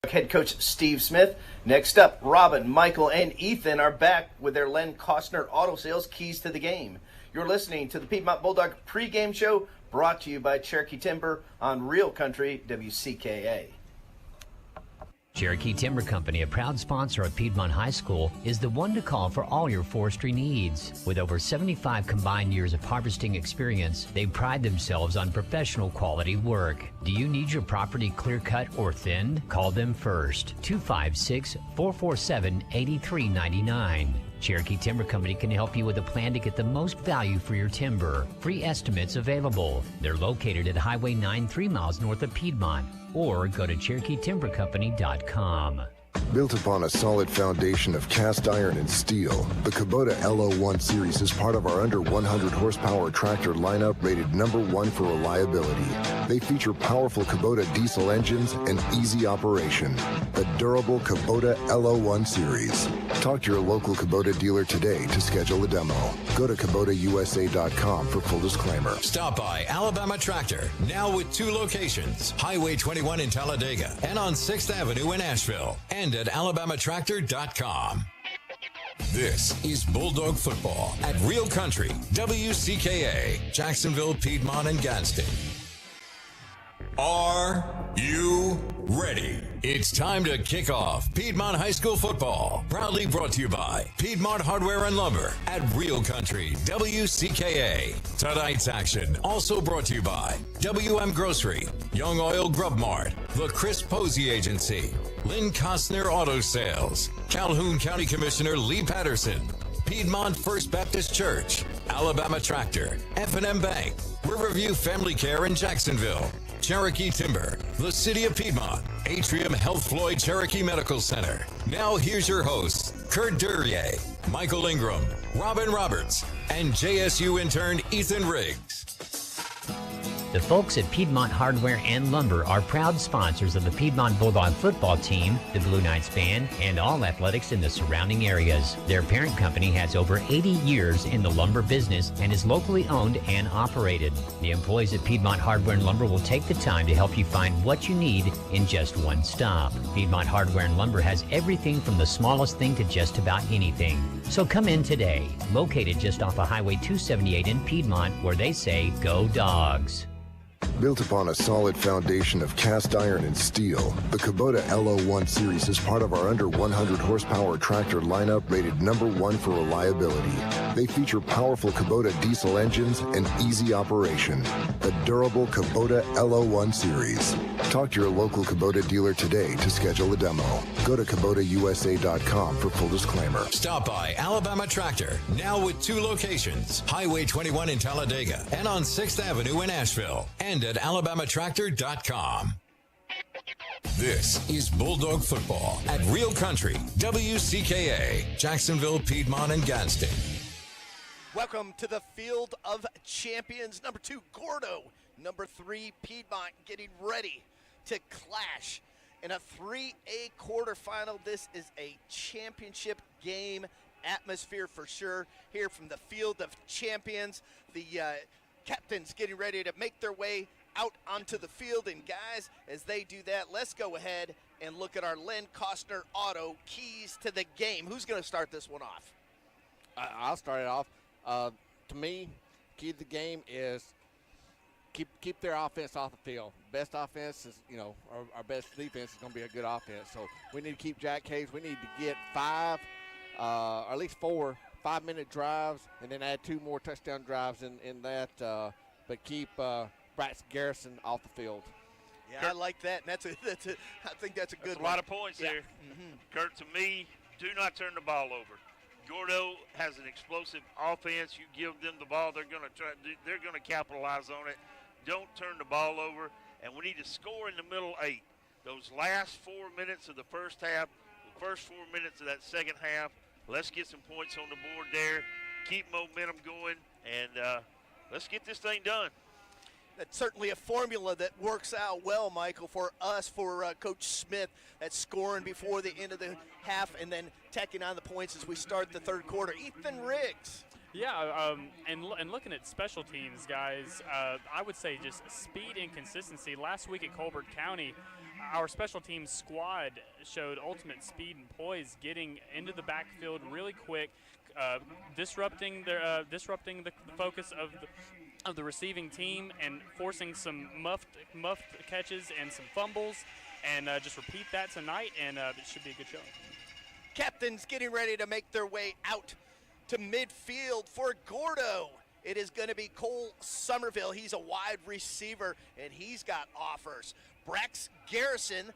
Head coach Steve Smith. Next up, Robin, Michael, and Ethan are back with their Len Costner Auto Sales Keys to the Game. You're listening to the Piedmont Bulldog pregame show brought to you by Cherokee Timber on Real Country WCKA. Cherokee Timber Company, a proud sponsor of Piedmont High School, is the one to call for all your forestry needs. With over 75 combined years of harvesting experience, they pride themselves on professional quality work. Do you need your property clear-cut or thinned? Call them first. 256-447-8399. Cherokee Timber Company can help you with a plan to get the most value for your timber. Free estimates available. They're located at Highway 9 3 miles north of Piedmont. Or go to CherokeeTimberCompany.com. Built upon a solid foundation of cast iron and steel, the Kubota LO1 series is part of our under 100 horsepower tractor lineup rated #1 for reliability. They feature powerful Kubota diesel engines and easy operation. The durable Kubota LO1 series. Talk to your local Kubota dealer today to schedule a demo. Go to KubotaUSA.com for full disclaimer. Stop by Alabama Tractor, now with 2 locations, Highway 21 in Talladega and on 6th Avenue in Asheville, and at alabamatractor.com. This is Bulldog Football at Real Country, WCKA, Jacksonville, Piedmont, and Gadsden. Are you ready? It's time to kick off Piedmont High School football. Proudly brought to you by Piedmont Hardware and Lumber at Real Country, WCKA. Tonight's action also brought to you by WM Grocery, Young Oil Grub Mart, The Chris Posey Agency, Len Costner Auto Sales, Calhoun County Commissioner Lee Patterson, Piedmont First Baptist Church, Alabama Tractor, F&M Bank, Riverview Family Care in Jacksonville, Cherokee Timber, the City of Piedmont, Atrium Health Floyd Cherokee Medical Center. Now here's your hosts, Kurt Duryea, Michael Ingram, Robin Roberts, and JSU intern Ethan Riggs. The folks at Piedmont Hardware and Lumber are proud sponsors of the Piedmont Bulldog football team, the Blue Knights band, and all athletics in the surrounding areas. Their parent company has over 80 years in the lumber business and is locally owned and operated. The employees at Piedmont Hardware and Lumber will take the time to help you find what you need in just one stop. Piedmont Hardware and Lumber has everything from the smallest thing to just about anything. So come in today, located just off of Highway 278 in Piedmont, where they say, go Dogs. Built upon a solid foundation of cast iron and steel, the Kubota LO1 series is part of our under 100 horsepower tractor lineup rated #1 for reliability. They feature powerful Kubota diesel engines and easy operation. The durable Kubota LO1 series. Talk to your local Kubota dealer today to schedule a demo. Go to KubotaUSA.com for full disclaimer. Stop by Alabama Tractor, now with 2 locations, Highway 21 in Talladega and on 6th Avenue in Asheville, and at alabamatractor.com. This is Bulldog Football at Real Country, WCKA, Jacksonville, Piedmont, and Gadsden. Welcome to the Field of Champions. Number 2, Gordo. Number 3, Piedmont, getting ready to clash in a 3A quarterfinal. This is a championship game atmosphere for sure here from the Field of Champions. The captains getting ready to make their way out onto the field. And guys, as they do that, let's go ahead and look at our Len Costner Auto Keys to the Game. Who's going to start this one off? I'll start it off. To me, key to the game is keep their offense off the field. Best offense is, our best defense is going to be a good offense. So we need to keep Jack Hayes. We need to get 5, or at least 4 5-minute drives, and then add 2 more touchdown drives in that. But keep Bratz Garrison off the field. Yeah, I like that. And I think that's a good one. A lot of points there. Mm-hmm. Kurt, to me, do not turn the ball over. Gordo has an explosive offense. You give them the ball, they're going to capitalize on it. Don't turn the ball over, and we need to score in the middle 8. Those last 4 minutes of the first half, the first 4 minutes of that second half, let's get some points on the board there, keep momentum going, and let's get this thing done. That's certainly a formula that works out well, Michael, for us, for Coach Smith, at scoring before the end of the half and then tacking on the points as we start the third quarter. Ethan Riggs. Yeah, and looking at special teams, guys, I would say just speed and consistency. Last week at Colbert County, our special teams squad showed ultimate speed and poise, getting into the backfield really quick, disrupting the focus of the receiving team and forcing some muffed catches and some fumbles, and just repeat that tonight, and it should be a good show. Captains getting ready to make their way out to midfield for Gordo. It is going to be Cole Somerville. He's a wide receiver, and he's got offers. Brax Garrison,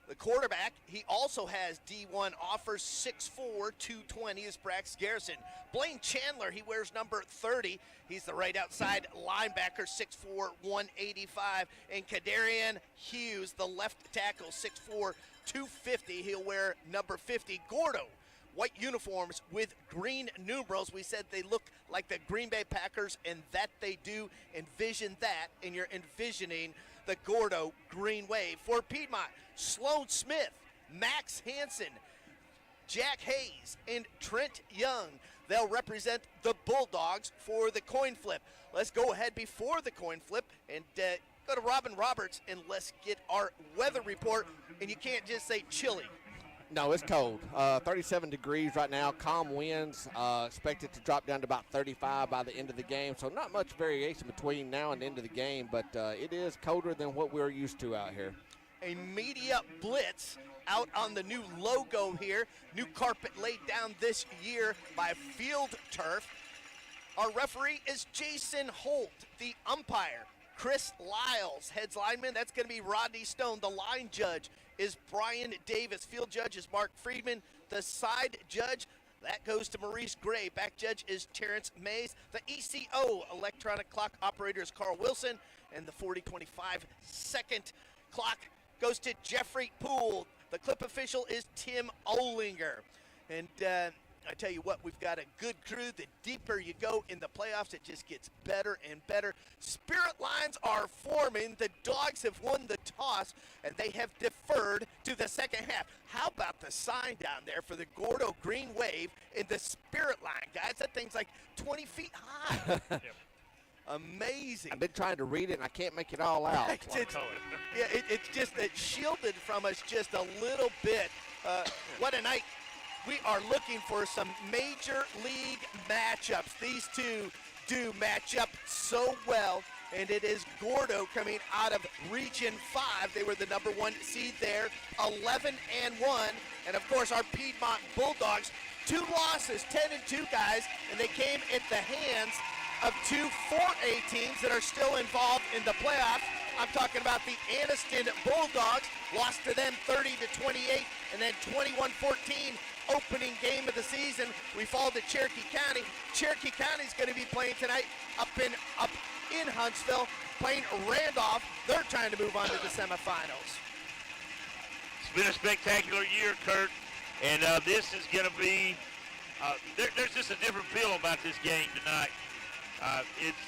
the quarterback, he also has D1 offers. 6'4", 220 is Brax Garrison. Blaine Chandler, he wears number 30. He's the right outside linebacker, 6'4", 185. And Kadarian Hughes, the left tackle, 6'4", 250. He'll wear number 50. Gordo, white uniforms with green numerals. We said they look like the Green Bay Packers, and that they do. Envision that, and you're envisioning the Gordo Green Wave. For Piedmont, Sloan Smith, Max Hansen, Jack Hayes, and Trent Young. They'll represent the Bulldogs for the coin flip. Let's go ahead before the coin flip and go to Robin Roberts, and let's get our weather report. And you can't just say chilly. No, it's cold. 37 degrees right now. Calm winds. Expected to drop down to about 35 by the end of the game. So not much variation between now and the end of the game, but it is colder than what we're used to out here. A media blitz out on the new logo here. New carpet laid down this year by Field Turf. Our referee is Jason Holt. The umpire, Chris Lyles. Heads lineman, that's going to be Rodney Stone. The line judge is Brian Davis. Field judge is Mark Friedman. The side judge, that goes to Maurice Gray. Back judge is Terrence Mays. The ECO, electronic clock operator, is Carl Wilson. And the 40-25 second clock goes to Jeffrey Poole. The clip official is Tim Olinger. And I tell you what, we've got a good crew. The deeper you go in the playoffs, it just gets better and better. Spirit lines are forming. The Dogs have won the toss, and they have deferred to the second half. How about the sign down there for the Gordo Green Wave in the Spirit line, guys? That thing's like 20 feet high. Yep. Amazing. I've been trying to read it, and I can't make it all out. It's just shielded from us just a little bit. What a night. We are looking for some major league matchups. These two do match up so well, and it is Gordo coming out of Region 5. They were the number 1 seed there, 11-1. And, of course, our Piedmont Bulldogs, 2 losses, 10-2 guys, and they came at the hands of 2 4A teams that are still involved in the playoffs. I'm talking about the Anniston Bulldogs, lost to them 30-28, and then 21-14. Opening game of the season, we fall to Cherokee County. Cherokee County's going to be playing tonight up in Huntsville, playing Randolph. They're trying to move on to the semifinals. It's been a spectacular year, Kurt, and this is going to be, there's just a different feel about this game tonight. It's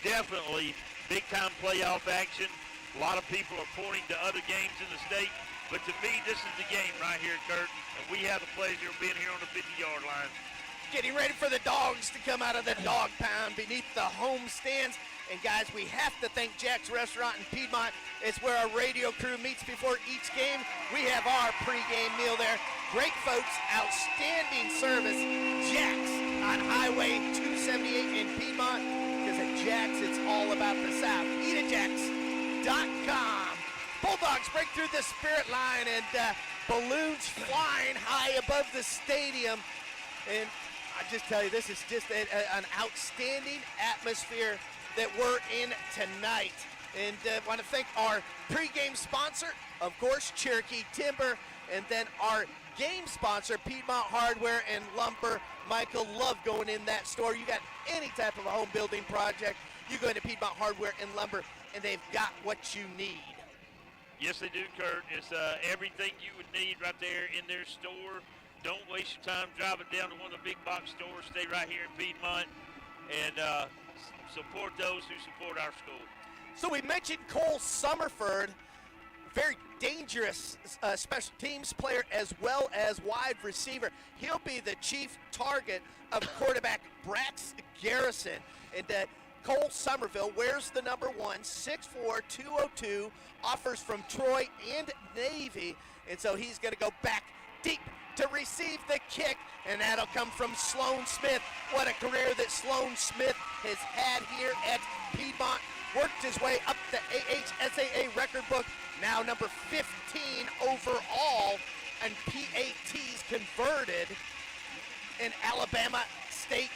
definitely big-time playoff action. A lot of people are pointing to other games in the state, but to me, this is the game right here, Kurt. And we have the pleasure of being here on the 50-yard line. Getting ready for the Dogs to come out of the dog pound beneath the home stands. And guys, we have to thank Jack's Restaurant in Piedmont. It's where our radio crew meets before each game. We have our pregame meal there. Great folks, outstanding service. Jack's on Highway 278 in Piedmont. Because at Jack's, it's all about the South. Eat at Jack's.com. Bulldogs break through the Spirit line, and balloons flying high above the stadium. And I just tell you, this is just an outstanding atmosphere that we're in tonight. And I want to thank our pregame sponsor, of course, Cherokee Timber, and then our game sponsor, Piedmont Hardware and Lumber. Michael, love going in that store. You got any type of a home building project, you go into Piedmont Hardware and Lumber, and they've got what you need. Yes, they do, Kurt. It's everything you would need right there in their store. Don't waste your time driving down to one of the big box stores. Stay right here in Piedmont and support those who support our school. So we mentioned Cole Summerford, very dangerous special teams player as well as wide receiver. He'll be the chief target of quarterback Brax Garrison. And Cole Somerville wears the number 1, 6'4", 202, offers from Troy and Navy. And so he's going to go back deep to receive the kick, and that'll come from Sloan Smith. What a career that Sloan Smith has had here at Piedmont. Worked his way up the AHSAA record book, now number 15 overall, and PATs converted in Alabama State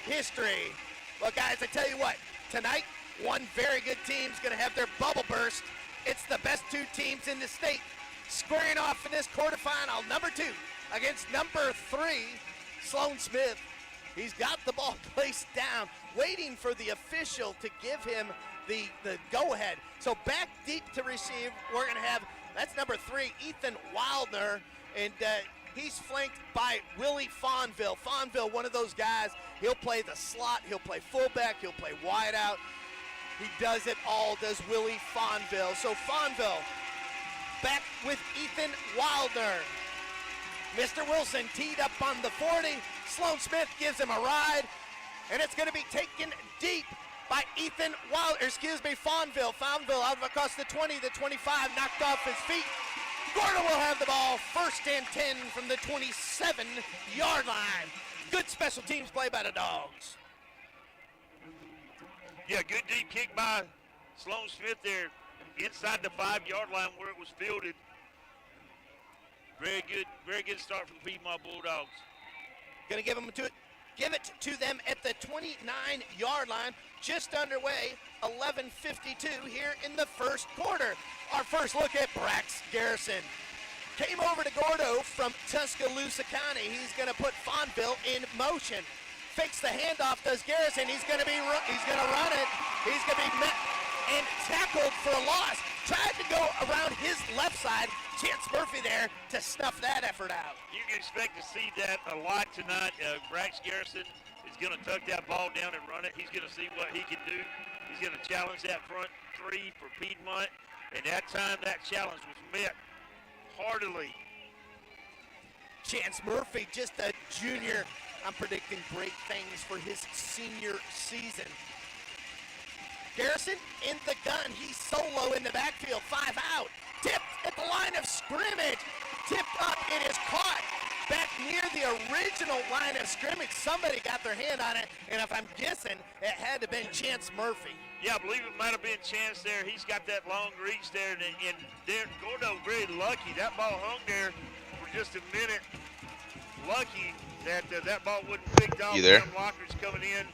history. Well, guys, I tell you what, tonight, one very good team's going to have their bubble burst. It's the best 2 teams in the state squaring off in this quarterfinal. Number 2 against number 3, Sloan Smith. He's got the ball placed down, waiting for the official to give him the go-ahead. So back deep to receive, we're going to have, that's number 3, Ethan Wildner, and he's flanked by Willie Fonville. Fonville, one of those guys, he'll play the slot, he'll play fullback, he'll play wideout. He does it all, does Willie Fonville. So Fonville back with Ethan Wildner. Mr. Wilson teed up on the 40. Sloan Smith gives him a ride, and it's going to be taken deep by Ethan Fonville. Fonville out across the 20, the 25, knocked off his feet. Gordo will have the ball, 1st and 10 from the 27-yard line. Good special teams play by the Dogs. Yeah, good deep kick by Sloan Smith there inside the 5-yard line where it was fielded. Very good start from the Piedmont Bulldogs. Going to give it to them at the 29-yard line, just underway, 11:52 here in the first quarter. Our first look at Brax Garrison. Came over to Gordo from Tuscaloosa County. He's going to put Fonville in motion. Fakes the handoff, does Garrison. He's going to run it. He's going to be met and tackled for a loss. Tried to go around his left side. Chance Murphy there to snuff that effort out. You can expect to see that a lot tonight. Brax Garrison is going to tuck that ball down and run it. He's going to see what he can do. He's going to challenge that front 3 for Piedmont. And that time, that challenge was met heartily. Chance Murphy, just a junior. I'm predicting great things for his senior season. Garrison in the gun. He's solo in the backfield. 5 out. Tipped at the line of scrimmage. Tipped up. It is caught back near the original line of scrimmage. Somebody got their hand on it, and if I'm guessing, it had to have been Chance Murphy. Yeah, I believe it might have been Chance there. He's got that long reach there, and Gordo very lucky. That ball hung there for just a minute. Lucky that that ball wasn't picked off. You there? Blockers coming in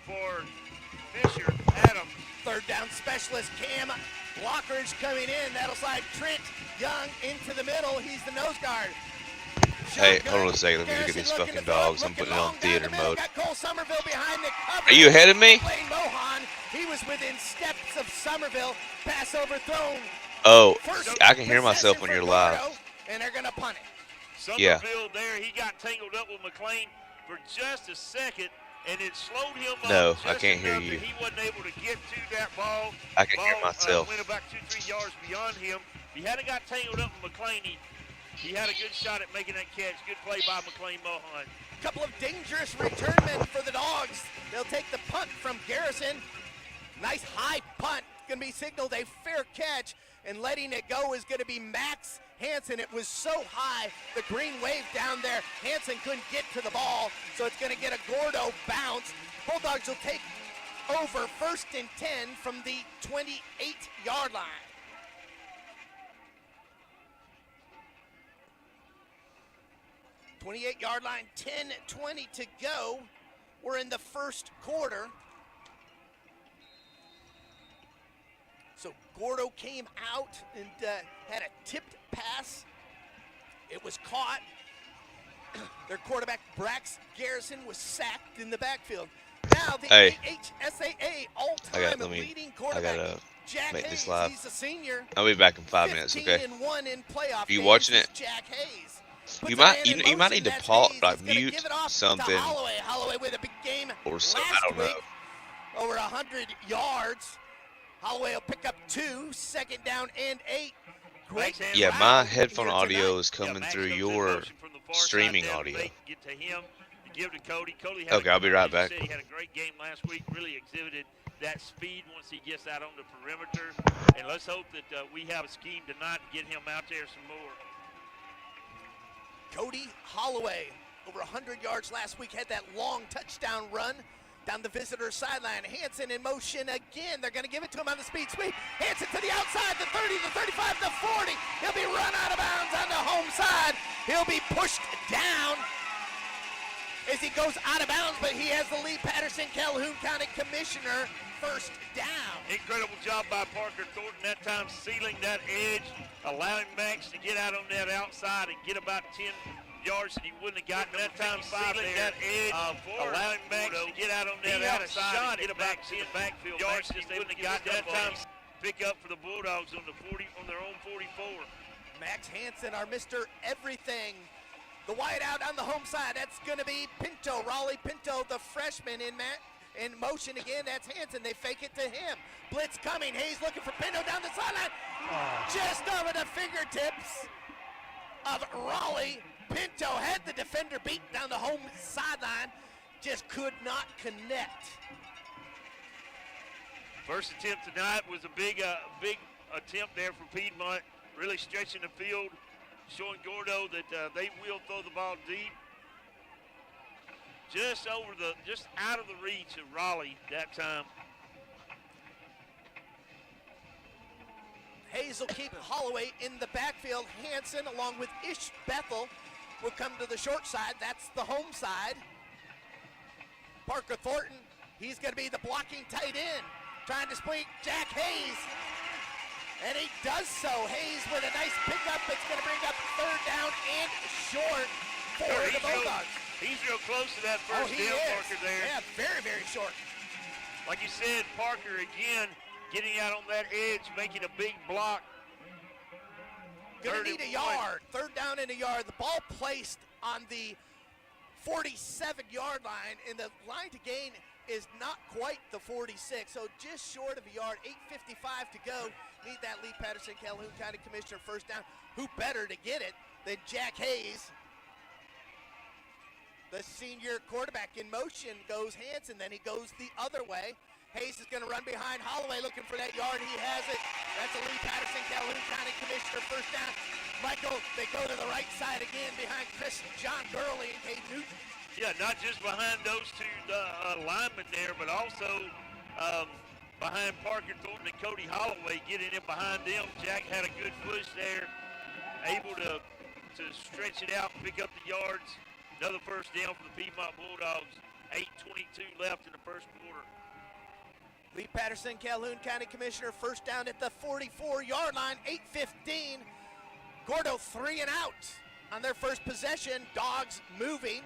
for Fisher Adams. 3rd down specialist Cam Lockridge coming in. That'll slide Trent Young into the middle. He's the nose guard. Hey, hold on a second. Let me look at these fucking dogs. I'm putting it on theater mode. Got Cole Somerville behind the cover. Are you ahead of me? Mohan. He was within steps of Somerville. Pass overthrown. Oh, I can hear myself when you're live. And they're going to punt it. Somerville there, he got tangled up with McLean for just a second, and it slowed him up. No, I can't hear you. He wasn't able to get to that ball. I can hear myself. Went about 2-3 yards beyond him. He hadn't got tangled up with McLean. He had a good shot at making that catch. Good play by McLean Mohan. Couple of dangerous returnmen for the Dogs. They'll take the punt from Garrison. Nice high punt. Going to be signaled a fair catch, and letting it go is going to be Max Hansen. It was so high, the green wave down there. Hansen couldn't get to the ball, so it's going to get a Gordo bounce. Bulldogs will take over 1st and 10 from the 28-yard line. .28-yard line, 10:20 to go. We're in the first quarter. So Gordo came out and had a tipped pass. It was caught. Their quarterback, Brax Garrison, was sacked in the backfield. Now the AHSAA all-time leading quarterback, Jack make Hayes, this live. he's a senior. I'll be back in 5 minutes, okay? 15-1 in playoff Are you games watching is it? Jack Hayes. You might need to pause, like mute something Holloway with a big game or something. I don't know. Over 100 yards. Holloway will pick up 2, 2nd down and 8. Great. Yeah, my headphone audio is coming through your streaming audio. Get to him, give to Cody. Okay, I'll be right back. He had a great game last week. Really exhibited that speed once he gets out on the perimeter. And let's hope that we have a scheme tonight to get him out there some more. Cody Holloway, over 100 yards last week, had that long touchdown run down the visitor sideline. Hansen in motion again. They're going to give it to him on the speed sweep. Hansen to the outside, the 30, the 35, the 40. He'll be run out of bounds on the home side. He'll be pushed down as he goes out of bounds, but he has the Lee Patterson Calhoun County Commissioner first down. Incredible job by Parker Thornton that time, sealing that edge, allowing Max to get out on that outside and get about 10 yards that he wouldn't have gotten that time, sealing that edge, allowing Max to get out on that outside and get about 10 yards that he wouldn't have gotten that time. Pick up for the Bulldogs on the 40, on their own 44. Max Hansen, our Mr. Everything. The wide out on the home side, that's going to be Pinto, Raleigh Pinto, the freshman in motion again. That's Hansen. They fake it to him. Blitz coming. Hayes looking for Pinto down the sideline. Just over the fingertips of Raleigh. Pinto had the defender beat down the home sideline. Just could not connect. First attempt tonight was a big attempt there for Piedmont, really stretching the field, showing Gordo that they will throw the ball deep. Just out of the reach of Raleigh that time. Hayes will keep Holloway in the backfield. Hansen, along with Ish Bethel, will come to the short side. That's the home side. Parker Thornton, he's going to be the blocking tight end, trying to split Jack Hayes. And he does so. Hayes with a nice pickup. It's going to bring up third down and short for the Bulldogs. He's real close to that first down marker there. Yeah, very, very short. Like you said, Parker again getting out on that edge, making a big block. Gonna need a yard. Third down and a yard. The ball placed on the 47-yard line, and the line to gain is not quite the 46, so just short of a yard. 8:55 to go. Need that Lee Patterson Calhoun County Commissioner first down. Who better to get it than Jack Hayes? The senior quarterback in motion goes Hansen, then he goes the other way. Hayes is going to run behind Holloway looking for that yard. He has it. That's a Lee Patterson Calhoun County Commissioner first down. Michael, they go to the right side again behind John Gurley and Kate Newton. Yeah, not just behind those two linemen there, but also behind Parker Thornton and Cody Holloway, getting in behind them. Jack had a good push there, able to stretch it out and pick up the yards. Another first down for the Piedmont Bulldogs. 8:22 left in the first quarter. Lee Patterson, Calhoun County Commissioner, first down at the 44-yard line, 8:15. Gordo 3 and out on their first possession. Dogs moving.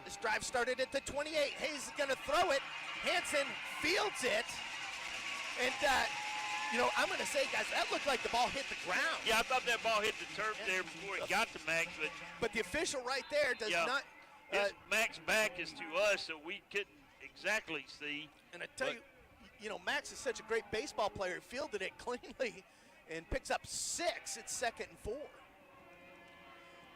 This drive started at the 28. Hayes is going to throw it. Hansen fields it. And, I'm going to say, guys, that looked like the ball hit the ground. Yeah, I thought that ball hit the turf there before it got to Max. But the official right there does not. Max back is to us, so we couldn't exactly see. And I tell you, Max is such a great baseball player. He fielded it cleanly and picks up 6. It's 2nd and 4.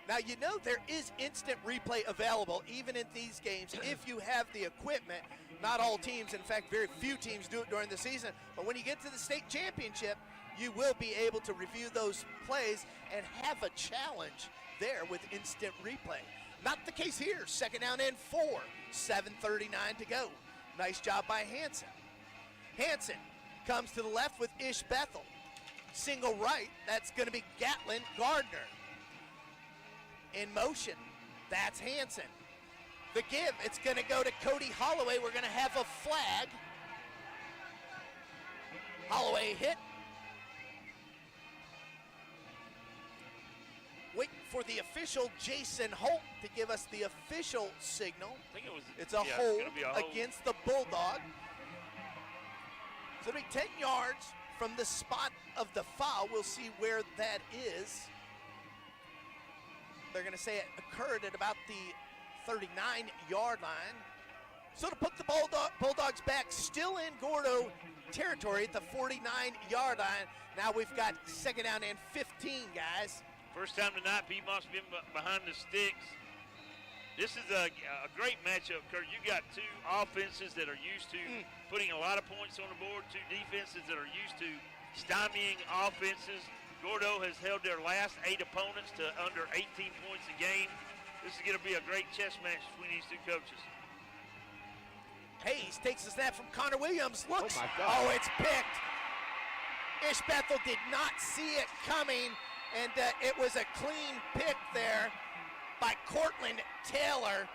Now, there is instant replay available even in these games if you have the equipment. Not all teams, in fact, very few teams do it during the season. But when you get to the state championship, you will be able to review those plays and have a challenge there with instant replay. Not the case here. 2nd down and 4. 7:39 to go. Nice job by Hansen. Hansen comes to the left with Ish Bethel. Single right, that's going to be Gatlin Gardner. In motion, that's Hansen. The give, it's going to go to Cody Holloway. We're going to have a flag. Holloway hit. Wait for the official, Jason Holt, to give us the official signal. I think it's a hold against the Bulldog. So it'll be 10 yards from the spot of the foul. We'll see where that is. They're going to say it occurred at about the 39-yard line. So to put the Bulldogs back still in Gordo territory at the 49-yard line. Now we've got 2nd down and 15, guys. First time tonight, Piedmont's been behind the sticks. This is a great matchup, Kurt. You got two offenses that are used to putting a lot of points on the board, two defenses that are used to stymieing offenses. Gordo has held their last 8 opponents to under 18 points a game. This is going to be a great chess match between these two coaches. Hayes takes the snap from Connor Williams. Looks. Oh, my God. Oh, it's picked. Ish Bethel did not see it coming, and it was a clean pick there by Cortland Taylor.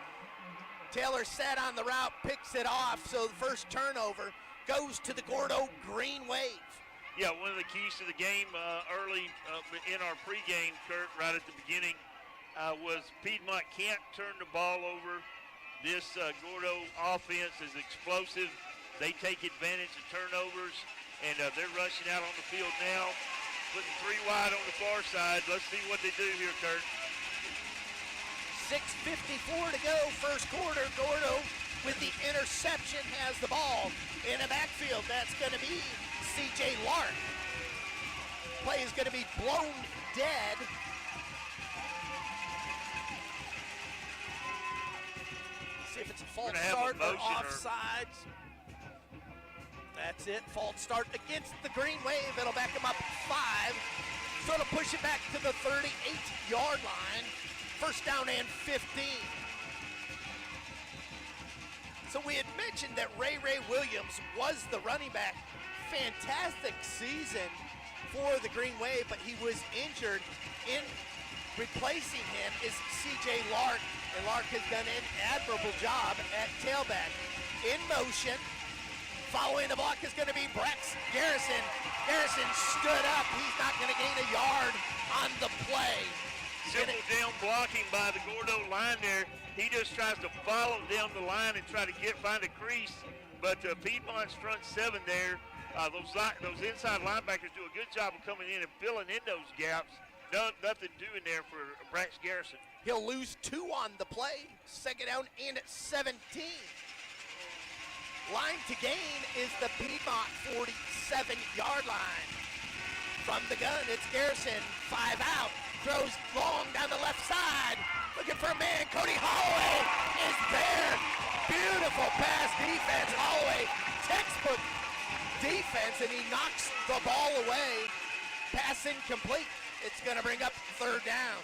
Taylor sat on the route, picks it off, so the first turnover goes to the Gordo Green Wave. Yeah, one of the keys to the game early in our pregame, Kurt, right at the beginning, was Piedmont can't turn the ball over. This Gordo offense is explosive. They take advantage of turnovers, and they're rushing out on the field now, putting 3 wide on the far side. Let's see what they do here, Kurt. 6:54 to go, first quarter. Gordo with the interception has the ball in the backfield. That's going to be C.J. Lark. Play is going to be blown dead. See if it's a false start or offsides. That's it, false start against the Green Wave. It'll back him up 5. So it'll push it back to the 38-yard line. First down and 15. So we had mentioned that Ray Williams was the running back. Fantastic season for the Green Wave, but he was injured. In replacing him is C.J. Lark, and Lark has done an admirable job at tailback. In motion, following the block is going to be Brex Garrison. Garrison stood up. He's not going to gain a yard on the play. Simple down blocking by the Gordo line there. He just tries to follow down the line and try to find a crease. But Piedmont's front 7 there, those inside linebackers do a good job of coming in and filling in those gaps. Nothing doing there for Brex Garrison. He'll lose 2 on the play. Second down and 17. Line to gain is the Piedmont 47-yard line. From the gun, it's Garrison, 5 out. Throws long down the left side. Looking for a man. Cody Holloway is there. Beautiful pass defense. Holloway, textbook defense, and he knocks the ball away. Pass incomplete. It's going to bring up 3rd down.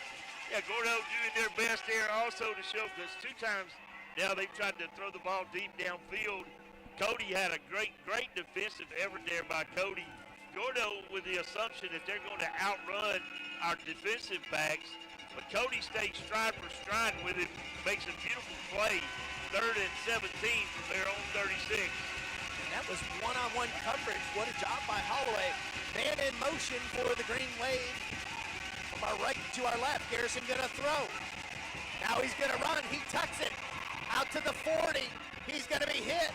Yeah, Gordo doing their best there also to show, because 2 times now they've tried to throw the ball deep downfield. Cody had a great defensive effort there by Cody. Gordo with the assumption that they're going to outrun our defensive backs, but Cody stays stride for stride with it, makes a beautiful play, 3rd and 17 from their own 36. And that was one-on-one coverage. What a job by Holloway. Man in motion for the Green Wave. From our right to our left, Garrison gonna throw. Now he's gonna run, he tucks it out to the 40. He's gonna be hit.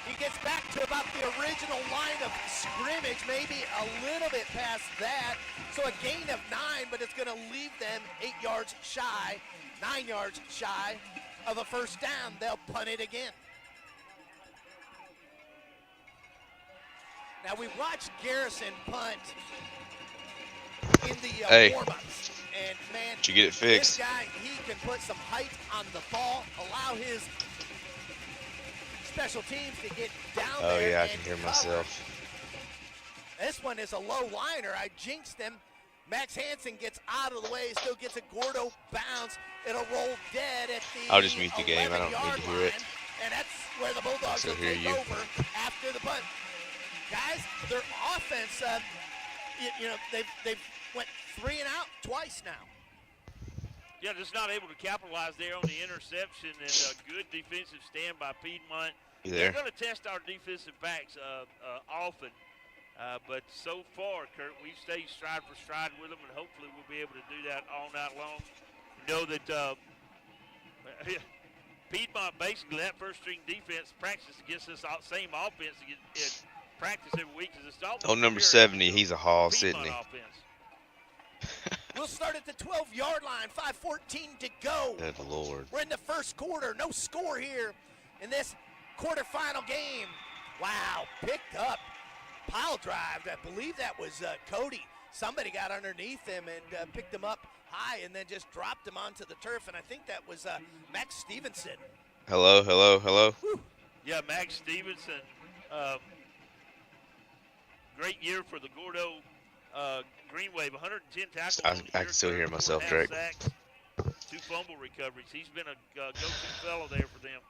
He gets back to about the original line of scrimmage, maybe a little bit past that. So a gain of 9, but it's going to leave them 8 yards shy, 9 yards shy of a first down. They'll punt it again. Now we watched Garrison punt in the warm-ups. And man, did you get it fixed? This guy, he can put some height on the ball, allow his special teams to get down there. Oh yeah, I can hear cover. myself. This one is a low liner. I jinxed him. Max Hansen gets out of the way, still gets a Gordo bounce. It'll roll dead at the I'll just mute the game. I don't need to hear it. And that's where the Bulldogs will take over after the punt. Guys, their offense, they've went 3 and out twice now. Yeah, just not able to capitalize there on the interception, and a good defensive stand by Piedmont. They're going to test our defensive backs often, but so far, Kurt, we've stayed stride for stride with them, and hopefully we'll be able to do that all night long. We know that Piedmont, basically, that first-string defense practices against this same offense practice every week. Number 70, he's a Hall, Sydney. We'll start at the 12-yard line, 5:14 to go. Good Lord. We're in the first quarter, no score here in this quarterfinal game. Wow, picked up, pile drive. I believe that was Cody. Somebody got underneath him and picked him up high and then just dropped him onto the turf, and I think that was Max Stevenson. Hello, hello, hello. Whew. Yeah, Max Stevenson. Great year for the Gordo Green Wave. 110 tackles. I can still hear myself, Drake. 2 fumble recoveries. He's been a go-to fellow there for them.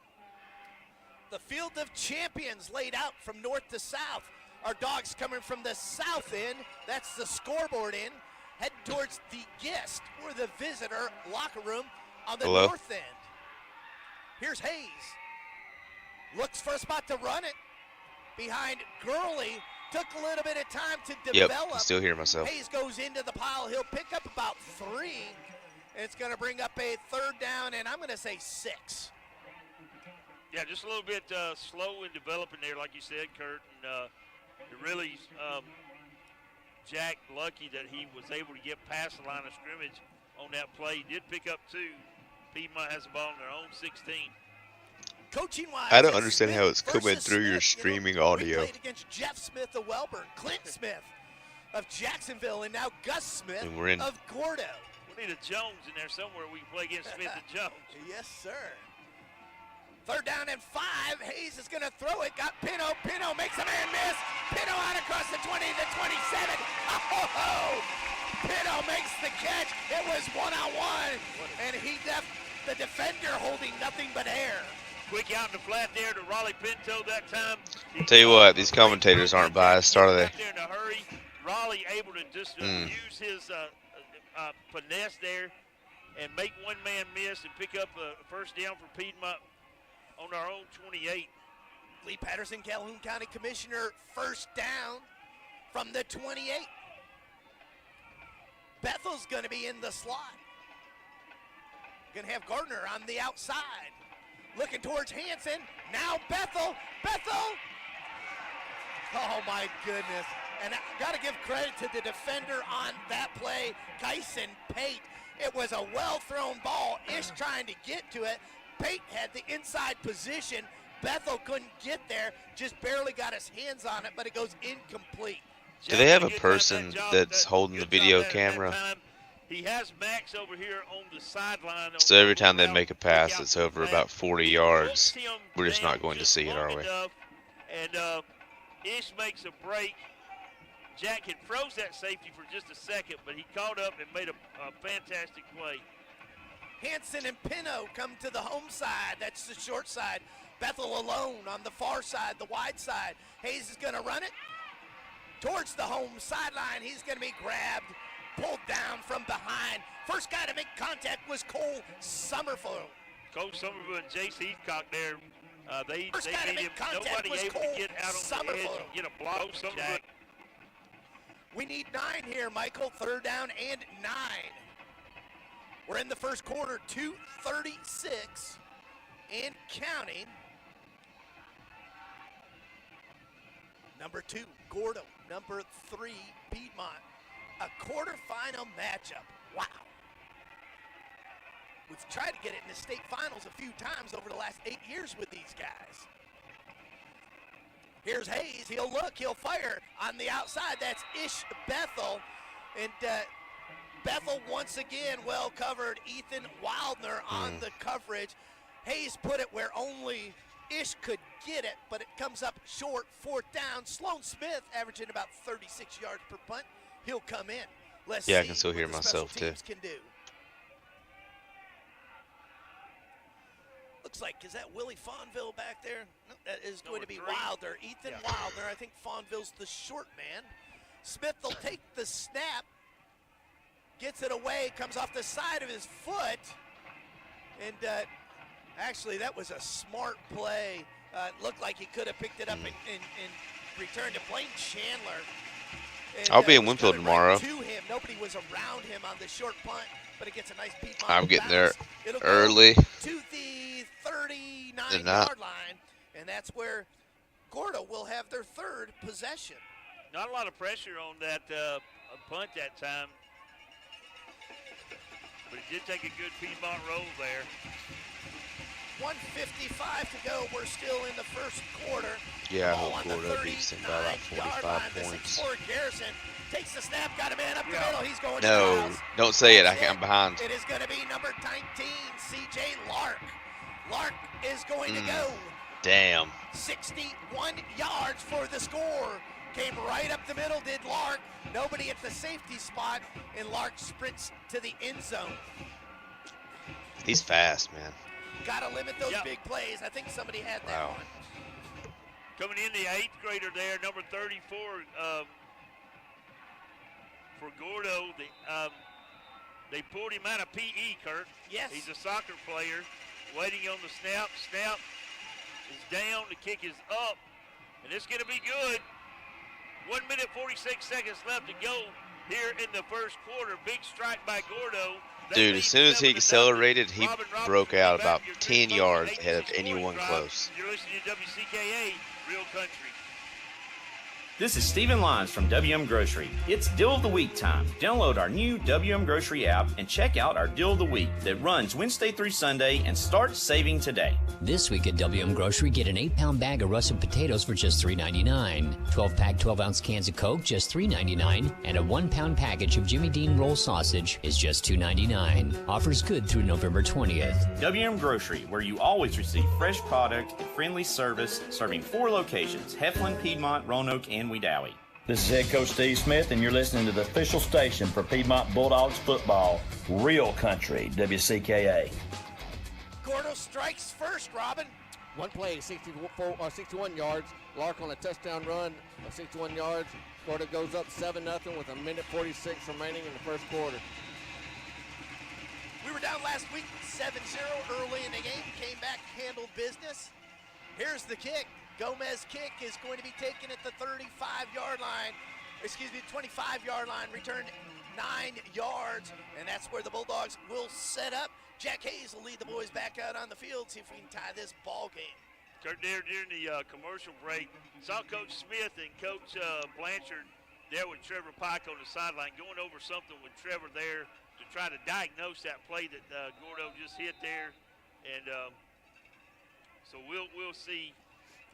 The field of champions laid out from north to south. Our dogs coming from the south end. That's the scoreboard end. Head towards the guest or the visitor locker room on the north end. Here's Hayes. Looks for a spot to run it. Behind Gurley. Took a little bit of time to develop. Yep, I still hear myself. Hayes goes into the pile. He'll pick up about 3. It's going to bring up a 3rd down, and I'm going to say 6. Yeah, just a little bit slow in developing there, like you said, Kurt. And it really, Jack, lucky that he was able to get past the line of scrimmage on that play. He did pick up 2. Piedmont has the ball on their own 16. Coaching-wise, I don't understand how it's coming through your streaming audio. We played against Jeff Smith of Welburn, Clint Smith of Jacksonville, and now Gus Smith of Gordo. We need a Jones in there somewhere we can play against Smith and Jones. Yes, sir. 3rd down and 5. Hayes is going to throw it. Got Pino. Pino makes a man miss. Pino out across the 20 to 27. Oh! Pino makes the catch. It was one-on-one, and he left the defender holding nothing but air. Quick out in the flat there to Raleigh Pinto that time. I'll tell you what, these commentators aren't biased, are they? There in a hurry. Raleigh able to just use his finesse there and make one man miss and pick up a 1st down for Piedmont on our own 28. Lee Patterson, Calhoun County Commissioner, 1st down from the 28. Bethel's going to be in the slot. Going to have Gardner on the outside. Looking towards Hanson. Now Bethel. Oh, my goodness. And I got to give credit to the defender on that play, Kyson Pate. It was a well-thrown ball. Ish trying to get to it. Pate had the inside position. Bethel couldn't get there. Just barely got his hands on it, but it goes incomplete. Do they have a person that's holding the video camera? He has Max over here on the sideline. So every time they make a pass that's over about 40 yards, we're just not going to see it, are we? And Ish makes a break. Jack had froze that safety for just a second, but he caught up and made a fantastic play. Hanson and Pino come to the home side. That's the short side. Bethel alone on the far side, the wide side. Hayes is going to run it towards the home sideline. He's going to be grabbed, pulled down from behind. First guy to make contact was Cole Summerfield. Coach Summerfield and Jace Heathcock there. They made him nobody able to get out on the edge and get a block. Jack. We need 9 here, Michael. 3rd down and 9. We're in the first quarter, 2:36 and counting. Number 2, Gordo. Number 3, Piedmont. A quarterfinal matchup. Wow. We've tried to get it in the state finals a few times over the last 8 years with these guys. Here's Hayes. He'll look. He'll fire on the outside. That's Ish Bethel. And Bethel once again well covered. Ethan Wildner on the coverage. Hayes put it where only Ish could get it, but it comes up short. 4th down. Sloan Smith averaging about 36 yards per punt. He'll come in. Let's see I can still hear what the myself special too. teams can do. Looks like, is that Willie Fonville back there? No, that is going to be Wilder. Ethan Wilder. I think Fonville's the short man. Smith will take the snap. Gets it away. Comes off the side of his foot. And actually, that was a smart play. Looked like he could have picked it up and returned to Blaine Chandler. And, I'll be in Winfield tomorrow. Right to him. Nobody was around him on the short punt, but it gets a nice Piedmont I'm getting bounce. there It'll early. go to the 39-yard line, and that's where Gordo will have their 3rd possession. Not a lot of pressure on that punt that time, but it did take a good Piedmont roll there. 1:55 to go. We're still in the first quarter. Yeah, I Ball hope on the Gordo beats them by about 39-yard line. 45 The points. 6'4" Garrison takes the snap, got a man up the middle. He's going to No, Miles. don't say it. That's I'm behind. It is going to be number 19, C.J. Lark. Lark is going to go. Damn. 61 yards for the score. Came right up the middle, did Lark. Nobody at the safety spot, and Lark sprints to the end zone. He's fast, man. Got to limit those big plays. I think somebody had that Wow. one. Coming in the 8th grader there, number 34 for Gordo. They pulled him out of PE, Kurt. Yes. He's a soccer player. Waiting on the snap. Snap is down. The kick is up. And it's going to be good. 1 minute, 46 seconds left to go here in the first quarter. Big strike by Gordo. Dude, as soon as he accelerated, he broke out about 10 yards ahead of anyone close. You're listening to WCKA, Real Country. This is Stephen Lyons from WM Grocery. It's Deal of the Week time. Download our new WM Grocery app and check out our Deal of the Week that runs Wednesday through Sunday and start saving today. This week at WM Grocery, get an 8-pound bag of russet potatoes for just $3.99. 12-pack 12-ounce cans of Coke, just $3.99. And a 1-pound package of Jimmy Dean roll sausage is just $2.99. Offers good through November 20th. WM Grocery, where you always receive fresh product and friendly service, serving 4 locations: Heflin, Piedmont, Roanoke, and Wedowee. This is head coach Steve Smith, and you're listening to the official station for Piedmont Bulldogs football, Real Country, WCKA. Gordo strikes first, Robin. One play, 61 yards. Lark on a touchdown run of 61 yards. Gordo goes up 7-0 with 1:46 remaining in the first quarter. We were down last week 7-0 early in the game. Came back, handled business. Here's the kick. Gomez kick is going to be taken at the 25-yard line. 25-yard line. Returned 9 yards, and that's where the Bulldogs will set up. Jack Hayes will lead the boys back out on the field, see if we can tie this ball game. Kurt, there during the commercial break, saw Coach Smith and Coach Blanchard there with Trevor Pike on the sideline, going over something with Trevor there to try to diagnose that play that Gordo just hit there, and so we'll see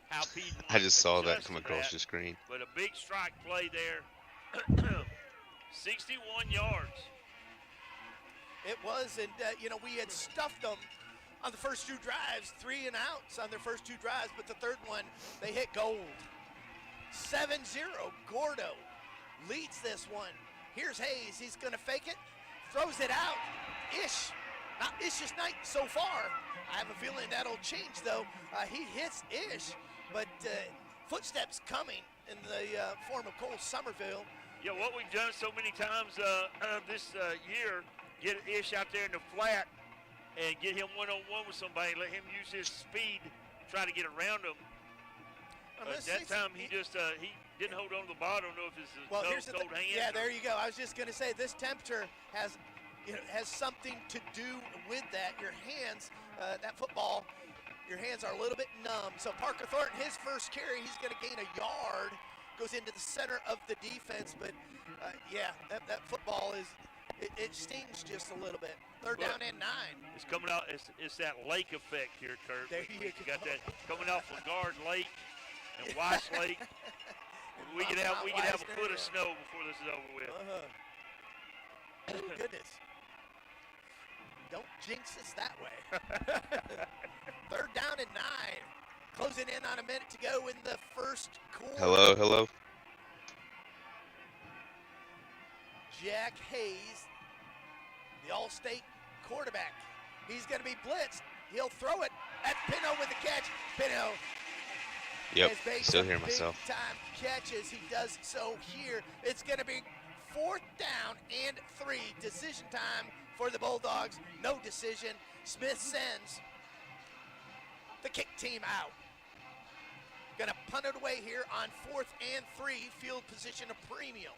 how Piedmont I just saw that adjusts come to across the screen. But a big strike play there, 61 yards. It was, and we had stuffed them on the first 2 drives, 3 and outs on their first 2 drives, but the third one, they hit gold. 7-0, Gordo leads this one. Here's Hayes, he's gonna fake it, throws it out. Not Ish's night so far. I have a feeling that'll change though. He hits Ish, but footsteps coming in the form of Cole Somerville. Yeah, what we've done so many times this year, get Ish out there in the flat and get him one-on-one with somebody, let him use his speed, try to get around him. That time he just he didn't hold on to the ball. I don't know if it's his cold hands. Yeah, there you go. I was just going to say this temperature has something to do with that. Your hands, that football, your hands are a little bit numb. So Parker Thornton, his first carry, he's going to gain a yard, goes into the center of the defense. But that football it stings just a little bit. Third down and 9. It's coming out. It's that lake effect here, Kurt. There you go. Got that coming off of Guard Lake and Weiss Lake. We could have a foot of snow before this is over with. Oh, goodness. Don't jinx us that way. Third down and 9. Closing in on a minute to go in the first quarter. Hello. Jack Hayes, the All-State quarterback. He's going to be blitzed. He'll throw it at Pino with the catch. Pino. Yep, still hearing myself. Big time catches. He does so here. It's going to be 4th down and 3. Decision time for the Bulldogs. No decision. Smith sends the kick team out. Going to punt it away here on 4th and 3. Field position a premium.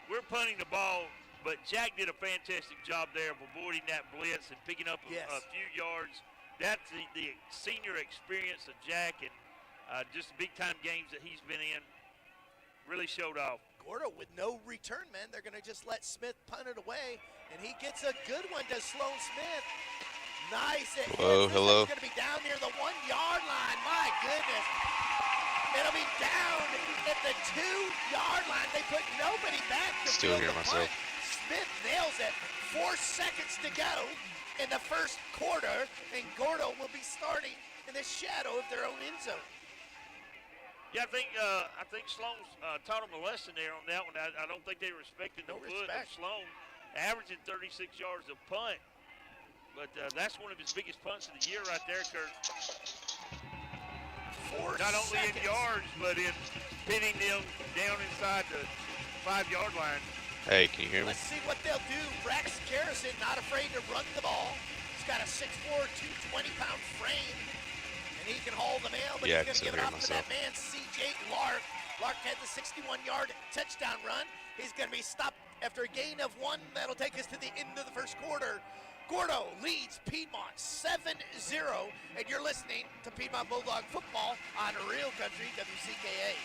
We're punting the ball, but Jack did a fantastic job there of avoiding that blitz and picking up a few yards. That's the senior experience of Jack, and just big-time games that he's been in really showed off. Gordo with no return men. They're going to just let Smith punt it away, and he gets a good one to Sloan Smith. Nice. Whoa, hello. It's going to be down near the 1-yard line. My goodness. It'll be down at the 2-yard line. They put nobody back to Still field hear the myself. punt. Smith nails it. 4 seconds to go in the first quarter, and Gordo will be starting in the shadow of their own end zone. Yeah, I think Sloan's taught him a lesson there on that one. I don't think they respected the foot of Sloan, averaging 36 yards a punt. But that's one of his biggest punts of the year right there, Kurt. 4 Not only seconds. in yards, but in pinning them down inside the 5-yard line. Hey, can you hear me? Let's see what they'll do. Brax Garrison not afraid to run the ball. He's got a 6'4", 220-pound frame, and he can haul the mail, but Yeah, he's going to give I can it hear off to that man, C.J. Lark. Lark had the 61-yard touchdown run. He's going to be stopped after a gain of 1. That'll take us to the end of the first quarter. Gordo leads Piedmont 7-0, and you're listening to Piedmont Bulldog Football on Real Country WCKA.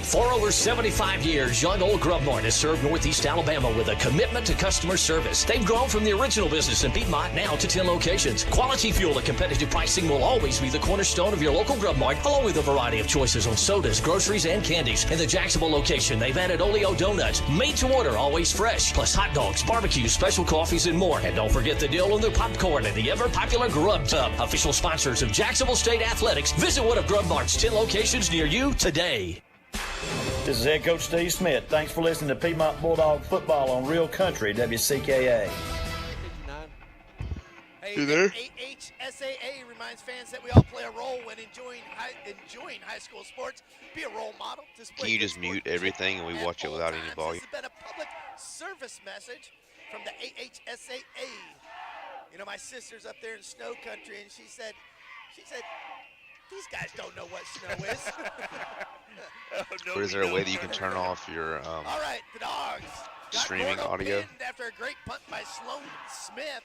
For over 75 years, Young Old Grubmart has served Northeast Alabama with a commitment to customer service. They've grown from the original business in Piedmont now to 10 locations. Quality fuel and competitive pricing will always be the cornerstone of your local Grubmart, along with a variety of choices on sodas, groceries, and candies. In the Jacksonville location, they've added Oleo donuts, made to order, always fresh, plus hot dogs, barbecues, special coffees, and more. And don't forget the deal on the popcorn and the ever-popular Grub Tub. Official sponsors of Jacksonville State Athletics. Visit one of Grubmart's 10 locations near you today. This is Head Coach Steve Smith. Thanks for listening to Piedmont Bulldog Football on Real Country WCKA. Hey, You there? AHSAA reminds fans that we all play a role when enjoying high school sports. Be a role model. Display Can you good just mute sportsmanship everything and we at watch it all without any times. volume? This has been a public service message from the AHSAA. You know, my sister's up there in snow country, and she said, these guys don't know what snow is. Or is there a way that you can turn off your All right, the Dogs got streaming Gordo audio? pinned after a great punt by Sloan Smith.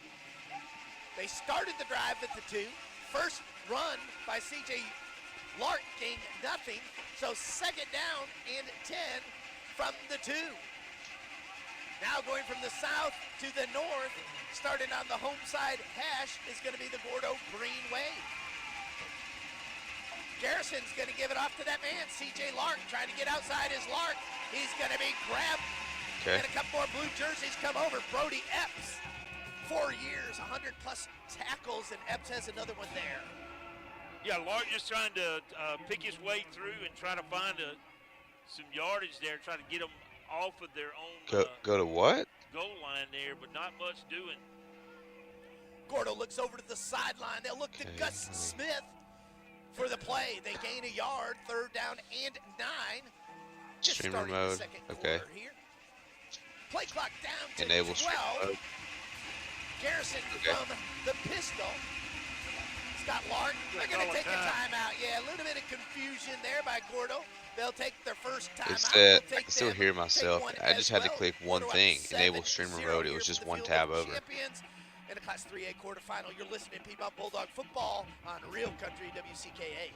They started the drive at the 2. First run by C.J. Lark gained nothing. So second down and 10 from the 2. Now going from the south to the north, starting on the home side hash, is going to be the Gordo Green Wave. Garrison's going to give it off to that man, C.J. Lark, trying to get outside his Lark. He's going to be grabbed. Okay. And a couple more blue jerseys come over. Brody Epps, 4 years, 100-plus tackles, and Epps has another one there. Yeah, Lark just trying to pick his way through and try to find some yardage there, trying to get them off of their own Go to what? goal line there, but not much doing. Gordo looks over to the sideline. They'll look to Gus Smith for the play. They gain a yard, 3rd down and 9. Just Streamer starting mode. the second Okay. quarter here. Play clock down to Enable 12. streamer mode. Garrison Okay. from the pistol. Scott Lark, they're going to take a timeout. Yeah, a little bit of confusion there by Gordo. They'll take their first timeout. It said, They'll I take can still them. hear Take myself. one I just as had to well. click one Gordo up thing, 7-0 enable streamer mode. It here was for just the one Field tab of over. Champions in the Class 3A quarterfinal. You're listening to Piedmont Bulldog Football on Real Country WCKA.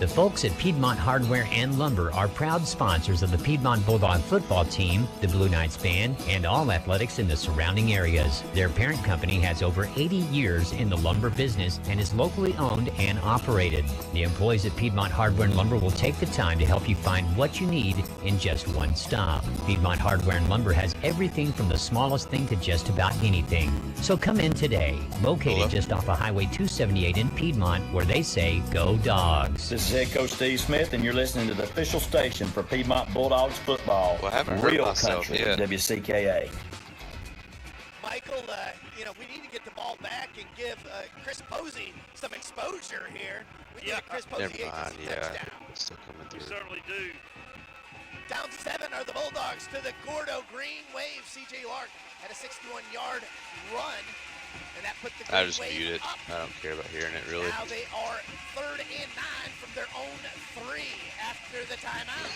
The folks at Piedmont Hardware and Lumber are proud sponsors of the Piedmont Bulldog football team, the Blue Knights band, and all athletics in the surrounding areas. Their parent company has over 80 years in the lumber business and is locally owned and operated. The employees at Piedmont Hardware and Lumber will take the time to help you find what you need in just one stop. Piedmont Hardware and Lumber has everything from the smallest thing to just about anything. So come in today, located just off of Highway 278 in Piedmont, where they say, go Dogs. This is Head Coach Steve Smith, and you're listening to the official station for Piedmont Bulldogs football. Well, I haven't heard Real myself Country yet. WCKA. Michael, we need to get the ball back and give Chris Posey some exposure here. We need a Chris Posey Never mind. agency Yeah, touchdown. it's still coming We through. certainly do. Down 7 are the Bulldogs to the Gordo Green Wave. C.J. Lark had a 61-yard run, and that put the I Green just Wave mute it. up. I don't care about hearing it really. Now they are 3rd and 9 from their own 3 after the timeout.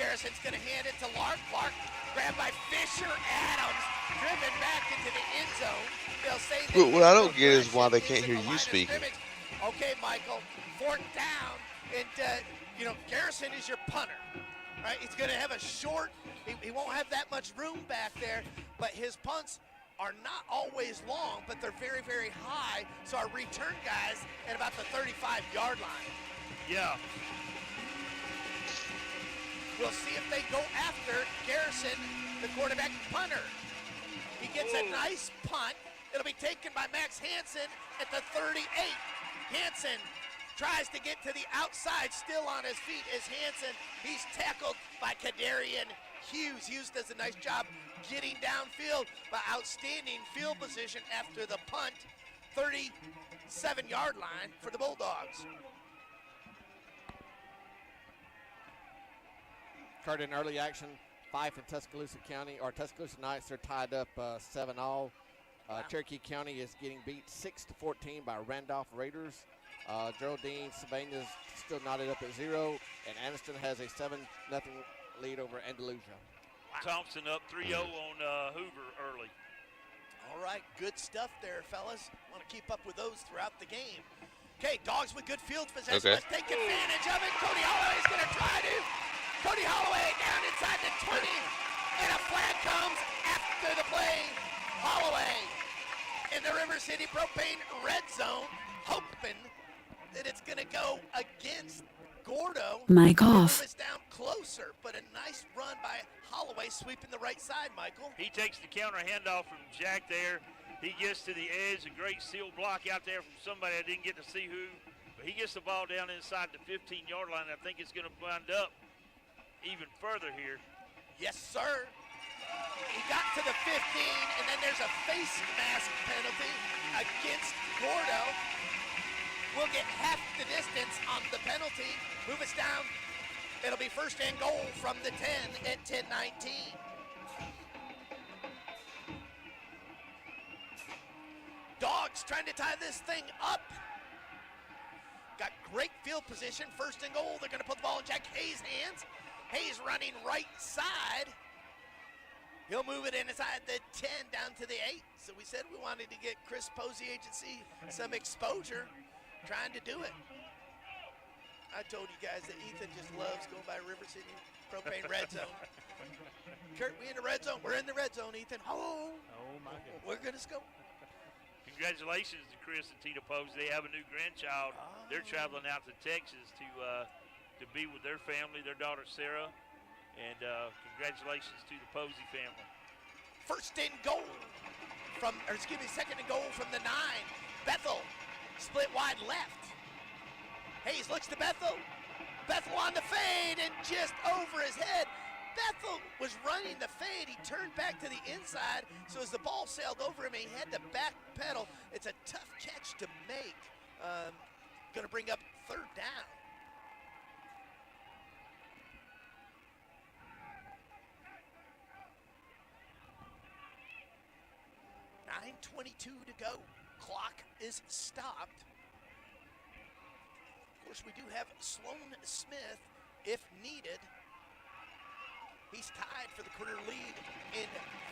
Garrison's going to hand it to Lark. Lark grabbed by Fisher Adams, driven back into the end zone. They'll say that But what I don't get is why they can't hear you speaking. Okay, Michael, 4th down, and Garrison is your punter. Right, he's going to have a short. He won't have that much room back there, but his punts are not always long, but they're very, very high. So our return guys at about the 35-yard line. Yeah. We'll see if they go after Garrison, the quarterback punter. He gets a nice punt. It'll be taken by Max Hansen at the 38. Hansen tries to get to the outside, still on his feet is Hansen. He's tackled by Kadarian Hughes. Hughes does a nice job getting downfield, but outstanding field position after the punt. 37-yard line for the Bulldogs. Card in early action, 5 in Tuscaloosa County, or Tuscaloosa Knights. They're tied up 7-all. Cherokee County is getting beat 6-14 by Randolph Raiders. Geraldine Savannah's still knotted up at 0, and Anniston has a 7-0 lead over Andalusia. Thompson up 3-0 on Hoover early. All right, good stuff there, fellas. Want to keep up with those throughout the game. Okay, Dogs with good field possession. Okay. Let's take advantage of it. Cody Holloway's going to try to. Cody Holloway down inside the 20, and a flag comes after the play. Holloway in the River City Propane red zone, hoping that it's going to go against Gordo. Mic off. It's down closer, but a nice run by Holloway sweeping the right side, Michael. He takes the counter handoff from Jack there. He gets to the edge, a great seal block out there from somebody I didn't get to see who. But he gets the ball down inside the 15-yard line. I think it's going to wind up even further here. Yes, sir. He got to the 15, and then there's a face mask penalty against Gordo. We'll get half the distance on the penalty. Move us down. It'll be first and goal from the 10 at 10-19. Dogs trying to tie this thing up. Got great field position. First and goal. They're going to put the ball in Jack Hayes' hands. Hayes running right side. He'll move it inside the 10 down to the 8. So we said we wanted to get Chris Posey Agency some exposure. Trying to do it. I told you guys that Ethan just loves going by River City Propane red zone. Kurt, we in the red zone. We're in the red zone, Ethan. Oh my goodness. We're going to go. Congratulations to Chris and Tina Posey. They have a new grandchild. They're traveling out to Texas to be with their family, their daughter Sarah. And congratulations to the Posey family. First and goal second and goal from the 9. Bethel split wide left. Hayes looks to Bethel. Bethel on the fade and just over his head. Bethel was running the fade. He turned back to the inside. So as the ball sailed over him, he had to back pedal. It's a tough catch to make. Going to bring up third down. .22 to go. Clock is stopped. Of course, we do have Sloan Smith if needed. He's tied for the career lead in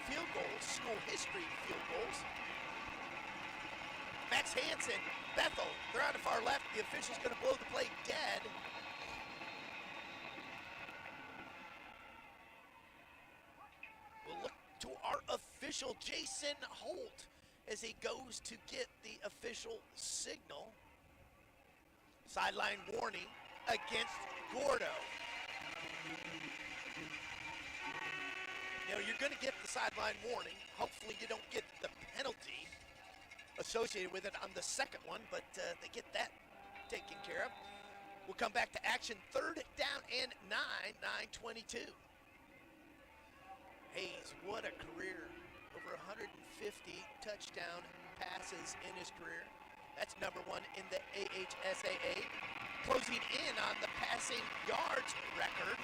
field goals, school history field goals. Max Hansen, Bethel, they're on the far left. The official's going to blow the play dead. We'll look to our official, Jason Holt, as he goes to get the official signal. Sideline warning against Gordo. Now, you're going to get the sideline warning. Hopefully you don't get the penalty associated with it on the second one, but they get that taken care of. We'll come back to action. Third down and 9:22. Hayes, what a career. Over 150 touchdown passes in his career. That's number 1 in the AHSAA. Closing in on the passing yards record.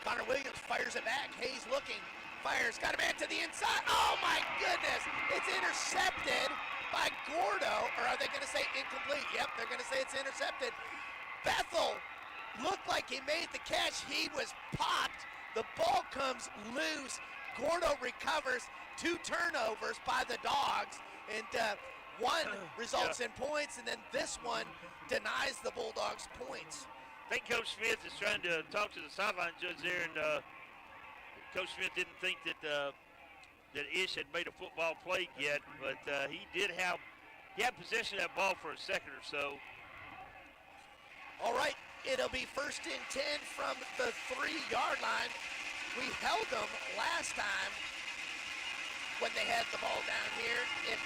Connor Williams fires it back. Hayes looking, fires, got a man to the inside. Oh my goodness, it's intercepted by Gordo. Or are they going to say incomplete? Yep, they're going to say it's intercepted. Bethel looked like he made the catch. He was popped. The ball comes loose. Gordo recovers. 2 turnovers by the Dogs. And one results in points, and then this one denies the Bulldogs points. I think Coach Smith is trying to talk to the sideline judge there, and Coach Smith didn't think that that Ish had made a football play yet, but he had possession of that ball for a second or so. All right, it'll be 1st and 10 from the 3-yard line. We held them last time when they had the ball down here at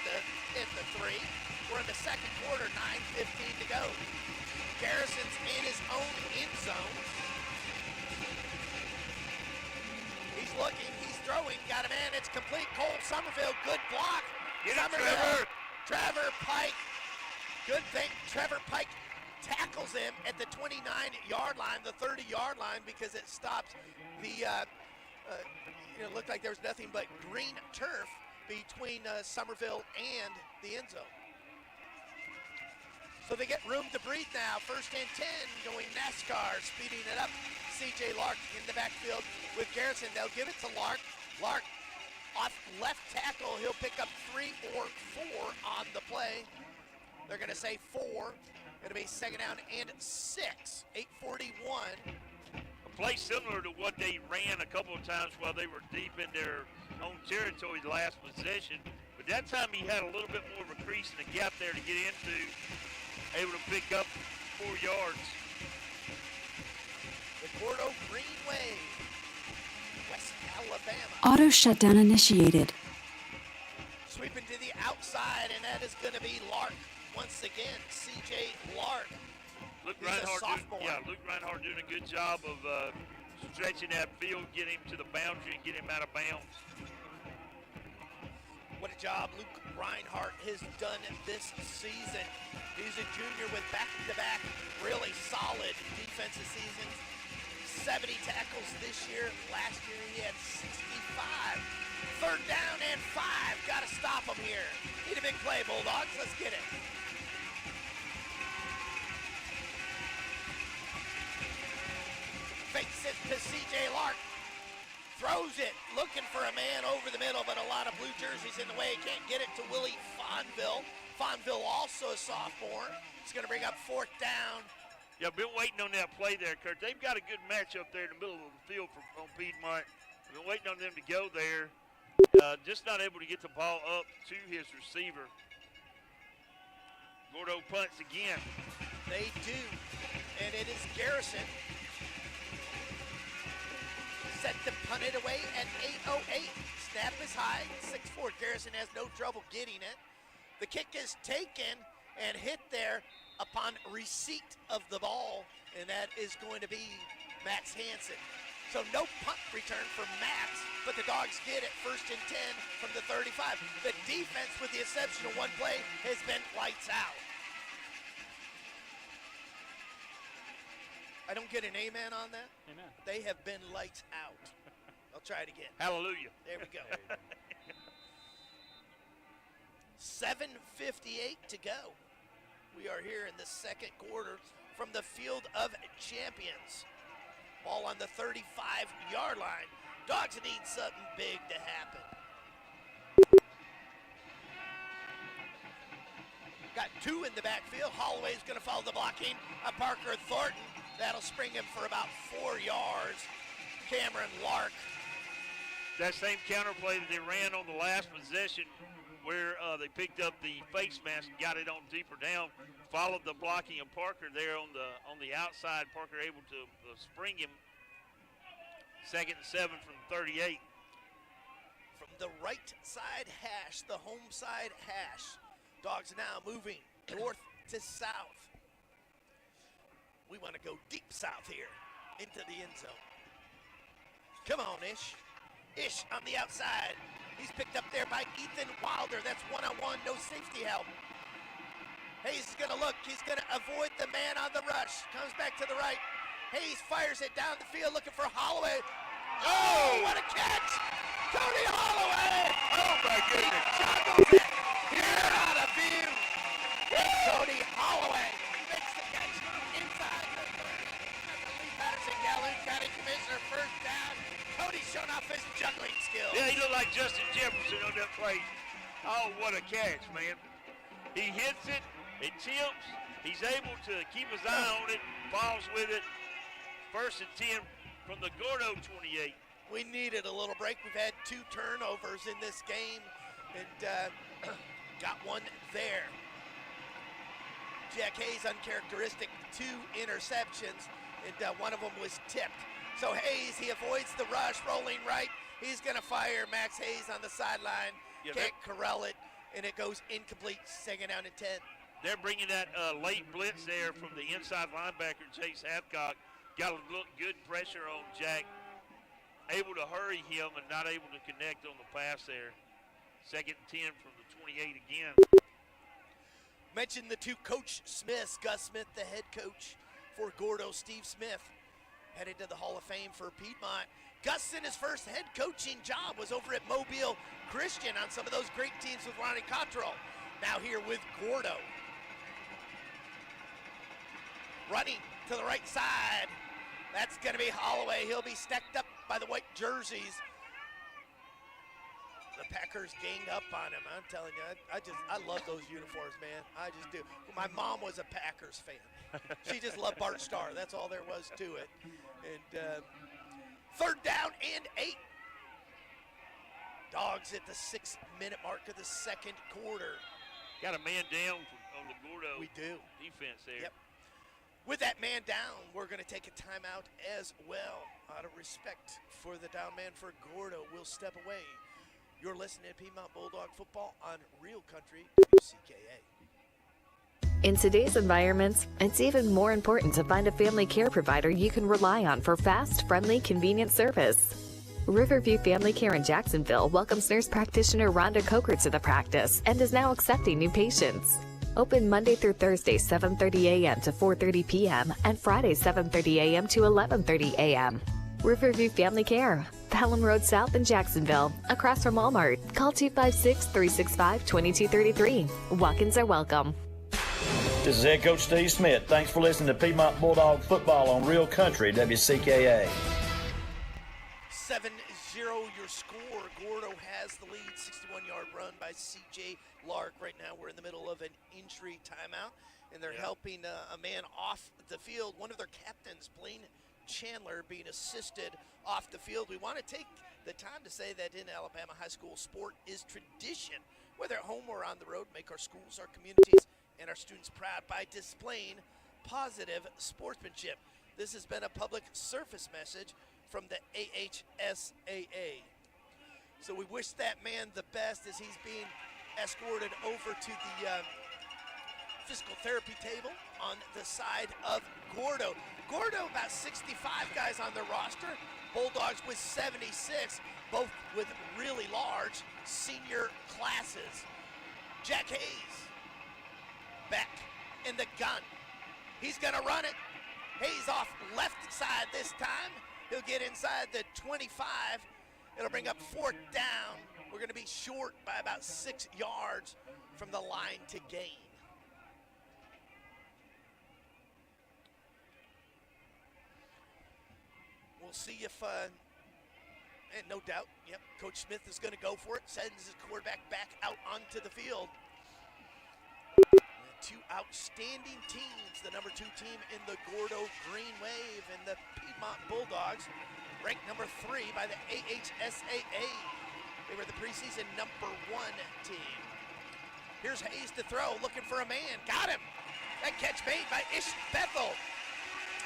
the 3. We're in the second quarter, 9:15 to go. Garrison's in his own end zone. He's looking, he's throwing, got a man, it's complete. Cole Somerville, good block. Get it, Somerville, Trevor Pike, good thing. Trevor Pike tackles him at the 29-yard line, the 30-yard line, because it stops the, it looked like there was nothing but green turf between Somerville and the end zone. So they get room to breathe now. 1st and 10, going NASCAR, speeding it up. C.J. Lark in the backfield with Garrison. They'll give it to Lark. Lark off left tackle. He'll pick up 3 or 4 on the play. They're going to say 4. It'll be 2nd down and 6. 8:41. A play similar to what they ran a couple of times while they were deep in their own territory the last possession. But that time he had a little bit more of a crease and a gap there to get into. Able to pick up 4 yards. The Gordo Greenway, West Alabama. Auto shutdown initiated. Sweeping to the outside, and that is going to be Lark. Once again, C.J. Lark. Luke He's a Reinhardt sophomore. doing a good job of stretching that field, get him to the boundary, and get him out of bounds. What a job Luke Reinhardt has done this season. He's a junior with back-to-back really solid defensive seasons. 70 tackles this year. Last year he had 65. 3rd down and 5. Got to stop him here. Need a big play, Bulldogs. Let's get it. Fakes it to C.J. Lark. Throws it, looking for a man over the middle, but a lot of blue jerseys in the way. Can't get it to Willie Fonville. Fonville also a sophomore. It's going to bring up 4th down. Yeah, I've been waiting on that play there, Kurt. They've got a good matchup there in the middle of the field on Piedmont. I've been waiting on them to go there. Just not able to get the ball up to his receiver. Gordo punts again. They do, and it is Garrison. Set to punt it away at 8:08. Snap is high. 6'4". Garrison has no trouble getting it. The kick is taken and hit there upon receipt of the ball, and that is going to be Max Hansen. So no punt return for Max, but the Dogs get it 1st and 10 from the 35. The defense, with the exception of one play, has been lights out. I don't get an amen on that. Amen. They have been lights out. I'll try it again. Hallelujah. There we go. 7:58 to go. We are here in the second quarter from the Field of Champions. Ball on the 35-yard line. Dogs need something big to happen. Got 2 in the backfield. Holloway's going to follow the blocking of Parker Thornton. That'll spring him for about 4 yards. Cameron Lark. That same counter play that they ran on the last possession where they picked up the face mask and got it on deeper down, followed the blocking of Parker there on the outside. Parker able to spring him. 2nd and 7 from 38. From the right side hash, the home side hash. Dogs now moving north to south. We want to go deep south here into the end zone. Come on, Ish. Ish on the outside. He's picked up there by Ethan Wilder. That's one-on-one, no safety help. Hayes is going to look. He's going to avoid the man on the rush. Comes back to the right. Hayes fires it down the field looking for Holloway. Oh, what a catch! Tony Holloway! Oh, my goodness. Juggles it. Here out of view. Tony Holloway makes the catch inside the 30. Lee Patterson, Gallup County Commissioner, 1st down. Tony's showing off his juggling skills. Yeah, he looked like Justin Jefferson on that play. Oh, what a catch, man. He hits it, it tips. He's able to keep his eye on it, falls with it. 1st and 10 from the Gordo 28. We needed a little break. We've had 2 turnovers in this game, and got one there. Jack Hayes, uncharacteristic, 2 interceptions, and one of them was tipped. So Hayes, he avoids the rush, rolling right. He's going to fire. Max Hayes on the sideline. Can't corral it, and it goes incomplete. 2nd down and 10. They're bringing that late blitz there from the inside linebacker, Chase Hathcock. Got a good pressure on Jack. Able to hurry him and not able to connect on the pass there. 2nd and 10 from the 28 again. Mentioned the 2 Coach Smiths. Gus Smith, the head coach for Gordo. Steve Smith headed to the Hall of Fame for Piedmont. Gus, in his first head coaching job, was over at Mobile Christian on some of those great teams with Ronnie Cottrell. Now here with Gordo. Running to the right side. That's going to be Holloway. He'll be stacked up by the white jerseys. The Packers gang up on him. I'm telling you, I love those uniforms, man. I just do. My mom was a Packers fan. She just loved Bart Starr. That's all there was to it. And 3rd down and 8. Dogs at the 6-minute mark of the 2nd quarter. Got a man down on the Gordo defense there. Yep. With that man down, we're going to take a timeout as well. Out of respect for the down man for Gordo, we'll step away. You're listening to Piedmont Bulldog Football on Real Country WCKA. In today's environment, it's even more important to find a family care provider you can rely on for fast, friendly, convenient service. Riverview Family Care in Jacksonville welcomes nurse practitioner Rhonda Coker to the practice and is now accepting new patients. Open Monday through Thursday, 7:30 a.m. to 4:30 p.m. and Friday, 7:30 a.m. to 11:30 a.m. Riverview Family Care, Pelham Road South in Jacksonville, across from Walmart. Call 256-365-2233. Walk-ins are welcome. This is head coach Steve Smith. Thanks for listening to Piedmont Bulldog Football on Real Country WCKA. 7-0 your score. Gordo has the lead. 61-yard run by C.J. Lark. Right now we're in the middle of an injury timeout, and they're helping a man off the field. One of their captains, Blaine Chandler, being assisted off the field. We want to take the time to say that in Alabama high school, sport is tradition. Whether at home or on the road, make our schools, our communities, and our students proud by displaying positive sportsmanship. This has been a public service message from the AHSAA. So we wish that man the best as he's being escorted over to the physical therapy table on the side of Gordo. Gordo, about 65 guys on their roster. Bulldogs with 76, both with really large senior classes. Jack Hayes back in the gun. He's going to run it. Hayes off left side this time. He'll get inside the 25. It'll bring up 4th down. We're going to be short by about 6 yards from the line to gain. We'll see if, and no doubt, Coach Smith is going to go for it. Sends his quarterback back out onto the field. Two outstanding teams, the number 2 team in the Gordo Green Wave and the Piedmont Bulldogs, ranked number 3 by the AHSAA. They were the preseason number 1 team. Here's Hayes to throw, looking for a man. Got him. That catch made by Ish Bethel.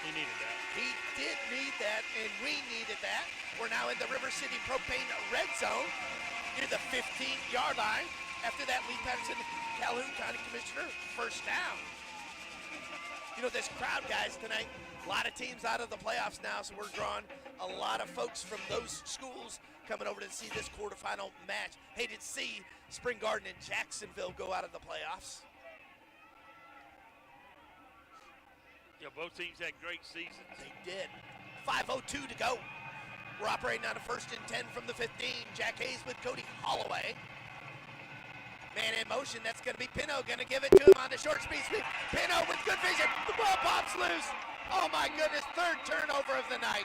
He needed that. He did need that, and we needed that. We're now in the River City Propane red zone near the 15-yard line. After that, Lee Patterson, Calhoun County Commissioner, 1st down. You know, this crowd, guys, tonight, a lot of teams out of the playoffs now, so we're drawing a lot of folks from those schools coming over to see this quarterfinal match. Hated to see Spring Garden and Jacksonville go out of the playoffs. Yeah, both teams had great seasons. They did. 5:02 to go. We're operating on a 1st and 10 from the 15. Jack Hayes with Cody Holloway. Man in motion, that's going to be Pino, going to give it to him on the short speed sweep. Pino with good vision, the ball pops loose. Oh my goodness, 3rd turnover of the night.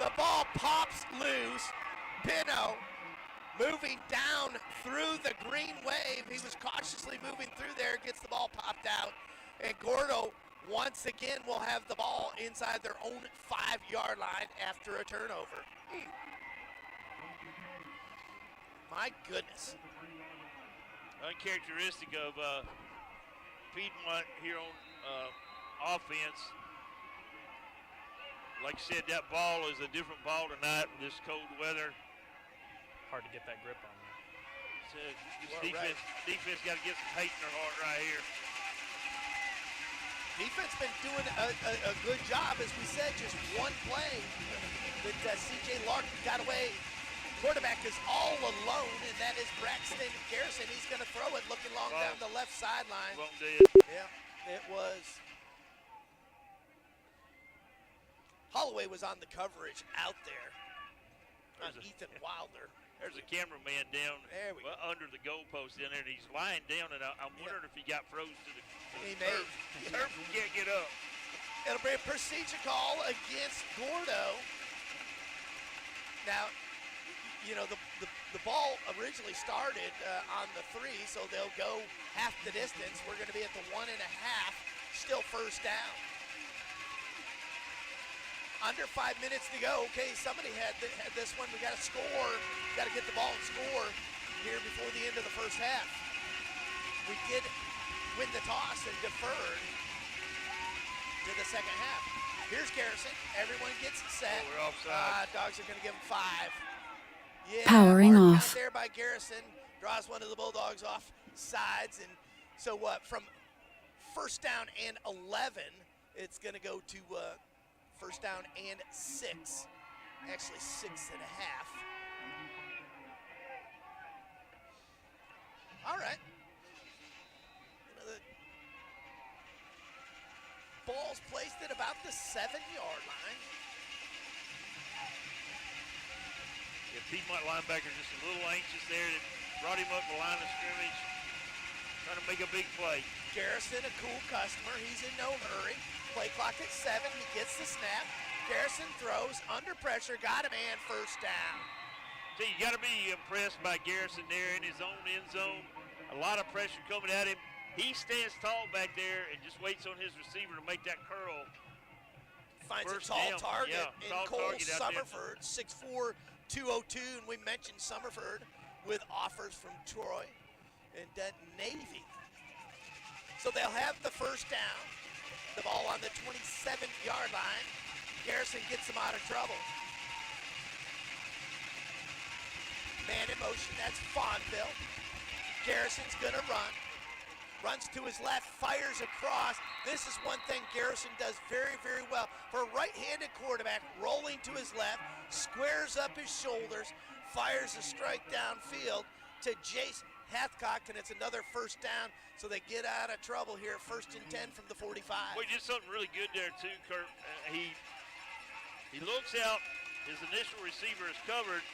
The ball pops loose. Pino moving down through the green wave. He was cautiously moving through there, gets the ball popped out. And Gordo, once again, will have the ball inside their own 5-yard line after a turnover. My goodness. Uncharacteristic of Piedmont here on offense. Like I said, that ball is a different ball tonight with this cold weather. Hard to get that grip on there. So defense got to get some hate in their heart right here. Defense been doing a good job, as we said, just one play that C.J. Lark got away. Quarterback is all alone, and that is Braxton Garrison. He's going to throw it, looking long down the left sideline. Yeah, it was. Holloway was on the coverage out there on Ethan Wilder. There's a cameraman down under the goalpost down there, and he's lying down, and I'm wondering if he got froze to the turf. Turf can't get up. It'll be a procedure call against Gordo. Now, you know, the ball originally started on the 3, so they'll go half the distance. We're going to be at the 1.5, still first down. Under 5 minutes to go. Okay, somebody had this one. We got to score. Got to get the ball and score here before the end of the first half. We did win the toss and deferred to the second half. Here's Garrison. Everyone gets set. We're offside. Dogs are going to give him 5. Yeah, Powering out off. there by Garrison. Draws one of the Bulldogs off sides. And so from first down and 11, it's going to go to first down and 6. Actually 6.5. All right. The ball's placed at about the 7-yard line. Yeah, Piedmont linebacker just a little anxious there. That brought him up the line of scrimmage, trying to make a big play. Garrison, a cool customer. He's in no hurry. Play clock at 7. He gets the snap. Garrison throws under pressure. Got him, and first down. See, you got to be impressed by Garrison there in his own end zone. A lot of pressure coming at him. He stands tall back there and just waits on his receiver to make that curl. Finds First a tall down. target Yeah, in tall Cole target out there. Summerford, 6'4", 202, and we mentioned Summerford with offers from Troy and Navy. So they'll have the first down. The ball on the 27-yard line. Garrison gets them out of trouble. Man in motion, that's Fonville. Garrison's gonna run. Runs to his left, fires across. This is one thing Garrison does very, very well. For a right-handed quarterback, rolling to his left, squares up his shoulders, fires a strike downfield to Jace Hathcock, and it's another first down, so they get out of trouble here. First and 10 from the 45. Well, he did something really good there too, Kurt. He looks out. His initial receiver is covered.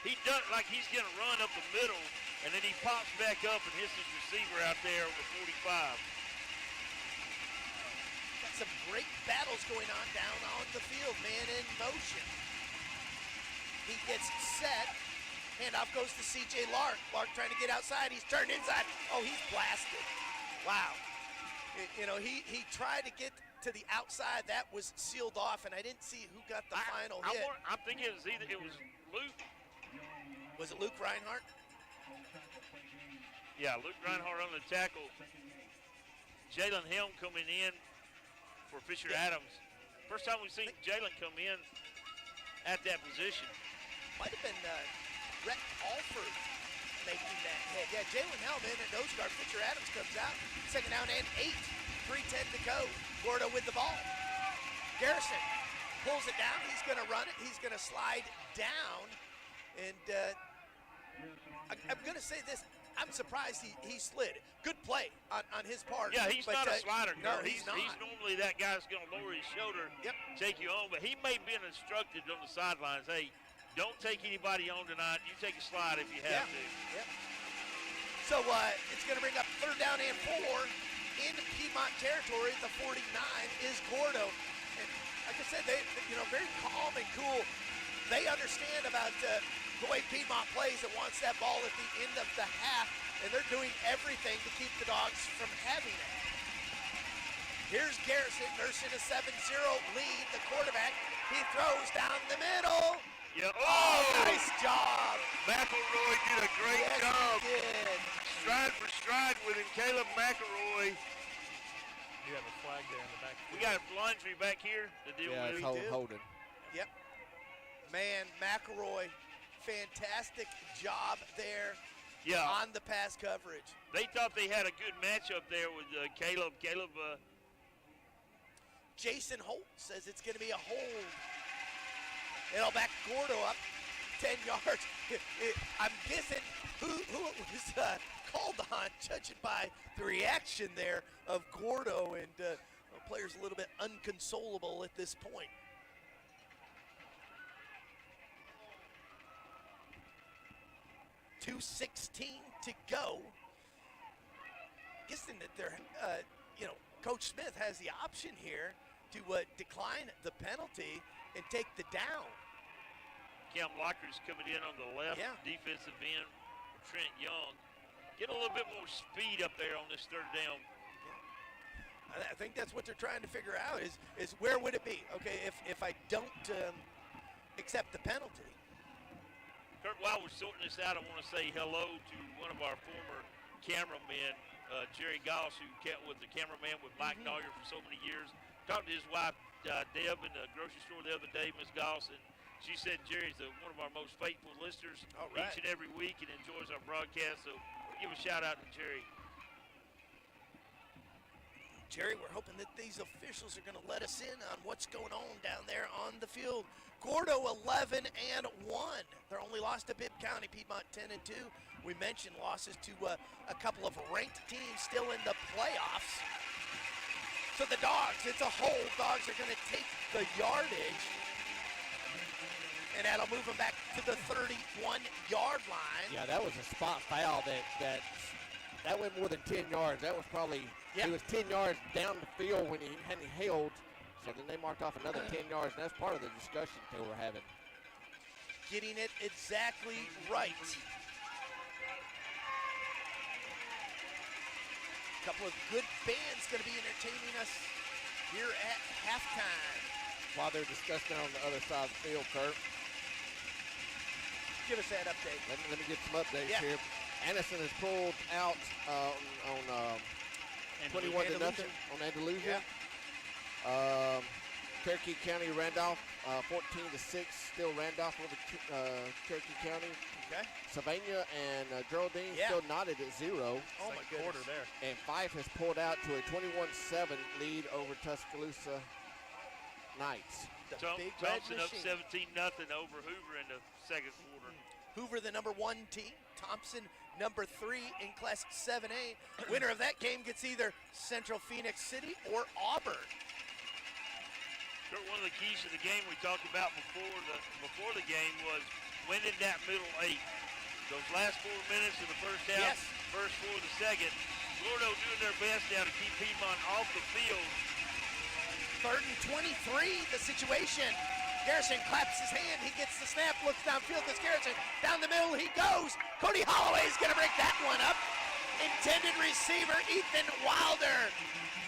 He does like he's going to run up the middle, and then he pops back up and hits his receiver out there on the 45. Got some great battles going on down on the field. Man in motion. He gets set. Handoff goes to C.J. Lark. Lark trying to get outside. He's turned inside. Oh, he's blasted. Wow. He tried to get to the outside. That was sealed off, and I didn't see who got the final hit. I'm thinking it was Luke. Was it Luke Reinhardt? Yeah, Luke Reinhardt on the tackle. Jalen Helm coming in for Fisher Adams. First time we've seen Jalen come in at that position. Might have been Rhett Alford making that hit. Yeah, Jalen Helm in at nose guard. Fisher Adams comes out. Second down and 8. 3:10 to go. Gordo with the ball. Garrison pulls it down. He's going to run it. He's going to slide down. And I'm going to say this. I'm surprised he slid. Good play on his part. Yeah, he's not a slider. No, he's not. He's normally that guy that's going to lower his shoulder, take you on. But he may have been instructed on the sidelines, hey, don't take anybody on tonight. You take a slide if you have to. Yep. So it's going to bring up third down and 4 into Piedmont territory. The 49 is Gordo. And like I said, they very calm and cool. They understand about the way Piedmont plays and wants that ball at the end of the half, and they're doing everything to keep the Dogs from having it. Here's Garrison nursing a 7-0 lead. The quarterback, he throws down the middle. Yeah. Oh, nice job. McElroy did a great Yes, job. he did. Stride for stride with him, Caleb McElroy. You have a flag there in the back. We got laundry back here to deal Yeah, with. it's holding. Yep. Man, McElroy, fantastic job there on the pass coverage. They thought they had a good matchup there with Caleb. Jason Holt says it's going to be a hold. It'll back Gordo up 10 yards. I'm guessing who it was called on, judging by the reaction there of Gordo, and the player's a little bit unconsolable at this point. .216 to go. Guessing that they're, Coach Smith has the option here to decline the penalty and take the down. Cam Locker's coming in on the left, defensive end, Trent Young. Get a little bit more speed up there on this third down. I think that's what they're trying to figure out is where would it be? Okay, if I don't accept the penalty. Kurt, while we're sorting this out, I want to say hello to one of our former cameramen, Jerry Goss, who was the cameraman with Mike Neuer for so many years. Talked to his wife, Deb, in the grocery store the other day, Miss Goss, and she said Jerry's one of our most faithful listeners each and every week and enjoys our broadcast. So give a shout out to Jerry. Jerry, we're hoping that these officials are going to let us in on what's going on down there on the field. Gordo 11-1. They're only lost to Bibb County, Piedmont 10-2. We mentioned losses to a couple of ranked teams still in the playoffs. So the Dogs, it's a hold. Dogs are going to take the yardage. And that'll move them back to the 31-yard line. Yeah, that was a spot foul that went more than 10 yards. That was probably, he was 10 yards down the field when he hadn't held. So then they marked off another 10 yards, and that's part of the discussion they were having. Getting it exactly right. A couple of good bands going to be entertaining us here at halftime. While they're discussing on the other side of the field, Kurt. Give us that update. Let me get some updates here. Anderson has pulled out on 21-0 on Andalusia. Cherokee County Randolph 14-6, still Randolph over Cherokee County. Okay. Sylvania and Geraldine still knotted at 0. Oh my goodness. Quarter there. And Fife has pulled out to a 21-7 lead over Tuscaloosa Knights. Thompson up 17-0 over Hoover in the second quarter. Hoover, the number 1 team. Thompson, number 3 in Class 7A. Winner of that game gets either Central Phoenix City or Auburn. Kurt, one of the keys to the game we talked about before the game was winning that middle 8. Those last 4 minutes of the first half, first 4 of the second. Gordo doing their best now to keep Piedmont off the field. 3rd and 23, the situation. Garrison claps his hand. He gets the snap, looks downfield. This Garrison down the middle. He goes. Cody Holloway is going to break that one up. Intended receiver, Ethan Wilder.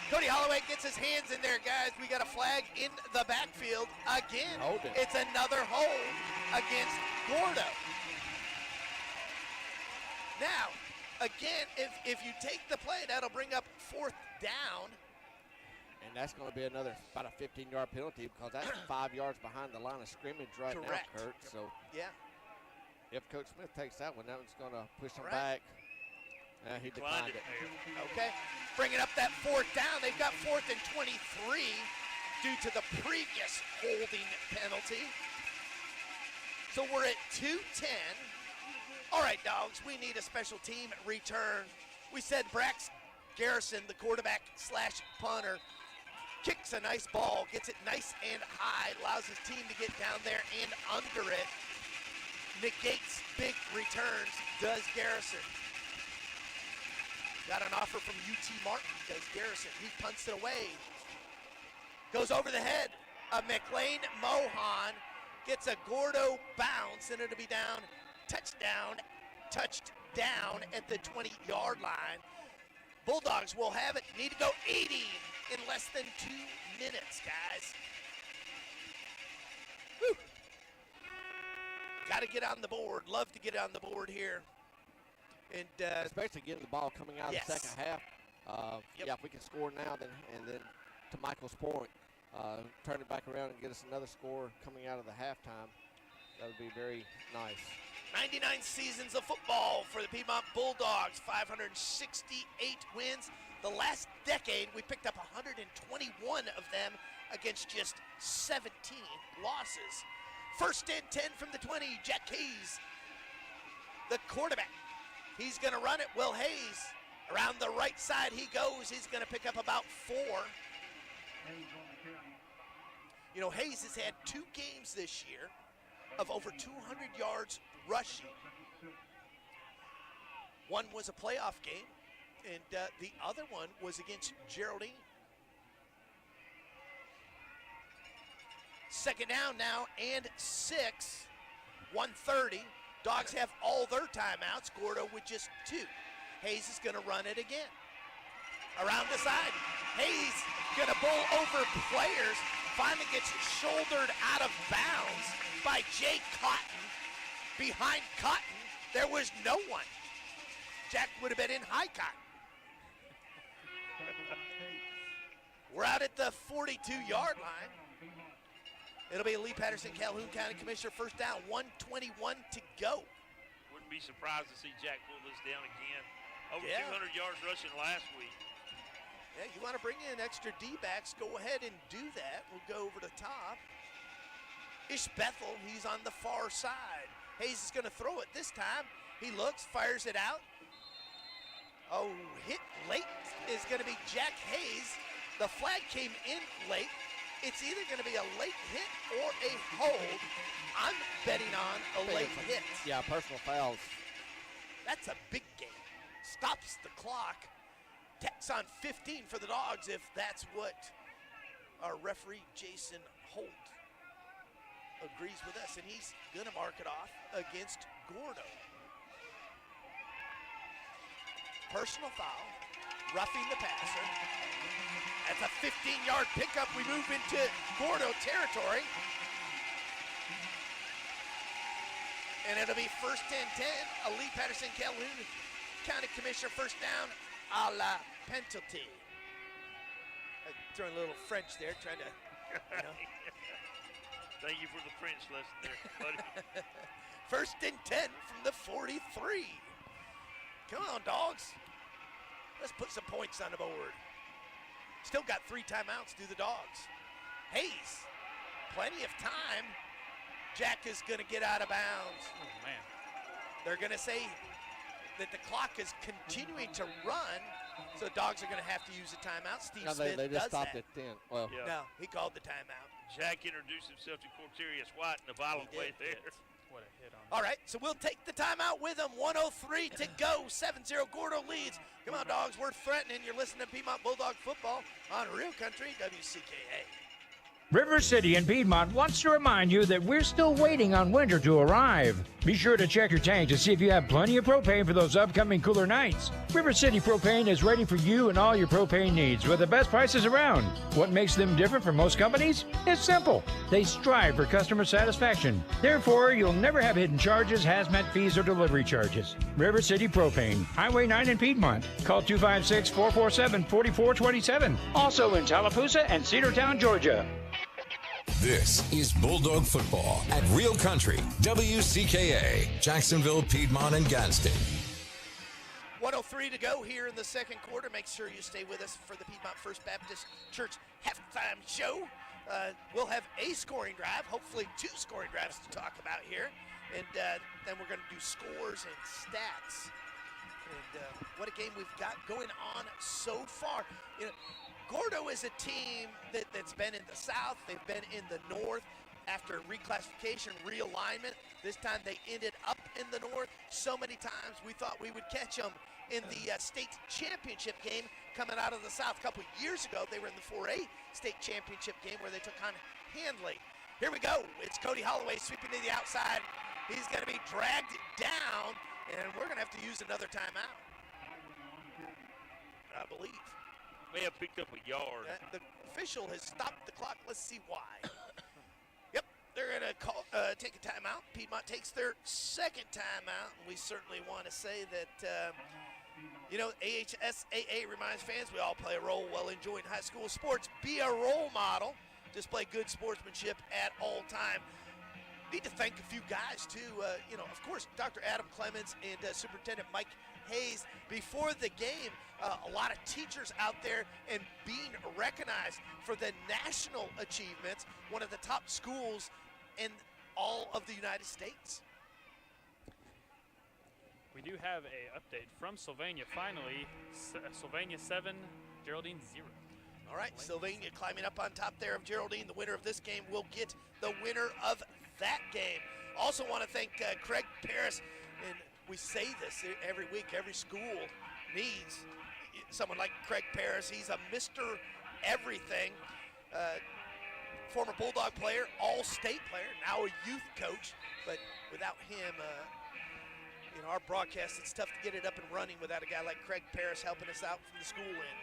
Cody Holloway gets his hands in there, guys. We got a flag in the backfield again. It's another hold against Gordo. Now, again, if you take the play, that'll bring up 4th down. And that's going to be about a 15-yard penalty because that's 5 yards behind the line of scrimmage now, Kurt. So if Coach Smith takes that one, that one's going to push him back. He declined it. Okay, bringing up that 4th down. They've got 4th and 23 due to the previous holding penalty. So we're at 2:10. All right, Dogs, we need a special team return. We said Brax Garrison, the quarterback / punter, kicks a nice ball, gets it nice and high, allows his team to get down there and under it. Negates big returns, does Garrison. Got an offer from UT Martin, does Garrison. He punts it away. Goes over the head of McLean Mohan, gets a Gordo bounce, and it'll be down, touched down at the 20-yard line. Bulldogs will have it, need to go 80 in less than 2 minutes, guys. Whew. got to get on the board. Love to get on the board here. And especially getting the ball coming out of the second half. Yep. Yeah, if we can score now, then to Michael's point, turn it back around and get us another score coming out of the halftime. That would be very nice. 99 seasons of football for the Piedmont Bulldogs, 568 wins. The last decade, we picked up 121 of them against just 17 losses. First and 10 from the 20, Jack Hayes, the quarterback. He's going to run it. Will Hayes, around the right side he goes. He's going to pick up about 4. You know, Hayes has had 2 games this year of over 200 yards rushing. One was a playoff game, and the other one was against Geraldine. Second down now and 6, 1:30. Dogs have all their timeouts. Gordo with just 2. Hayes is going to run it again. Around the side. Hayes going to bull over players. Finally gets shouldered out of bounds by Jay Cotton. Behind Cotton, there was no one. Jack would have been in high cotton. We're out at the 42-yard line. It'll be Lee Patterson, Calhoun County Commissioner, first down, 1:21 to go. Wouldn't be surprised to see Jack pull this down again. Over 200 yards rushing last week. Yeah, you want to bring in extra D-backs, go ahead and do that. We'll go over the top. Ish Bethel, he's on the far side. Hayes is going to throw it this time. He looks, fires it out. Oh, hit late is going to be Jack Hayes. The flag came in late. It's either going to be a late hit or a hold. I'm betting on a late hit. Yeah, personal fouls. That's a big game. Stops the clock. Tax on 15 for the Dogs if that's what our referee Jason Holt agrees with us. And he's going to mark it off against Gordo. Personal foul. Roughing the passer. That's a 15-yard pickup. We move into Gordo territory. And it'll be first and 10. Ali Patterson, Calhoun County Commissioner, first down, a la penalty. Throwing a little French there, trying to, you know. Thank you for the French lesson there, buddy. First and 10 from the 43. Come on, Dogs. Let's put some points on the board. Still got 3 timeouts, do the Dogs. Hayes, plenty of time. Jack is going to get out of bounds. Oh, man. They're going to say that the clock is continuing to run, so Dogs are going to have to use a timeout. Steve Smith they just does stopped that. at 10. Well, Yeah. No, he called the timeout. Jack introduced himself to Corterius White in a violent way there. What a hit on All right, so we'll take the timeout with him. 1:03 to go. 7-0 Gordo leads. Come on, Dogs. We're threatening. You're listening to Piedmont Bulldog Football on Real Country WCKA. River City in Piedmont wants to remind you that we're still waiting on winter to arrive. Be sure to check your tank to see if you have plenty of propane for those upcoming cooler nights. River City Propane is ready for you and all your propane needs with the best prices around. What makes them different from most companies? It's simple. They strive for customer satisfaction. Therefore, you'll never have hidden charges, hazmat fees, or delivery charges. River City Propane, Highway 9 in Piedmont. Call 256-447-4427. Also in Tallapoosa and Cedartown, Georgia. This is Bulldog Football at Real Country, WCKA, Jacksonville, Piedmont, and Gadsden. 1:03 to go here in the second quarter. Make sure you stay with us for the Piedmont First Baptist Church halftime show. We'll have a scoring drive, hopefully 2 scoring drives to talk about here. And then we're going to do scores and stats. And what a game we've got going on so far. You know, Gordo is a team that's been in the South. They've been in the North after reclassification, realignment. This time they ended up in the North. So many times we thought we would catch them in the state championship game coming out of the South. A couple years ago, they were in the 4A state championship game where they took on Handley. Here we go. It's Cody Holloway sweeping to the outside. He's going to be dragged down, and we're going to have to use another timeout, I believe. May have picked up a yard. The official has stopped the clock. Let's see why. Yep, they're going to take a timeout. Piedmont takes their second timeout, and we certainly want to say that, AHSAA reminds fans we all play a role while enjoying high school sports. Be a role model. Display good sportsmanship at all time. Need to thank a few guys, too. Of course, Dr. Adam Clemens and Superintendent Mike Hayes. Before the game, a lot of teachers out there and being recognized for the national achievements, one of the top schools in all of the United States. We do have a update from Sylvania finally. Sylvania 7, Geraldine 0. All right, Sylvania climbing up on top there of Geraldine. The winner of this game will get the winner of that game. Also want to thank Craig Paris, and we say this every week. Every school needs someone like Craig Paris. He's a Mr. Everything. Former Bulldog player, all-state player, now a youth coach. But without him, our broadcast, it's tough to get it up and running without a guy like Craig Paris helping us out from the school end.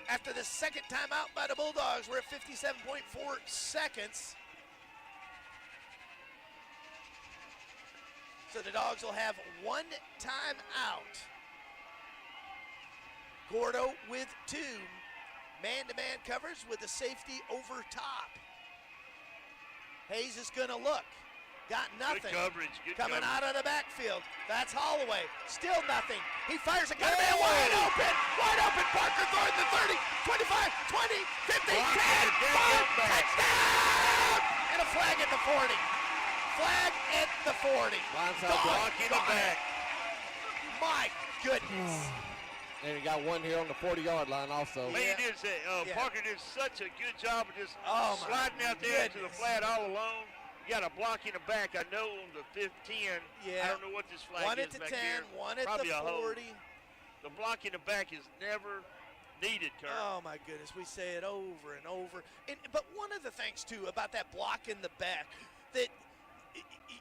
After the second timeout by the Bulldogs, we're at 57.4 seconds. So the Dogs will have one timeout. Gordo with 2. Man-to-man coverage with the safety over top. Hayes is going to look. Got nothing. Good coverage. Good Coming coverage. out of the backfield. That's Holloway. Still nothing. He fires a gun. Man wide open. Wide open. Parker throwing the 30, 25, 20, 50, 10. Touchdown! And a flag at the 40. Flag at the 40. Blindside block in the back. My goodness. And we got one here on the 40-yard line also. Man, you did say, Parker did such a good job of just sliding out there to the flat all alone. You got a block in the back. I know on the 15. Yeah. I don't know what this flag one is at the back 10, here. one at Probably the a hold. 40. The block in the back is never needed, Kurt. Oh, my goodness. We say it over and over. But one of the things, too, about that block in the back, that,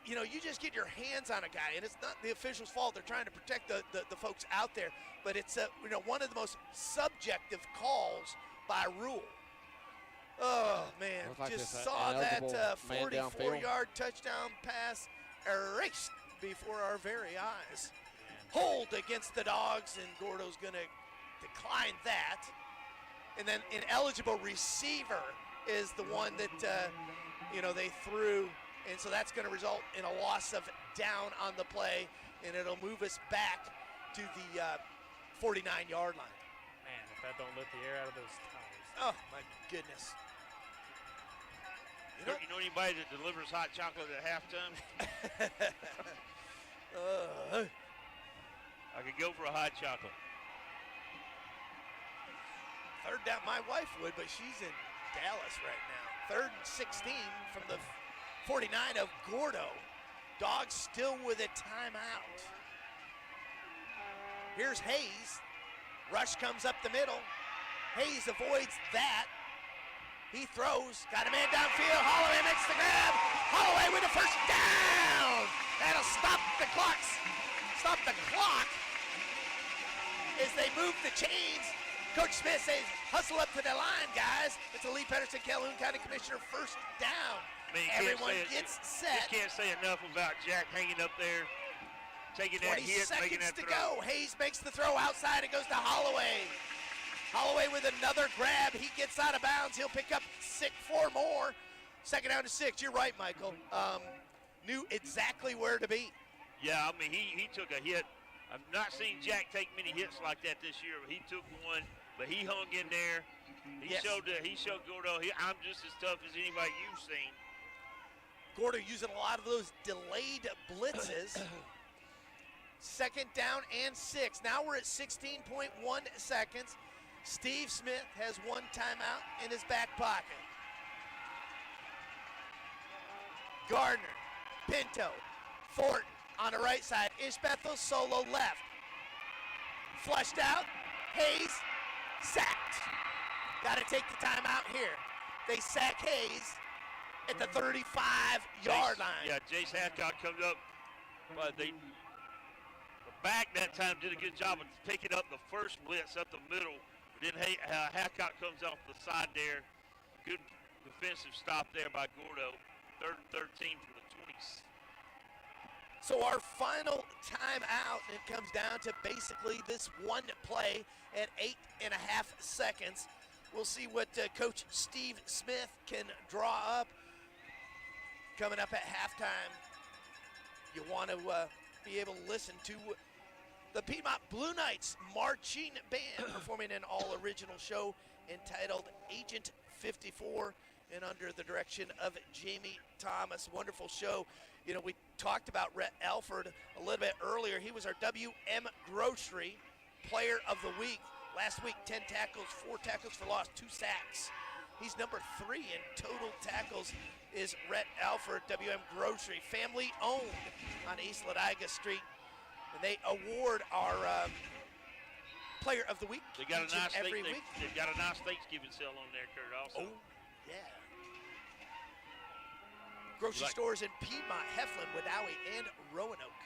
you just get your hands on a guy, and it's not the official's fault. They're trying to protect the folks out there. But it's, one of the most subjective calls by rule. Oh, man, like just saw that 44-yard touchdown pass erased before our very eyes. Hold against the Dogs, and Gordo's going to decline that. And then an eligible receiver is the one that, they threw. And so that's going to result in a loss of down on the play, and it'll move us back to the 49-yard line. Man, if that don't let the air out of those tires. Oh, my goodness. You know anybody that delivers hot chocolate at halftime? I could go for a hot chocolate. Third down, my wife would, but she's in Dallas right now. 3rd and 16 from the 49 of Gordo. Dogs still with a timeout. Here's Hayes. Rush comes up the middle. Hayes avoids that. He throws. Got a man downfield. Holloway makes the grab. Holloway with a first down. That'll stop the clocks. Stop the clock as they move the chains. Coach Smith says, hustle up to the line, guys. It's a Lee Pedersen, Calhoun County Commissioner first down. Everyone gets set. Just can't say enough about Jack hanging up there, taking that 20 hit, making seconds that to throw. go. Hayes makes the throw outside. It goes to Holloway. Holloway with another grab. He gets out of bounds. He'll pick up 4 more. 2nd down to 6. You're right, Michael. Knew exactly where to be. Yeah, I mean, he took a hit. I've not seen Jack take many hits like that this year. He took one, but he hung in there. He showed Gordo, I'm just as tough as anybody you've seen. Gordo using a lot of those delayed blitzes. 2nd down and 6. Now we're at 16.1 seconds. Steve Smith has one timeout in his back pocket. Gardner, Pinto, Fortin on the right side. Ishbethel solo left. Flushed out. Hayes sacked. Got to take the timeout here. They sack Hayes at the 35-yard line. Yeah, Jace Hadcock comes up. The back that time did a good job of picking up the first blitz up the middle. Then Hackott comes off the side there. Good defensive stop there by Gordo. 3rd and 13 from the 20s. So our final timeout, it comes down to basically this one play at 8.5 seconds. We'll see what Coach Steve Smith can draw up. Coming up at halftime, you want to be able to listen to the Piedmont Blue Knights Marching Band performing an all-original show entitled Agent 54 and under the direction of Jamie Thomas. Wonderful show. You know, we talked about Rhett Alford a little bit earlier. He was our WM Grocery Player of the Week. Last week, 10 tackles, 4 tackles for loss, 2 sacks. He's number 3 in total tackles is Rhett Alford, WM Grocery, family owned on East Ladiga Street. And they award our Player of the Week They got a nice every week. They've got a nice Thanksgiving sale on there, Kurt, also. Oh, yeah. Grocery stores in Piedmont, Heflin, Wedowee, and Roanoke.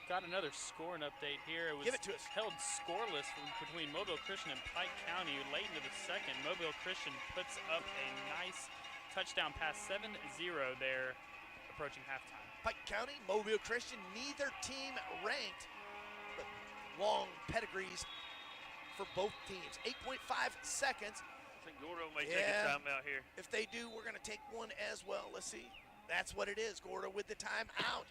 Got another scoring update here. It was Give it to us. held scoreless between Mobile Christian and Pike County. Late into the second, Mobile Christian puts up a nice touchdown pass, 7-0 there, approaching halftime. Pike County, Mobile Christian, neither team ranked, but long pedigrees for both teams. 8.5 seconds. I think Gordo may take a timeout here. If they do, we're going to take one as well. Let's see. That's what it is. Gordo with the timeout.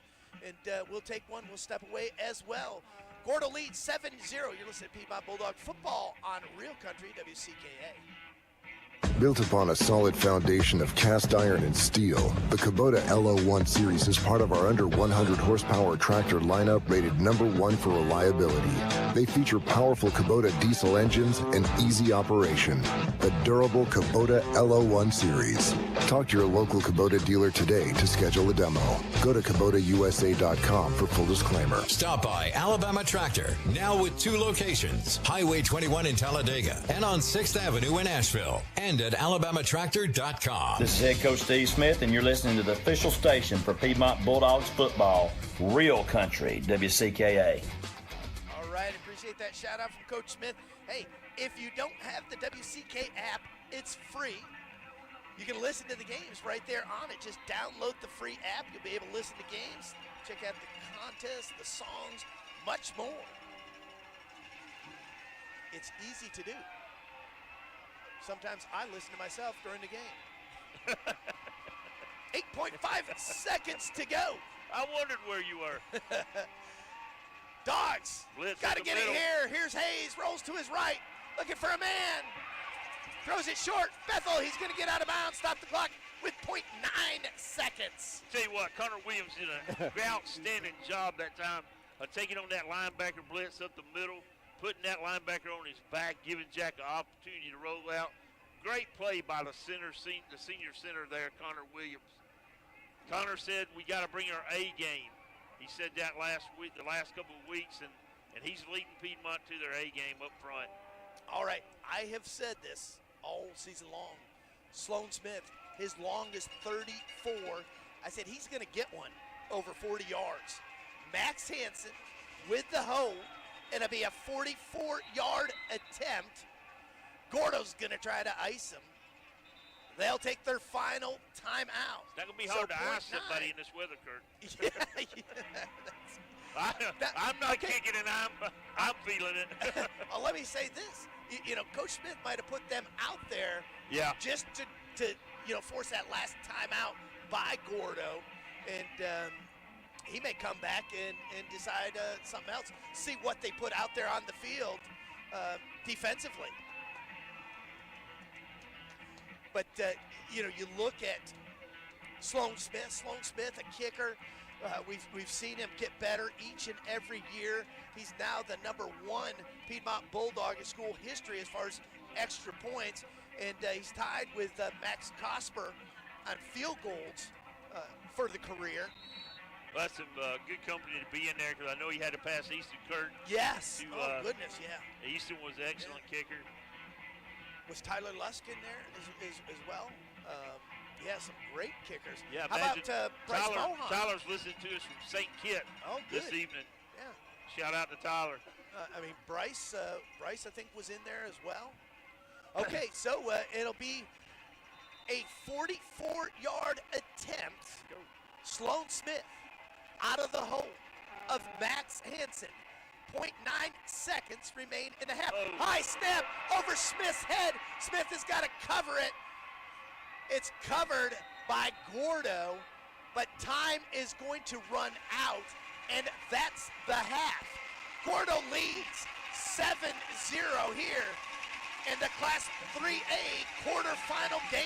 And we'll take one. We'll step away as well. Gordo leads 7-0. You're listening to Piedmont Bulldog Football on Real Country WCKA. Built upon a solid foundation of cast iron and steel, the Kubota LO1 series is part of our under 100 horsepower tractor lineup rated #1 for reliability. They feature powerful Kubota diesel engines and easy operation. The durable Kubota LO1 series. Talk to your local Kubota dealer today to schedule a demo. Go to KubotaUSA.com for full disclaimer. Stop by Alabama Tractor, now with 2 locations, Highway 21 in Talladega and on 6th Avenue in Asheville, and at alabamatractor.com. This is head coach Steve Smith, and you're listening to the official station for Piedmont Bulldogs football, Real Country, WCKA. All right, appreciate that shout out from Coach Smith. Hey, if you don't have the WCK app, it's free. You can listen to the games right there on it. Just download the free app. You'll be able to listen to games, check out the contests, the songs, much more. It's easy to do. Sometimes I listen to myself during the game. 8.5 seconds to go. I wondered where you were. Dogs, got to get it here. Here's Hayes, rolls to his right, looking for a man. Throws it short. Bethel, he's going to get out of bounds. Stop the clock with 0.9 seconds. Tell you what, Connor Williams did an outstanding job that time of taking on that linebacker blitz up the middle, putting that linebacker on his back, giving Jack an opportunity to roll out. Great play by the senior center there, Connor Williams. Connor said we got to bring our A game. He said that last week, the last couple of weeks, and he's leading Piedmont to their A game up front. All right, I have said this all season long. Sloan Smith, his longest 34. I said he's going to get one over 40 yards. Max Hansen with the hold, and it'll be a 44-yard attempt. Gordo's going to try to ice him. They'll take their final timeout. It's not going to be hard to ice somebody in this weather, Kurt. I'm not kicking it. I'm feeling it. Well, let me say this. You know, Coach Smith might have put them out there just to force that last timeout by Gordo. And he may come back and decide something else. See what they put out there on the field defensively. But, you look at Sloan Smith, a kicker. We've seen him get better each and every year. He's now the #1 Piedmont Bulldog in school history as far as extra points. And he's tied with Max Cosper on field goals for the career. Well, that's some good company to be in there because I know he had to pass Easton Kurt. Yes. Oh, goodness, yeah. Easton was an excellent kicker. Was Tyler Lusk in there as well? Yeah, some great kickers. Yeah, how about Bryce Mohan? Tyler's listening to us from St. Kitts this evening. Yeah. Shout out to Tyler. Bryce, I think, was in there as well. Okay, so it'll be a 44-yard attempt. Sloan Smith out of the hole of Max Hansen. 0.9 seconds remain in the half. High snap over Smith's head. Smith has got to cover it. It's covered by Gordo, but time is going to run out, and that's the half. Gordo leads 7-0 here in the Class 3A quarterfinal game.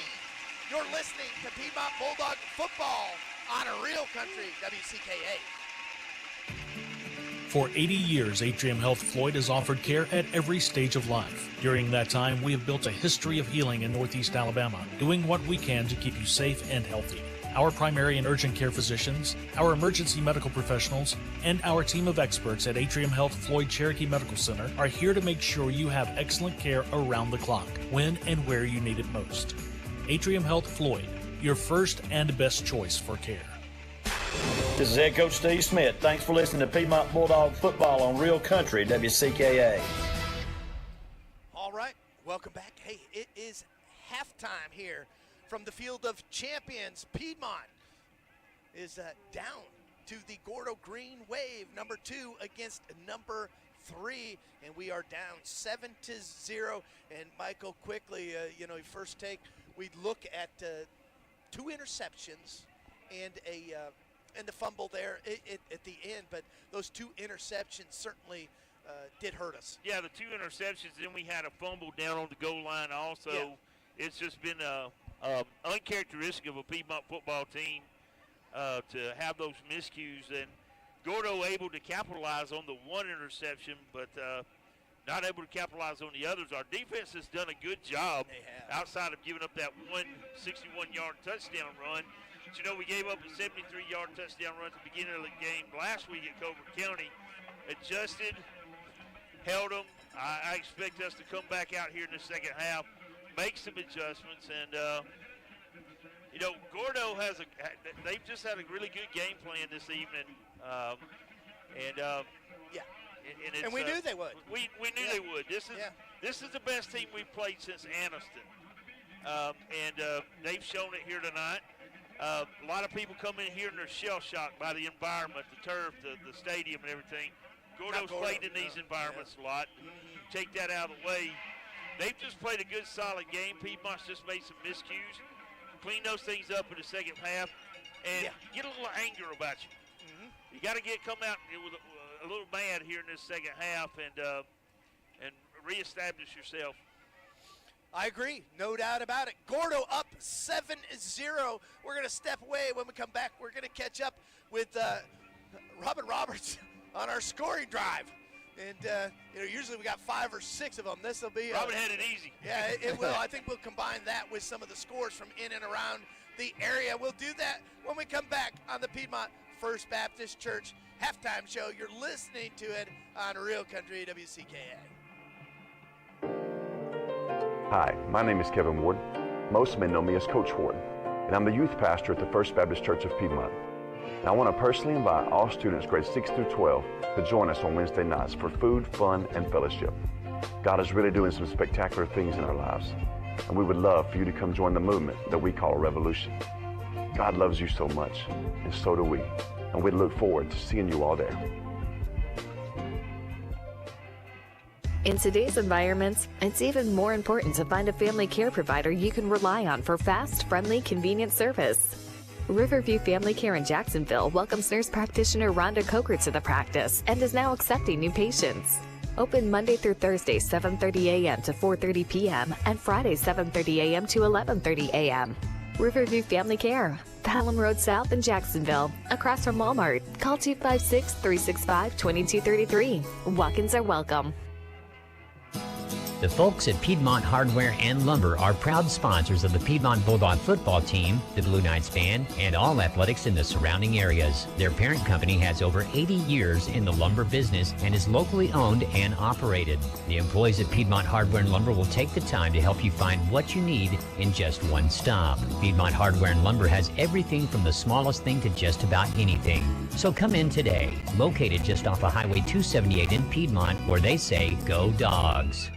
You're listening to Piedmont Bulldog football on a Real Country WCKA. For 80 years, Atrium Health Floyd has offered care at every stage of life. During that time, we have built a history of healing in Northeast Alabama, doing what we can to keep you safe and healthy. Our primary and urgent care physicians, our emergency medical professionals, and our team of experts at Atrium Health Floyd Cherokee Medical Center are here to make sure you have excellent care around the clock, when and where you need it most. Atrium Health Floyd, your first and best choice for care. This is Head Coach Steve Smith. Thanks for listening to Piedmont Bulldog football on Real Country WCKA. All right, welcome back. Hey, it is halftime here from the Field of Champions. Piedmont is down to the Gordo Green Wave, number 2 against number 3, and we are down 7-0. And Michael, quickly, first take, we look at 2 interceptions and the fumble there at the end, but those 2 interceptions certainly did hurt us. Yeah, the 2 interceptions, then we had a fumble down on the goal line also. Yeah. It's just been uncharacteristic of a Piedmont football team to have those miscues, and Gordo able to capitalize on the 1 interception, but not able to capitalize on the others. Our defense has done a good job outside of giving up that 61-yard touchdown run. But, we gave up a 73-yard touchdown run at the beginning of the game last week at Coburn County. Adjusted, held them. I expect us to come back out here in the second half, make some adjustments, and Gordo they've just had a really good game plan this evening, and we knew they would. We knew they would. This is the best team we've played since Anniston, and they've shown it here tonight. A lot of people come in here and they're shell-shocked by the environment, the turf, the stadium, and everything. Gordo's played in these environments a lot. Take that out of the way. They've just played a good, solid game. Piedmont's just made some miscues. Clean those things up in the second half and get a little anger about you. You got to come out with a little mad here in this second half and reestablish yourself. I agree, no doubt about it. Gordo up 7-0. We're going to step away. When we come back, we're going to catch up with Robin Roberts on our scoring drive. And, usually we got 5 or 6 of them. This will be Robin had it easy. Yeah, it will. I think we'll combine that with some of the scores from in and around the area. We'll do that when we come back on the Piedmont First Baptist Church halftime show. You're listening to it on Real Country WCKA. Hi, my name is Kevin Ward. Most men know me as Coach Ward, and I'm the youth pastor at the First Baptist Church of Piedmont. And I want to personally invite all students grades 6 through 12 to join us on Wednesday nights for food, fun, and fellowship. God is really doing some spectacular things in our lives, and we would love for you to come join the movement that we call Revolution. God loves you so much, and so do we, and we look forward to seeing you all there. In today's environments, it's even more important to find a family care provider you can rely on for fast, friendly, convenient service. Riverview Family Care in Jacksonville welcomes nurse practitioner Rhonda Coker to the practice and is now accepting new patients. Open Monday through Thursday, 7:30 a.m. to 4:30 p.m. and Friday, 7:30 a.m. to 11:30 a.m. Riverview Family Care, Hallam Road South in Jacksonville, across from Walmart. Call 256-365-2233. Walk-ins are welcome. The folks at Piedmont Hardware and Lumber are proud sponsors of the Piedmont Bulldog football team, the Blue Knights band, and all athletics in the surrounding areas. Their parent company has over 80 years in the lumber business and is locally owned and operated. The employees at Piedmont Hardware and Lumber will take the time to help you find what you need in just one stop. Piedmont Hardware and Lumber has everything from the smallest thing to just about anything. So come in today. Located just off of Highway 278 in Piedmont, where they say, go Dogs.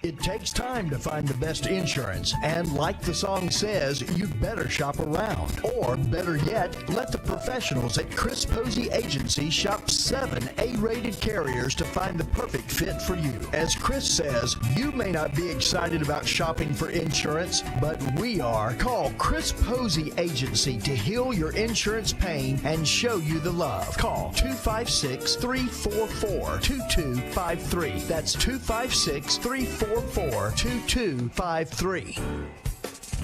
It takes time to find the best insurance, and like the song says, you'd better shop around. Or better yet, let the professionals at Chris Posey Agency shop 7 A-rated carriers to find the perfect fit for you. As Chris says, you may not be excited about shopping for insurance, but we are. Call Chris Posey Agency to heal your insurance pain and show you the love. Call 256-344-2253. That's 256-344-2253.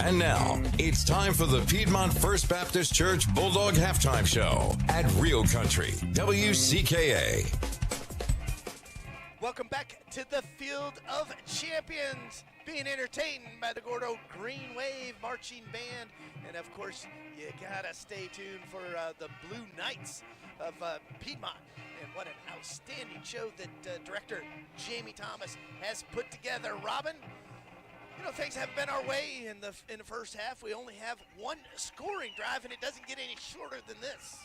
And now, it's time for the Piedmont First Baptist Church Bulldog Halftime Show at Real Country, WCKA. Welcome back to the Field of Champions, being entertained by the Gordo Green Wave Marching Band. And of course, you gotta stay tuned for the Blue Knights of Piedmont. And what an outstanding show that director Jamie Thomas has put together. Robin, you know, things haven't been our way in the first half. We only have one scoring drive, and it doesn't get any shorter than this.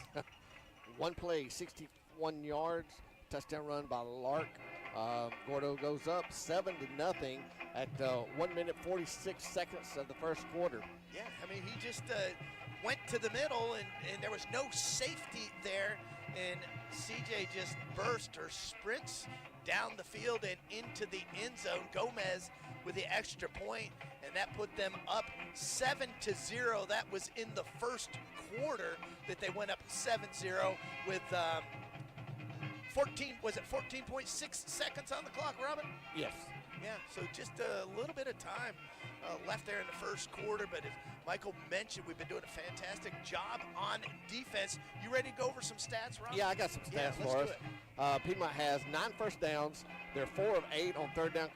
One play, 61 yards, touchdown run by Lark. Gordo goes up 7-0 at 1 minute 46 seconds of the first quarter. Yeah, I mean, he just went to the middle, and there was no safety there. And CJ just burst or sprints down the field and into the end zone. Gomez with the extra point, and that put them up 7-0. That was in the first quarter that they went up 7-0 with 14.6 seconds on the clock, Robin? Yes. Yeah, so just a little bit of time left there in the first quarter, but as Michael mentioned, we've been doing a fantastic job on defense. You ready to go over some stats, Rob? Yeah, I got some stats for us. Piedmont has 9 first downs. They're 4 of 8 on third down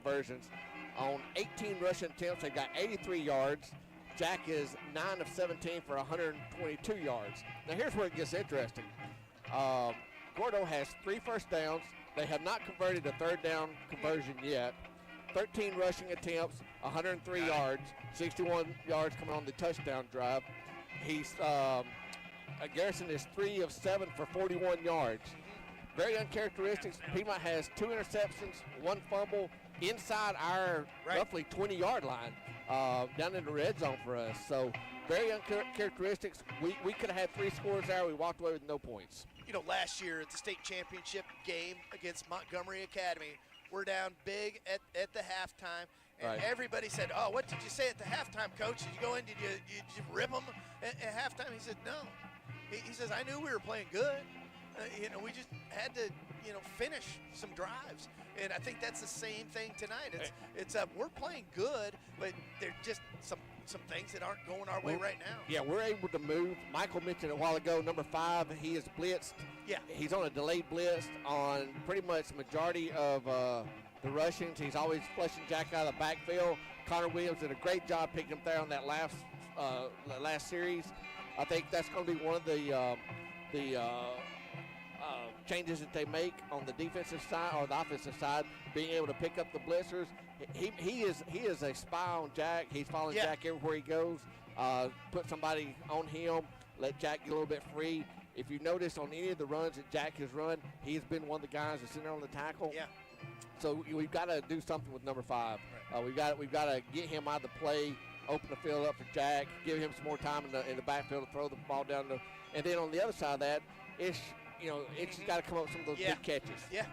conversions. On 18 rushing attempts, they got 83 yards. Jack is 9 of 17 for 122 yards. Now here's where it gets interesting. Gordo has 3 first downs. They have not converted a third down conversion yet. 13 rushing attempts, 103 yards, 61 yards coming on the touchdown drive. Garrison is 3 of 7 for 41 yards. Very uncharacteristic. Piedmont has 2 interceptions, 1 fumble inside our roughly 20-yard line down in the red zone for us. So very uncharacteristics. We could have had 3 scores there. We walked away with no points. You know, last year at the state championship game against Montgomery Academy, we're down big at the halftime, and everybody said, "Oh, what did you say at the halftime, Coach? Did you go in? Did you rip them at halftime?" He said, "No." He says, "I knew we were playing good. We just had to, finish some drives." And I think that's the same thing tonight. It's we're playing good, but there's just some things that aren't going our way right now. Yeah, we're able to move. Michael mentioned a while ago, number 5, he is blitzed. Yeah. He's on a delayed blitz on pretty much the majority of the rushings. He's always flushing Jack out of the backfield. Connor Williams did a great job picking him there on that last series. I think that's going to be one of the changes that they make on the defensive side or the offensive side, being able to pick up the blitzers. He is a spy on Jack. He's following Jack everywhere he goes. Put somebody on him, let Jack get a little bit free. If you notice on any of the runs that Jack has run, he's been one of the guys that's in there on the tackle. Yeah. So we've got to do something with number 5. We've got to get him out of the play, open the field up for Jack, give him some more time in the backfield to throw the ball down. And then on the other side of that, it's got to come up with some of those big catches. Yeah.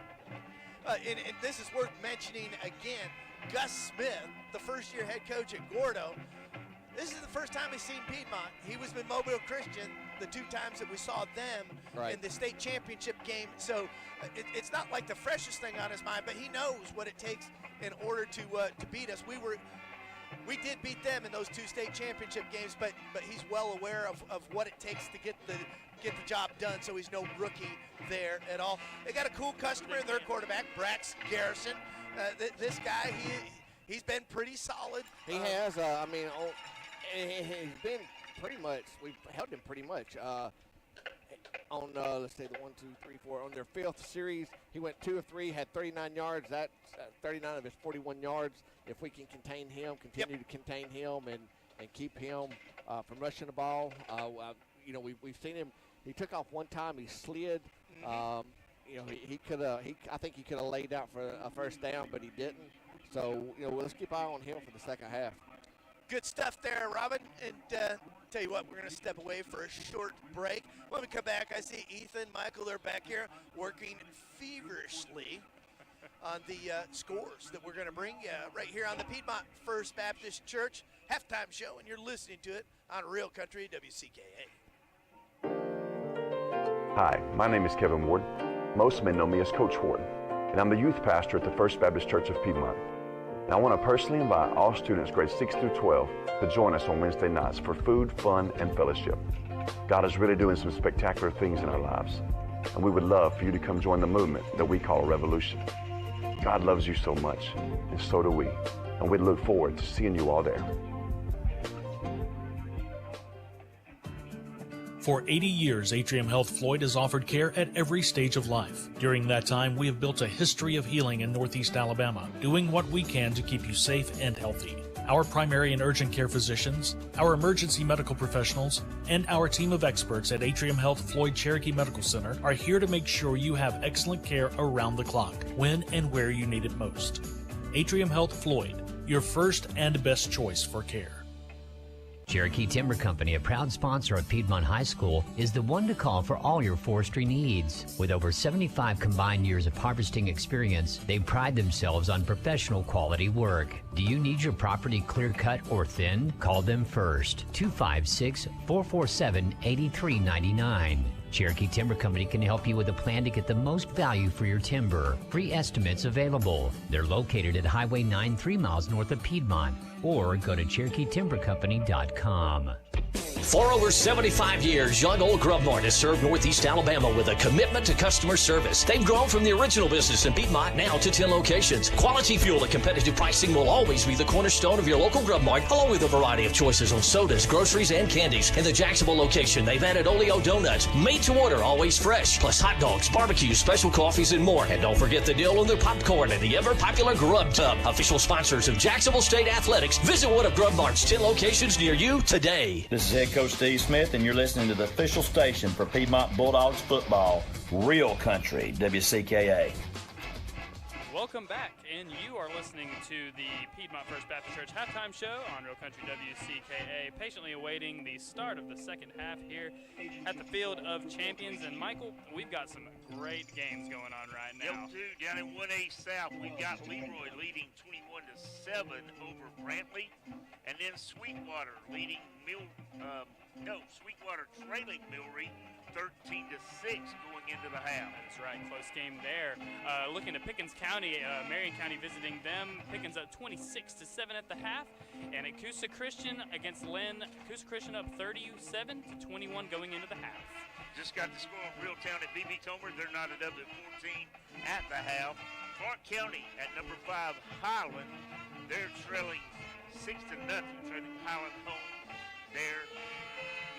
And this is worth mentioning again. Gus Smith, the first-year head coach at Gordo, this is the first time he's seen Piedmont. He was with Mobile Christian the 2 times that we saw them in the state championship game. So it's not like the freshest thing on his mind, but he knows what it takes in order to beat us. We were we did beat them in those 2 state championship games, but he's well aware of what it takes to get the job done, so he's no rookie there at all. They got a cool customer in their quarterback, Brax Garrison. This guy, he's been pretty solid. He has. I mean, he's been pretty much. We've held him pretty much. On let's say the 1, 2, 3, 4 on their 5th series, he went 2 of 3, had 39 yards. That's 39 of his 41 yards. If we can contain him, continue to contain him, and keep him from rushing the ball, you know, we've seen him. He took off one time. He slid. You know, he could have. I think he could have laid out for a first down, but he didn't. So you know, let's keep an eye on him for the second half. Good stuff there, Robin. And tell you what, we're going to step away for a short break. When we come back, I see Ethan, Michael, they're back here working feverishly on the scores that we're going to bring you right here on the Piedmont First Baptist Church halftime show, and you're listening to it on Real Country WCKA. Hi, my name is Kevin Ward. Most men know me as Coach Ward, and I'm the youth pastor at the First Baptist Church of Piedmont. And I want to personally invite all students grades 6 through 12 to join us on Wednesday nights for food, fun, and fellowship. God is really doing some spectacular things in our lives, and we would love for you to come join the movement that we call a revolution. God loves you so much, and so do we, and we look forward to seeing you all there. For 80 years, Atrium Health Floyd has offered care at every stage of life. During that time, we have built a history of healing in Northeast Alabama, doing what we can to keep you safe and healthy. Our primary and urgent care physicians, our emergency medical professionals, and our team of experts at Atrium Health Floyd Cherokee Medical Center are here to make sure you have excellent care around the clock, when and where you need it most. Atrium Health Floyd, your first and best choice for care. Cherokee Timber Company, a proud sponsor of Piedmont High School, is the one to call for all your forestry needs. With over 75 combined years of harvesting experience, they pride themselves on professional quality work. Do you need your property clear-cut or thinned? Call them first. 256-447-8399. Cherokee Timber Company can help you with a plan to get the most value for your timber. Free estimates available. They're located at Highway 9 3 miles north of Piedmont, or go to CherokeeTimberCompany.com. For over 75 years, Young Old Grubmort has served Northeast Alabama with a commitment to customer service. They've grown from the original business in Piedmont now to 10 locations. Quality fuel and competitive pricing will always be the cornerstone of your local Grubmart, along with a variety of choices on sodas, groceries, and candies. In the Jacksonville location, they've added Oleo donuts, made to order, always fresh, plus hot dogs, barbecues, special coffees, and more. And don't forget the deal on their popcorn and the ever-popular Grub Tub. Official sponsors of Jacksonville State Athletics. Visit one of Grubmart's 10 locations near you today. This is Head Coach Steve Smith, and you're listening to the official station for Piedmont Bulldogs football, Real Country, WCKA. Welcome back, and you are listening to the Piedmont First Baptist Church halftime show on Real Country WCKA, patiently awaiting the start of the second half here at the Field of Champions. And Michael, we've got some great games going on right now. Yep, too. Down in 1A South, we've got Leroy leading 21-7 over Brantley, and then Sweetwater leading Sweetwater trailing Millry 13-6 going into the half. That's right, close game there. Looking at Pickens County, Marion County visiting them. Pickens up 26-7 at the half, and at Coosa Christian against Lynn, Coosa Christian up 37-21 going into the half. Just got the score on Reeltown at BB Tomer. They're knotted up at 14 at the half. Clark County at number 5 Highland, they're trailing 6-0, trailing Highland home. They're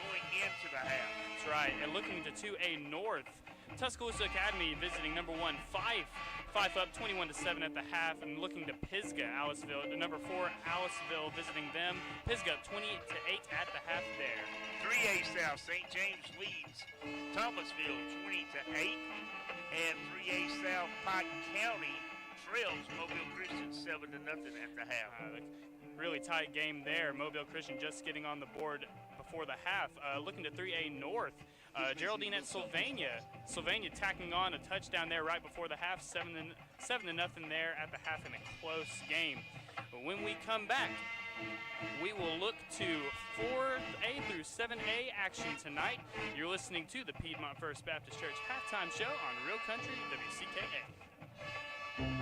going into the half. That's right, and looking to 2A North, Tuscaloosa Academy visiting number 1 Fife. Fife up 21-7 at the half, and looking to Pisgah, Aliceville, the number 4 Aliceville visiting them. Pisgah up 28-8 at the half there. 3A South, St. James leads Thomasville 20-8, and 3A South Pike County trails Mobile Christian 7-0 at the half. Really tight game there. Mobile Christian just getting on the board before the half. Looking to 3A North, Geraldine at Sylvania. Sylvania tacking on a touchdown there right before the half, 7-0 there at the half in a close game. But when we come back, we will look to 4A through 7A action tonight. You're listening to the Piedmont First Baptist Church halftime show on Real Country WCKA.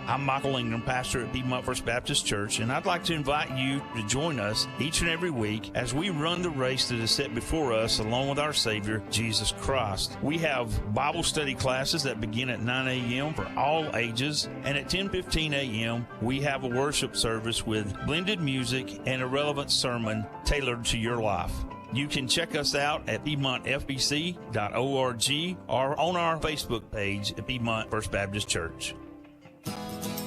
I'm Michael Ingram, pastor at Piedmont First Baptist Church, and I'd like to invite you to join us each and every week as we run the race that is set before us along with our Savior, Jesus Christ. We have Bible study classes that begin at 9 a.m. for all ages, and at 10:15 a.m. we have a worship service with blended music and a relevant sermon tailored to your life. You can check us out at PiedmontFBC.org or on our Facebook page at Piedmont First Baptist Church.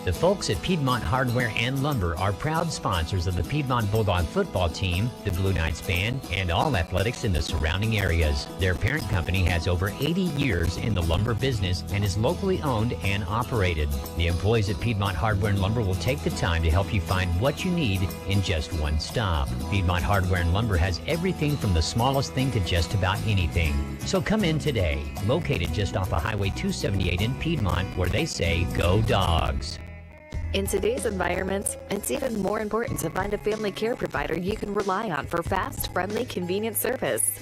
The folks at Piedmont Hardware and Lumber are proud sponsors of the Piedmont Bulldog football team, the Blue Knights band, and all athletics in the surrounding areas. Their parent company has over 80 years in the lumber business and is locally owned and operated. The employees at Piedmont Hardware and Lumber will take the time to help you find what you need in just one stop. Piedmont Hardware and Lumber has everything from the smallest thing to just about anything. So come in today, located just off of Highway 278 in Piedmont, where they say, "Go Dogs." In today's environments, it's even more important to find a family care provider you can rely on for fast, friendly, convenient service.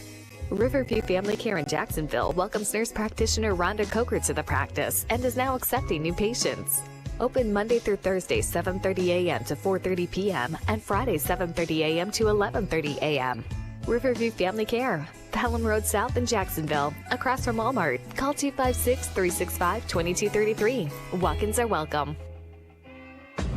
Riverview Family Care in Jacksonville welcomes nurse practitioner Rhonda Coker to the practice and is now accepting new patients. Open Monday through Thursday, 7:30 a.m. to 4:30 p.m. and Friday, 7:30 a.m. to 11:30 a.m. Riverview Family Care, Pelham Road South in Jacksonville, across from Walmart. Call 256-365-2233. Walk-ins are welcome.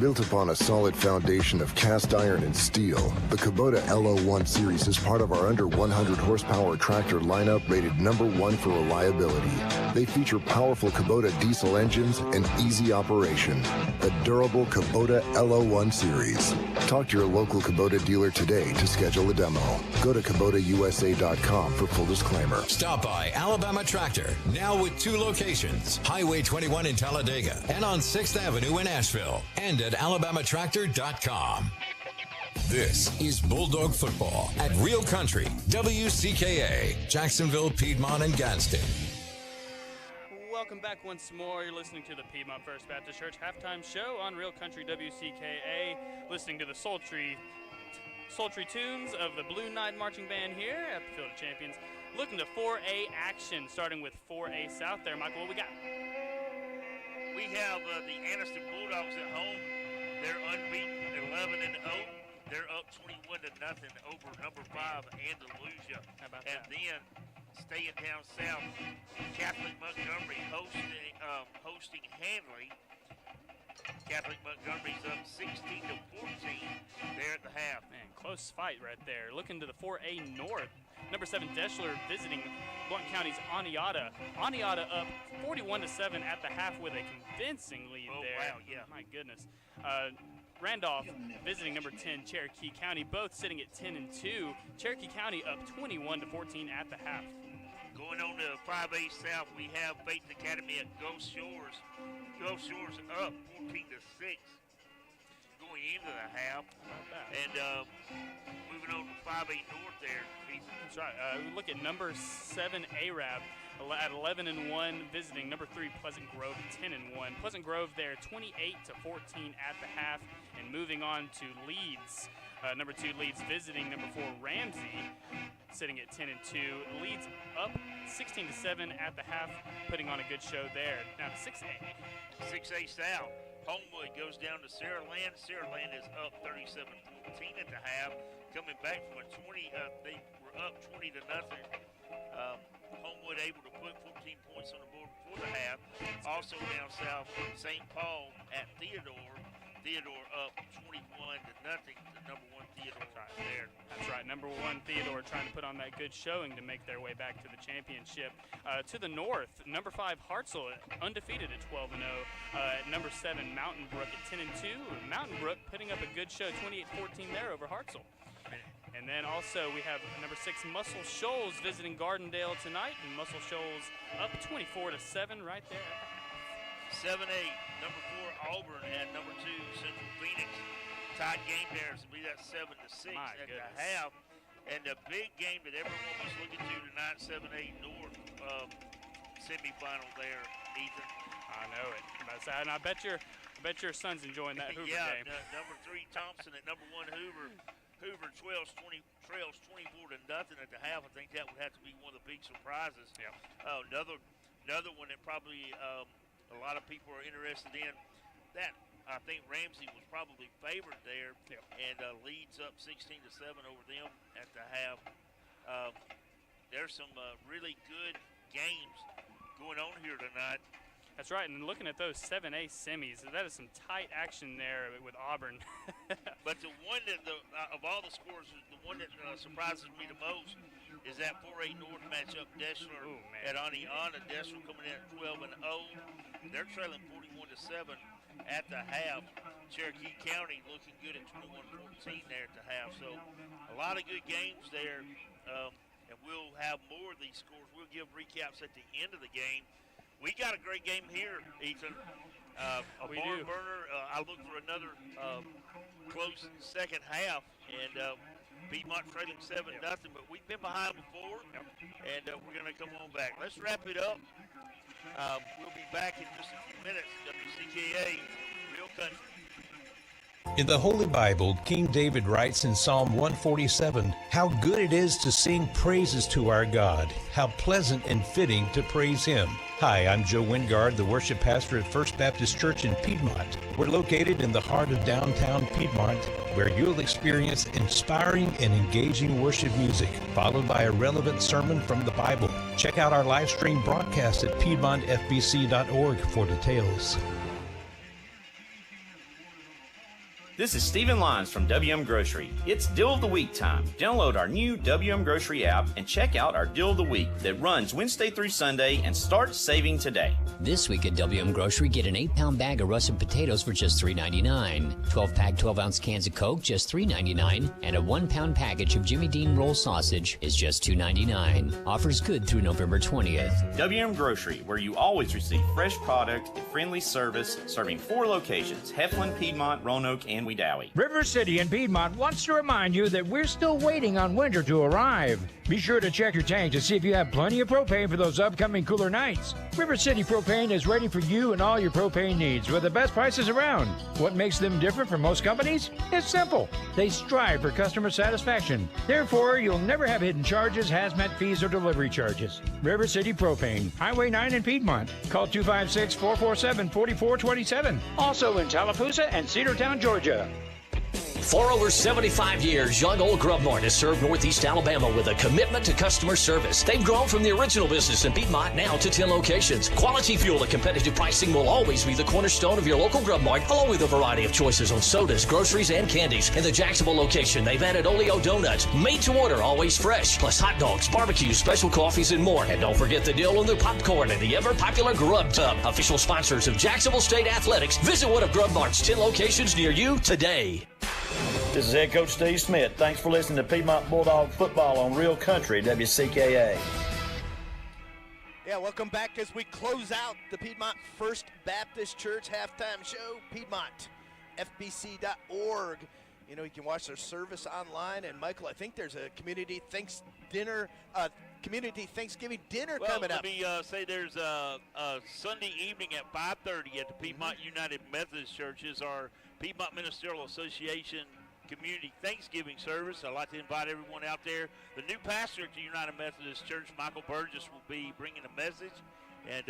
Built upon a solid foundation of cast iron and steel, the Kubota LO1 series is part of our under 100 horsepower tractor lineup rated #1 for reliability. They feature powerful Kubota diesel engines and easy operation. The durable Kubota LO1 series. Talk to your local Kubota dealer today to schedule a demo. Go to KubotaUSA.com for full disclaimer. Stop by Alabama Tractor, now with 2 locations, Highway 21 in Talladega and on 6th Avenue in Asheville, and at alabamatractor.com. This is Bulldog Football at Real Country, WCKA, Jacksonville, Piedmont, and Gadsden. Welcome back once more. You're listening to the Piedmont First Baptist Church halftime show on Real Country WCKA, listening to the sultry tunes of the Blue Knight Marching Band here at the Field of Champions. Looking to 4A action, starting with 4A South there. Michael, what we got? We have the Anniston Bulldogs at home. They're unbeaten, 11-0. They're up 21-0 over number 5, Andalusia. How about and that? Then staying down south, Catholic Montgomery hosting Handley. Catholic Montgomery's up 16-14 there at the half. Man, close fight right there. Looking to the 4A North. Number 7, Deschler visiting Blount County's Aniata. Aniata up 41-7 at the half with a convincing lead there. Wow, yeah. My goodness. Randolph visiting number 10, Cherokee County, both sitting at 10-2. Cherokee County up 21-14 at the half. Going on to 5A South, we have Faith Academy at Gulf Shores. Gulf Shores up 14-6 going into the half. And moving on to 5A North there. That's right. We look at number 7, Arab at 11-1, visiting number 3, Pleasant Grove, 10-1. Pleasant Grove there, 28-14 at the half. And moving on to Leeds, number 2, Leeds visiting number 4, Ramsey, sitting at 10-2. Leeds up 16-7 at the half, putting on a good show there. Now to 6A. 6A South. Homewood goes down to Saraland. Saraland is up 37-14 at the half. Coming back from a 20, they were up 20-0. Homewood able to put 14 points on the board before the half. Also down south, St. Paul at Theodore. Theodore up 21-0. The number 1 Theodore right there. That's right. Number 1 Theodore trying to put on that good showing to make their way back to the championship. To the north, number 5 Hartselle undefeated at 12-0. Number 7 Mountain Brook at 10-2. Mountain Brook putting up a good show, 28-14 there over Hartselle. And then also we have number 6 Muscle Shoals visiting Gardendale tonight, and Muscle Shoals up 24-7 right there. 7-8, number 4 Auburn at number 2 Central Phoenix. Tied game there, so be that 7-6 at the half. And the big game that everyone was looking to tonight, 7-8 North semifinal there, Ethan. I know it. And I bet your son's enjoying that Hoover game. Number 3 Thompson at number 1 Hoover. Hoover trails 24-0 at the half. I think that would have to be one of the big surprises. Yeah. Another one that probably a lot of people are interested in. that, I think Ramsey was probably favored there, and leads up 16-7 over them at the half. There's some really good games going on here tonight. That's right, and looking at those 7A semis, that is some tight action there with Auburn. But the one that, of all the scores, the one that surprises me the most is that 4A North matchup, Dessler at Aniana. Dessler coming in at 12-0. They're trailing 41-7 at the half. Cherokee County looking good at 21-14 there at the half. So a lot of good games there, and we'll have more of these scores. We'll give recaps at the end of the game. We got a great game here, Ethan. A barn burner. I look for another close second half, and Piedmont trailing 7-0, but we've been behind before, and we're going to come on back. Let's wrap it up. We'll be back in just a few minutes. WCKA, Real Country. In the Holy Bible, King David writes in Psalm 147, "How good it is to sing praises to our God. How pleasant and fitting to praise Him." Hi, I'm Joe Wingard, the worship pastor at First Baptist Church in Piedmont. We're located in the heart of downtown Piedmont, where you'll experience inspiring and engaging worship music, followed by a relevant sermon from the Bible. Check out our live stream broadcast at piedmontfbc.org for details. This is Stephen Lyons from WM Grocery. It's Deal of the Week time. Download our new WM Grocery app and check out our Deal of the Week that runs Wednesday through Sunday and start saving today. This week at WM Grocery, get an 8-pound bag of russet potatoes for just $3.99, 12-pack 12-ounce cans of Coke just $3.99, and a 1-pound package of Jimmy Dean roll sausage is just $2.99. Offers good through November 20th. WM Grocery, where you always receive fresh product and friendly service, serving 4 locations: Heflin, Piedmont, Roanoke, and Wedowee. River City in Piedmont wants to remind you that we're still waiting on winter to arrive. Be sure to check your tank to see if you have plenty of propane for those upcoming cooler nights. River City Propane is ready for you and all your propane needs with the best prices around. What makes them different from most companies? It's simple. They strive for customer satisfaction. Therefore, you'll never have hidden charges, hazmat fees, or delivery charges. River City Propane, Highway 9 in Piedmont. Call 256-447-4427. Also in Tallapoosa and Cedartown, Georgia. For over 75 years, young old Grubmort has served Northeast Alabama with a commitment to customer service. They've grown from the original business in Piedmont now to 10 locations. Quality fuel and competitive pricing will always be the cornerstone of your local Grubmart, along with a variety of choices on sodas, groceries, and candies. In the Jacksonville location, they've added Oleo donuts, made to order, always fresh, plus hot dogs, barbecues, special coffees, and more. And don't forget the deal on the popcorn and the ever-popular Grub Tub. Official sponsors of Jacksonville State Athletics. Visit one of Grubmart's 10 locations near you today. This is head coach Steve Smith. Thanks for listening to Piedmont Bulldog Football on Real Country, WCKA. Yeah, welcome back as we close out the Piedmont First Baptist Church halftime show. PiedmontFBC.org. You know, you can watch their service online. And Michael, I think there's a community Thanksgiving dinner coming up. Let me say there's a Sunday evening at 5:30 at the Piedmont United Methodist Church is our Piedmont Ministerial Association Community Thanksgiving service. I'd like to invite everyone out there. The new pastor at the United Methodist Church, Michael Burgess, will be bringing a message, and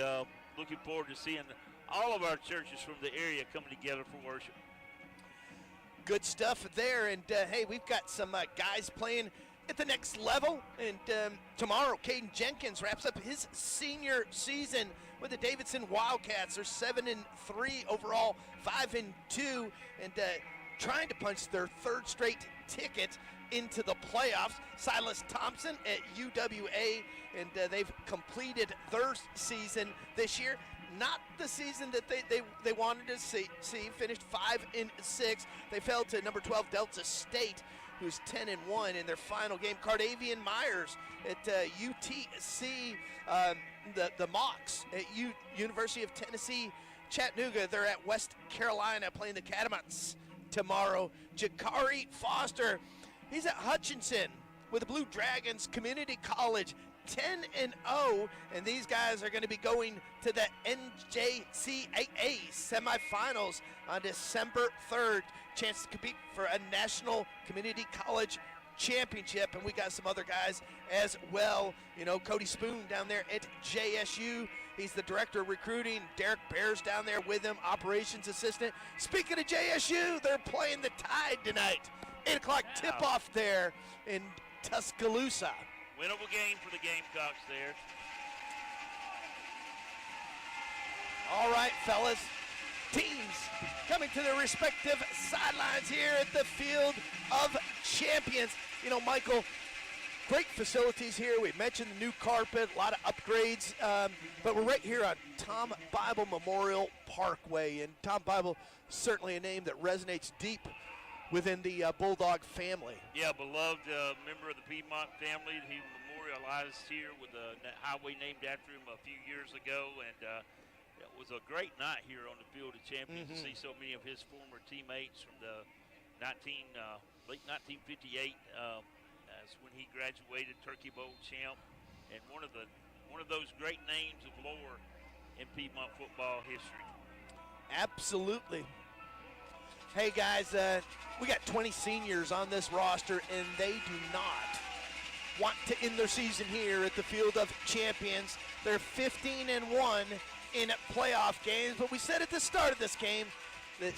looking forward to seeing all of our churches from the area coming together for worship. Good stuff there, and hey, we've got some guys playing at the next level, and tomorrow Caden Jenkins wraps up his senior season with the Davidson Wildcats. They're 7-3 overall, 5-2, and trying to punch their 3rd straight ticket into the playoffs. Silas Thompson at UWA, and they've completed their season this year. Not the season that they wanted to see. Finished 5-6. They fell to number 12 Delta State, who's 10-1 in their final game. Cardavian Myers at UTC, the Mocs at University of Tennessee Chattanooga. They're at West Carolina playing the Catamounts tomorrow. Jakari Foster, he's at Hutchinson with the Blue Dragons Community College, 10-0, and these guys are going to be going to the NJCAA semifinals on December 3rd. Chance to compete for a National Community College Championship, and we got some other guys as well. You know, Cody Spoon down there at JSU, He's the director of recruiting. Derek Bear's down there with him, operations assistant. Speaking of JSU, they're playing the Tide tonight. 8 o'clock tip-off there in Tuscaloosa. Winnable game for the Gamecocks there. All right, fellas. Teams coming to their respective sidelines here at the Field of Champions. You know, Michael, great facilities here. We mentioned the new carpet, a lot of upgrades, but we're right here on Tom Bible Memorial Parkway, and Tom Bible, certainly a name that resonates deep within the Bulldog family. Yeah, beloved member of the Piedmont family. He memorialized here with a highway named after him a few years ago, and it was a great night here on the Field of Champions to see so many of his former teammates from the late 1958. That's when he graduated, Turkey Bowl champ, and one of those great names of lore in Piedmont football history. Absolutely. Hey guys, we got 20 seniors on this roster, and they do not want to end their season here at the Field of Champions. They're 15-1 in playoff games, but we said at the start of this game that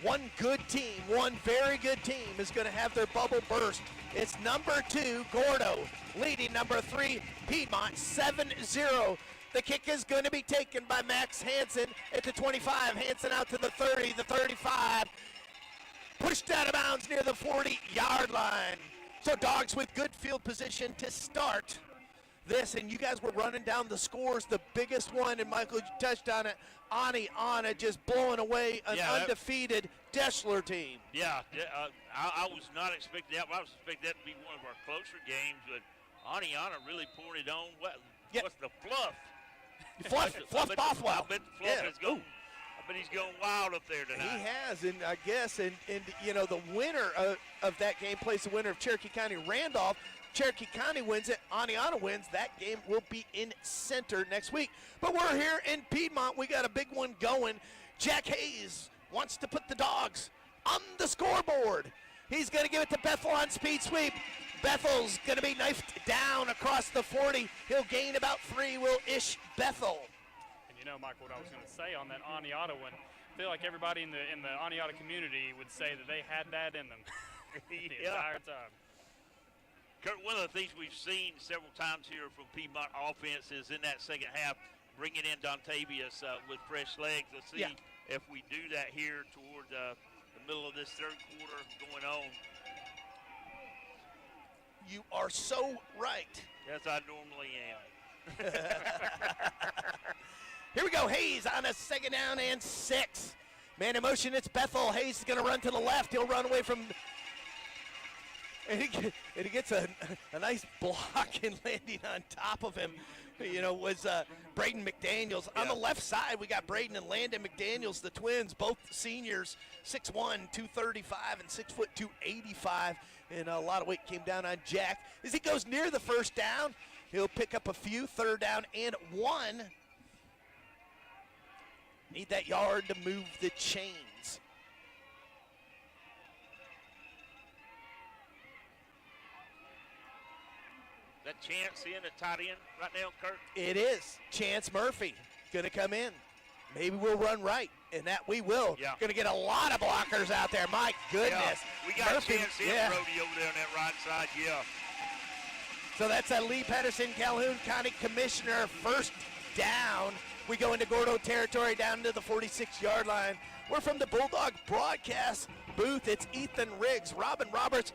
one good team, one very good team is going to have their bubble burst. It's number 2, Gordo, leading number 3, Piedmont, 7-0. The kick is going to be taken by Max Hansen at the 25. Hansen out to the 30, the 35. Pushed out of bounds near the 40-yard line. So Dogs with good field position to start this, and you guys were running down the scores. The biggest one, and Michael, you touched on it, Anna just blowing away an undefeated Deschler team. Yeah, I was not expecting that. I was expecting that to be one of our closer games, but Anna really pouring it on. What's the fluff? Fluff Bothwell. I bet the fluff is going. I bet he's going wild up there tonight. He has, and I guess, and you know, the winner of that game plays the winner of Cherokee County Randolph. Cherokee County wins it, Aniana wins. That game will be in center next week. But we're here in Piedmont. We got a big one going. Jack Hayes wants to put the Dogs on the scoreboard. He's going to give it to Bethel on speed sweep. Bethel's going to be knifed down across the 40. He'll gain about 3, will Ish Bethel. And you know, Mike, what I was going to say on that Aniata one, I feel like everybody in the Aniata community would say that they had that in them the entire time. Kurt, one of the things we've seen several times here from Piedmont offense is in that second half, bringing in Dontavius with fresh legs. Let's see if we do that here toward the middle of this third quarter going on. You are so right. Yes, I normally am. Here we go. Hayes on a 2nd down and 6. Man in motion, it's Bethel. Hayes is going to run to the left. He'll run away from... And he gets a nice block and landing on top of him, you know, was Braden McDaniels. On the left side, we got Braden and Landon McDaniels, the twins, both seniors, 6'1", 235, and 6'2", 285. And a lot of weight came down on Jack. As he goes near the first down, he'll pick up a few, 3rd down and 1. Need that yard to move the chains. That Chance in at tight end right now, Kurt? It is. Chance Murphy going to come in. Maybe we'll run right, and that we will. Yeah. Going to get a lot of blockers out there. My goodness. Yeah. We got Murphy, Chance in Brody over there on that right side, So that's a Lee Patterson, Calhoun County Commissioner, 1st down. We go into Gordo territory down to the 46-yard line. We're from the Bulldog broadcast booth. It's Ethan Riggs, Robin Roberts,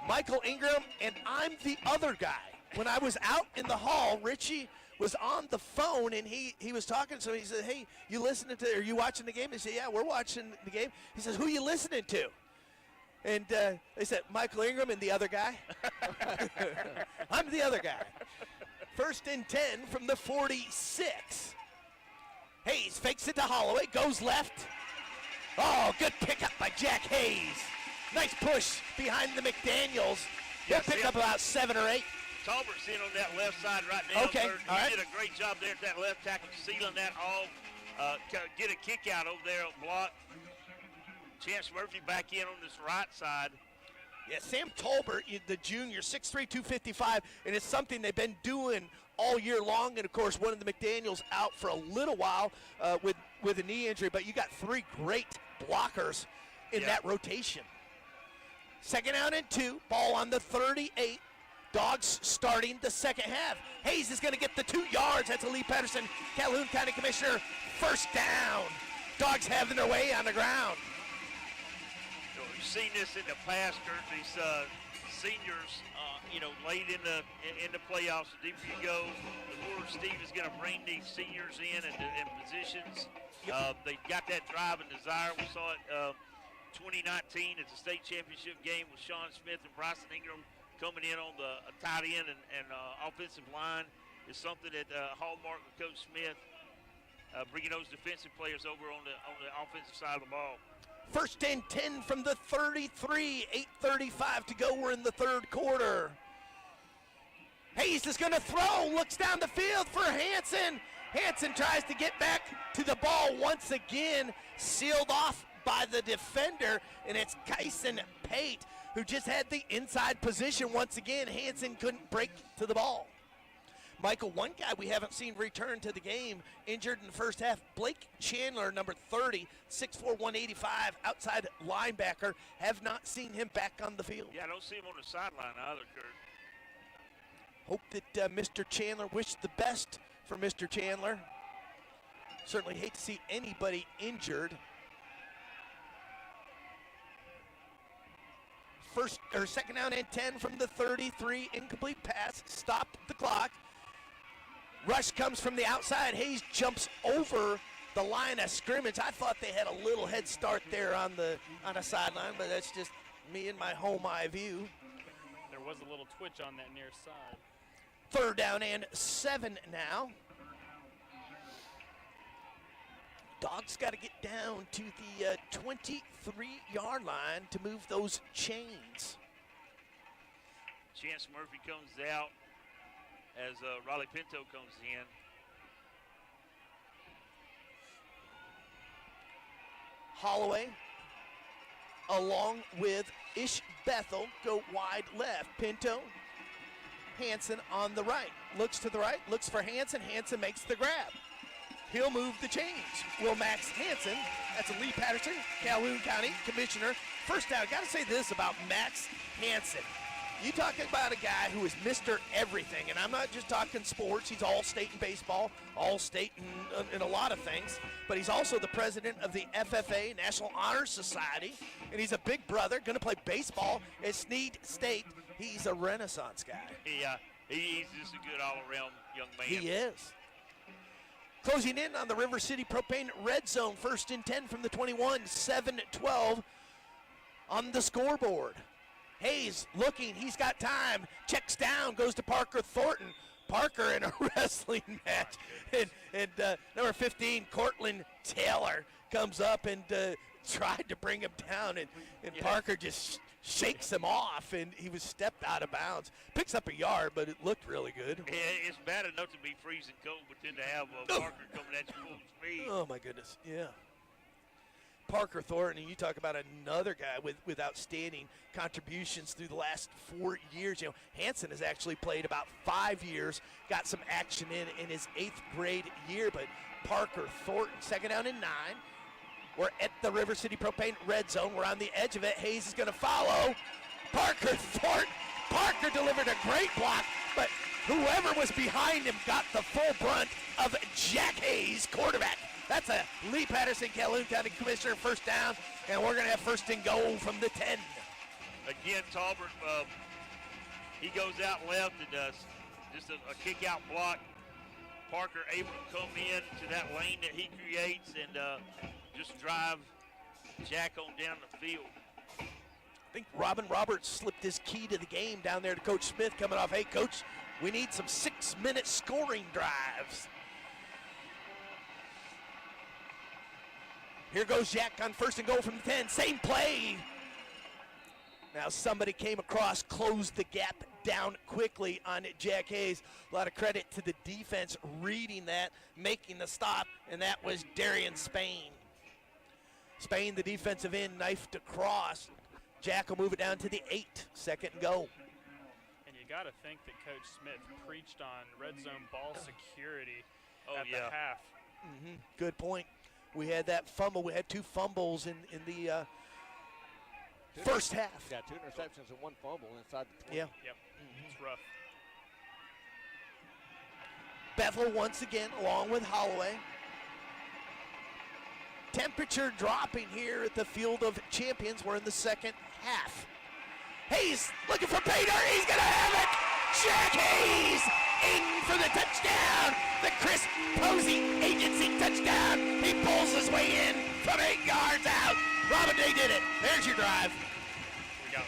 Michael Ingram, and I'm the other guy. When I was out in the hall, Richie was on the phone, and he was talking to somebody. He said, hey, are you watching the game? They said, yeah, we're watching the game. He says, who are you listening to? And they said, Michael Ingram and the other guy. I'm the other guy. 1st and 10 from the 46. Hayes fakes it to Holloway, goes left. Oh, good pickup by Jack Hayes. Nice push behind the McDaniels. He'll pick up about 7 or 8. Talbert's in on that left side right now. Okay, all right. He did a great job there at that left tackle, sealing that off. Get a kick out over there on block. Chance Murphy back in on this right side. Yeah, Sam Tolbert, the junior, 6'3", 255, and it's something they've been doing all year long. And, of course, one of the McDaniels out for a little while with a knee injury. But you got 3 great blockers in that rotation. 2nd down and 2. Ball on the 38. Dogs starting the second half. Hayes is going to get the 2 yards. That's a Lee Patterson, Calhoun County Commissioner. First down. Dogs having their way on the ground. We've seen this in the past, Kurt. These seniors, late in the playoffs, the deeper you go, the more Steve is going to bring these seniors in positions. They got that drive and desire. We saw it 2019 at the state championship game with Sean Smith and Bryson Ingram coming in on the tight end and offensive line is something that hallmark with Coach Smith, bringing those defensive players over on the offensive side of the ball. 1st and 10 from the 33, 8:35 to go. We're in the 3rd quarter. Hayes is going to throw, looks down the field for Hanson. Hanson tries to get back to the ball once again, sealed off by the defender, and it's Kyson Pate who just had the inside position once again. Hanson couldn't break to the ball. Michael, one guy we haven't seen return to the game, injured in the first half, Blake Chandler, number 30, 6'4", 185, outside linebacker. Have not seen him back on the field. Yeah, I don't see him on the sideline either, Kurt. Hope that Mr. Chandler, wish the best for Mr. Chandler. Certainly hate to see anybody injured. 2nd down and 10 from the 33, incomplete pass, stopped the clock. Rush comes from the outside. Hayes jumps over the line of scrimmage. I thought they had a little head start there on the sideline, but that's just me and my home eye view. There was a little twitch on that near side. 3rd down and 7 now. Dogs got to get down to the 23-yard line to move those chains. Chance Murphy comes out as Riley Pinto comes in. Holloway, along with Ish Bethel, go wide left. Pinto, Hanson on the right. Looks to the right, looks for Hanson. Hanson makes the grab. He'll move the chains. Will Max Hanson, that's a Lee Patterson, Calhoun County Commissioner. First down, got to say this about Max Hanson. You talking about a guy who is Mr. Everything, and I'm not just talking sports. He's all-state in baseball, all-state in a lot of things, but he's also the president of the FFA, National Honor Society, and he's a big brother, going to play baseball at Snead State. He's a Renaissance guy. He's just a good all-around young man. He is. Closing in on the River City Propane Red Zone, 1st and 10 from the 21, 7-12 on the scoreboard. Hayes looking, he's got time, checks down, goes to Parker Thornton. Parker in a wrestling match. And number 15, Cortland Taylor, comes up and tried to bring him down, and Parker just shakes him off, and he was stepped out of bounds. Picks up a yard, but it looked really good. Yeah, it's bad enough to be freezing cold, but then to have Parker coming at you full speed. Oh, my goodness, yeah. Parker Thornton, and you talk about another guy with outstanding contributions through the last 4 years. You know, Hanson has actually played about 5 years, got some action in his 8th grade year, but Parker Thornton, 2nd down and 9. We're at the River City Propane Red Zone. We're on the edge of it. Hayes is going to follow. Parker Thornton. Parker delivered a great block, but whoever was behind him got the full brunt of Jack Hayes, quarterback. That's a Lee Patterson, Calhoun County Commissioner, first down, and we're going to have 1st and goal from the 10. Again, Talbert, he goes out left and does just a kick-out block. Parker able to come in to that lane that he creates and just drive Jack on down the field. I think Robin Roberts slipped his key to the game down there to Coach Smith coming off, hey, Coach, we need some 6-minute scoring drives. Here goes Jack on 1st and goal from the 10. Same play. Now somebody came across, closed the gap down quickly on Jack Hayes. A lot of credit to the defense reading that, making the stop, and that was Darian Spain. Spain, the defensive end, knifed across. Jack will move it down to the 8, 2nd and goal. And you got to think that Coach Smith preached on red zone ball security at yeah. the half. Good point. We had that fumble. We had 2 fumbles in the first half. Yeah, 2 interceptions and 1 fumble inside the 20. Yeah. Yep. It's rough. Bethel once again, along with Holloway. Temperature dropping here at the Field of Champions. We're in the second half. Hayes looking for Pater. He's going to have it. Jack Hayes in for the touchdown. The Chris Posey Agency touchdown. He pulls his way in from 8 yards out. Robin Day did it. There's your drive. Here we go.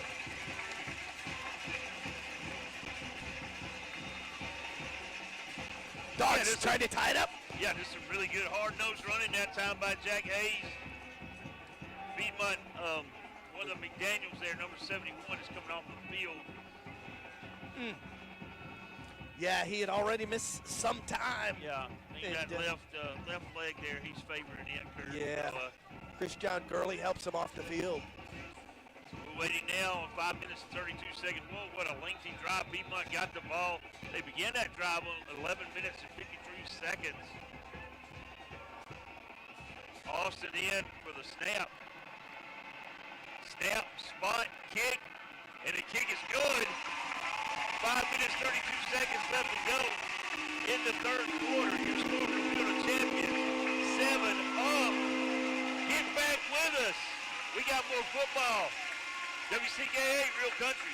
Dogs trying to tie it up. Yeah, just a really good hard-nosed running that time by Jack Hayes. Piedmont, one of the McDaniels there, number 71, is coming off the field. Yeah, he had already missed some time. Yeah, he got left leg there. He's favoring it. Yeah. Chris John Gurley helps him off the field. So we're waiting now on 5 minutes and 32 seconds. Whoa, what a lengthy drive. Piedmont got the ball. They began that drive on 11 minutes and 53 seconds. Austin in for the snap. Snap, spot, kick, and the kick is good. 5 minutes, 32 seconds left to go in the third quarter. Your score for Field of Champions, 7 up. Get back with us. We got more football. WCKA, Real Country.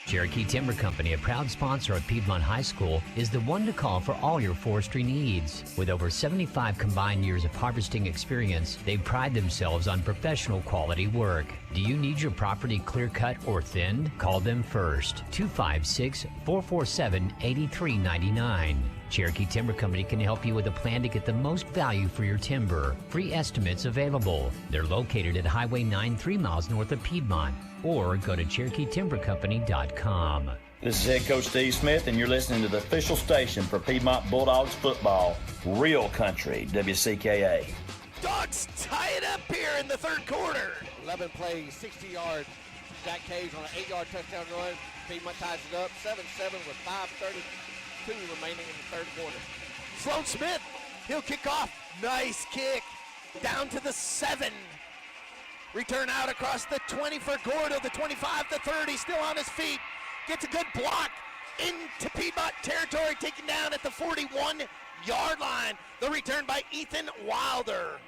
Cherokee Timber Company, a proud sponsor of Piedmont High School, is the one to call for all your forestry needs. With over 75 combined years of harvesting experience, they pride themselves on professional quality work. Do you need your property clear-cut or thinned? Call them first. 256-447-8399. Cherokee Timber Company can help you with a plan to get the most value for your timber. Free estimates available. They're located at Highway 9 3 miles north of Piedmont. Or go to CherokeeTimberCompany.com. This is Head Coach Steve Smith, and you're listening to the official station for Piedmont Bulldogs football, Real Country, WCKA. Dogs tie it up here in the third quarter. 11 plays, 60 yards. Jack Hayes on an 8-yard touchdown run. Piedmont ties it up 7-7 with 5:32 remaining in the third quarter. Sloan Smith, he'll kick off. Nice kick. Down to the 7. Return out across the 20 for Gordo, the 25, the 30, still on his feet. Gets a good block into Piedmont territory, taken down at the 41-yard line. The return by Ethan Wilder.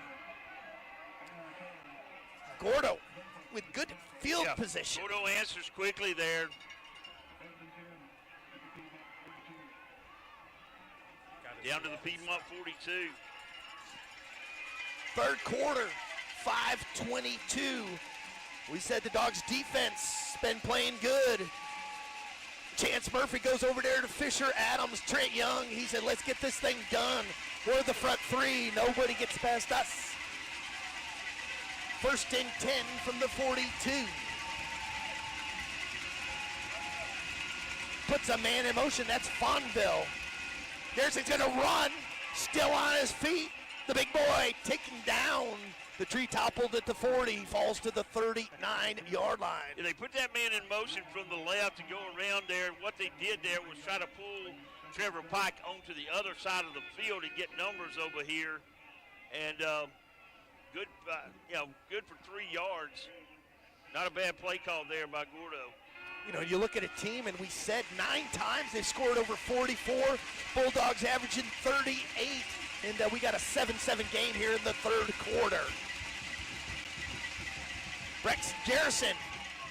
Gordo with good field position. Gordo answers quickly there. Down to the Piedmont 42. Third quarter, 5:22. We said the Dogs' defense been playing good. Chance Murphy goes over there to Fisher Adams, Trent Young. He said, let's get this thing done. We're the front 3. Nobody gets past us. First and 10 from the 42. Puts a man in motion. That's Fonville. Garrison's going to run. Still on his feet. The big boy taken down. The tree toppled at the 40, falls to the 39-yard line. Yeah, they put that man in motion from the left to go around there. What they did there was try to pull Trevor Pike onto the other side of the field and get numbers over here. And good, good for 3 yards. Not a bad play call there by Gordo. You know, you look at a team, and we said 9 times they've scored over 44. Bulldogs averaging 38. And we got a 7-7 game here in the third quarter. Rex Garrison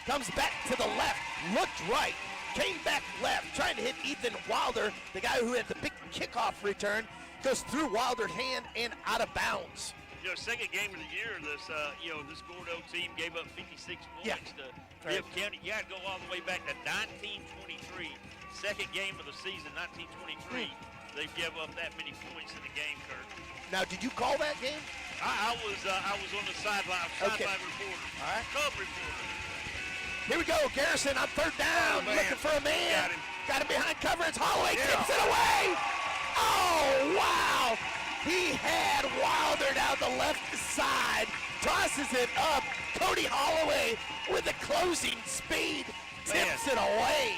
comes back to the left, looked right, came back left, trying to hit Ethan Wilder, the guy who had the big kickoff return, goes through Wilder's hand and out of bounds. You know, second game of the year, this Gordo team gave up 56 points to Bibb County. You got to go all the way back to 1923. Second game of the season, 1923. They give up that many points in the game, Kurt. Now, did you call that game? I was on the sideline reporter. All right. Cub reporter. Here we go. Garrison on third down, looking for a man. Got him behind cover. It's Holloway. Tips it away. Oh, wow. He had Wilder down the left side. Tosses it up. Cody Holloway with the closing speed. Tips it away.